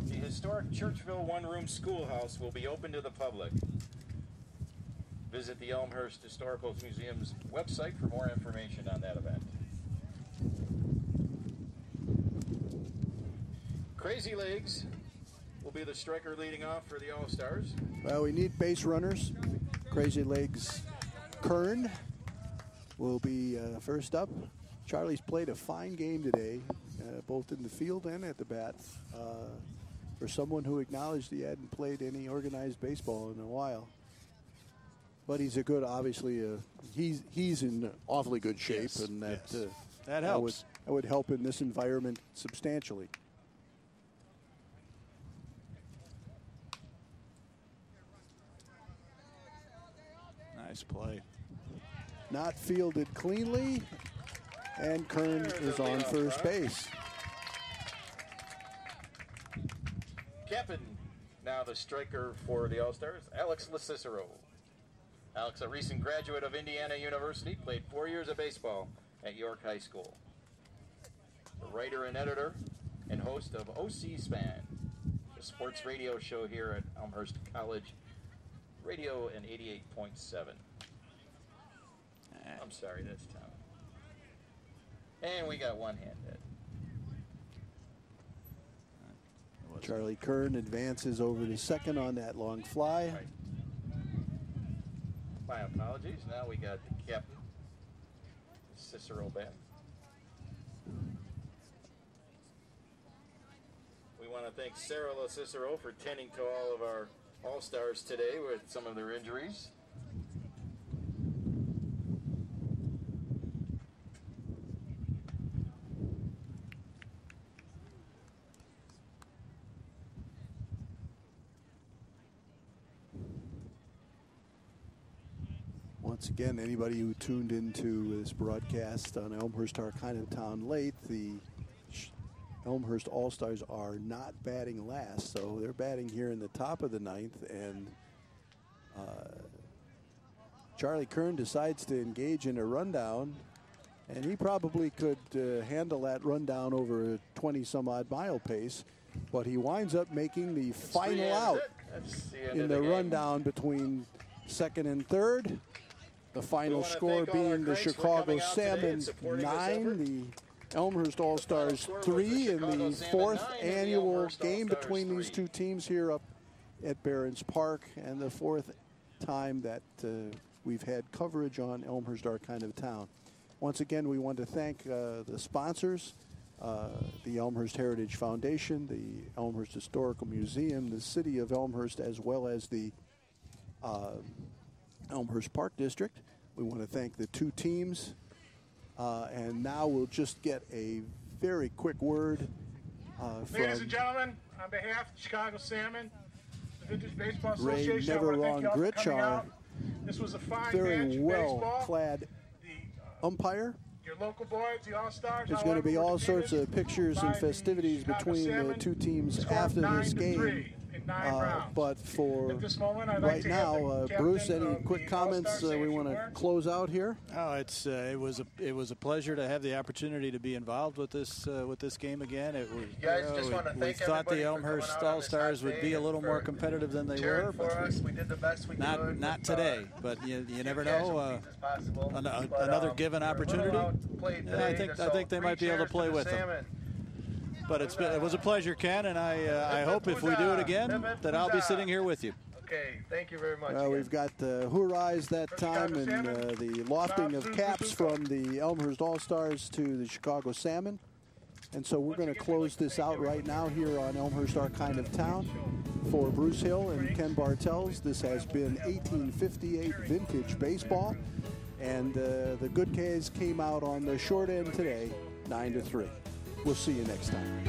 Speaker 10: the historic Churchville one-room schoolhouse will be open to the public. Visit the Elmhurst Historical Museum's website for more information on that event. Crazy Legs will be the striker leading off for the All-Stars.
Speaker 8: Well, we need base runners. Crazy Legs Kern will be first up. Charlie's played a fine game today, both in the field and at the bat. For someone who acknowledged he hadn't played any organized baseball in a while. But he's a good, obviously, he's in awfully good shape,
Speaker 4: yes,
Speaker 8: and that,
Speaker 4: yes. That helps.
Speaker 8: That would help in this environment substantially.
Speaker 4: Nice play.
Speaker 8: Not fielded cleanly, and Kern is on first base.
Speaker 10: Captain, now the striker for the All-Stars, Alex LaCicero. Alex, a recent graduate of Indiana University, played 4 years of baseball at York High School. The writer and editor and host of OC Span, the sports radio show here at Elmhurst College Radio and 88.7. I'm sorry, that's town. And we got one hand hit.
Speaker 8: Charlie Kern advances over to second on that long fly.
Speaker 10: Right. My apologies. Now we got the captain, Cicero back. We want to thank Sarah LaCicero for tending to all of our All-Stars today with some of their injuries.
Speaker 8: Once again, anybody who tuned into this broadcast on Elmhurst, our kind of town late, the Elmhurst All-Stars are not batting last, so they're batting here in the top of the ninth, and Charlie Kern decides to engage in a rundown, and he probably could handle that rundown over a 20-some-odd mile pace, but he winds up making the final out in the rundown between second and third. The final score being the Chicago Salmon 9, the Elmhurst All-Stars 3 in the fourth annual game between these two teams here up at Barron's Park, and the fourth time that we've had coverage on Elmhurst, our kind of town. Once again, we want to thank the sponsors, the Elmhurst Heritage Foundation, the Elmhurst Historical Museum, the City of Elmhurst, as well as the Elmhurst Park District. We want to thank the two teams. And now we'll just get a very quick word from
Speaker 6: Ladies and gentlemen, on behalf of the Chicago Salmon, the Vintage Baseball
Speaker 8: Ray
Speaker 6: Association,
Speaker 8: Never
Speaker 6: I
Speaker 8: Wrong
Speaker 6: want to thank you all for
Speaker 8: Gritch,
Speaker 6: coming
Speaker 8: our
Speaker 6: out. This was a fine
Speaker 8: very
Speaker 6: match of baseball.
Speaker 8: well-clad umpire.
Speaker 6: Your local boys, the All-Stars.
Speaker 8: There's going to be all sorts of pictures and festivities between the two teams after this game. But for right now, Bruce, any quick comments we want to close out here?
Speaker 4: Oh, it was a pleasure to have the opportunity to be involved with this game again. It was, we thought the Elmhurst All-Stars would be a little more competitive than they were, but not today. But you never know. Another given opportunity. Yeah, I think they might be able to play with them. But it was a pleasure, Ken, and I hope if we do it again that I'll be sitting here with you.
Speaker 12: Okay, thank you very much.
Speaker 8: Well, we've got hurrahs that time and the lofting of caps from the Elmhurst All-Stars to the Chicago Salmon. And so we're going to close this out right now here on Elmhurst, our kind of town. For Bruce Hill and Ken Bartels, this has been 1858 Vintage Baseball. And the Good K's came out on the short end today, 9-3. We'll see you next time.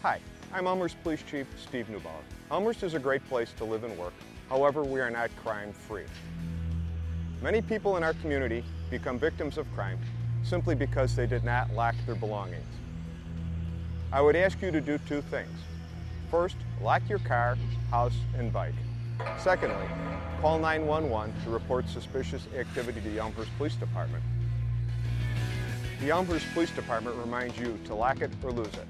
Speaker 12: Hi, I'm Elmhurst Police Chief Steve Neubauer. Elmhurst is a great place to live and work. However, we are not crime-free. Many people in our community become victims of crime simply because they did not lock their belongings. I would ask you to do two things. First, lock your car, house, and bike. Secondly, call 911 to report suspicious activity to the Elmhurst Police Department. The Elmhurst Police Department reminds you to lock it or lose it.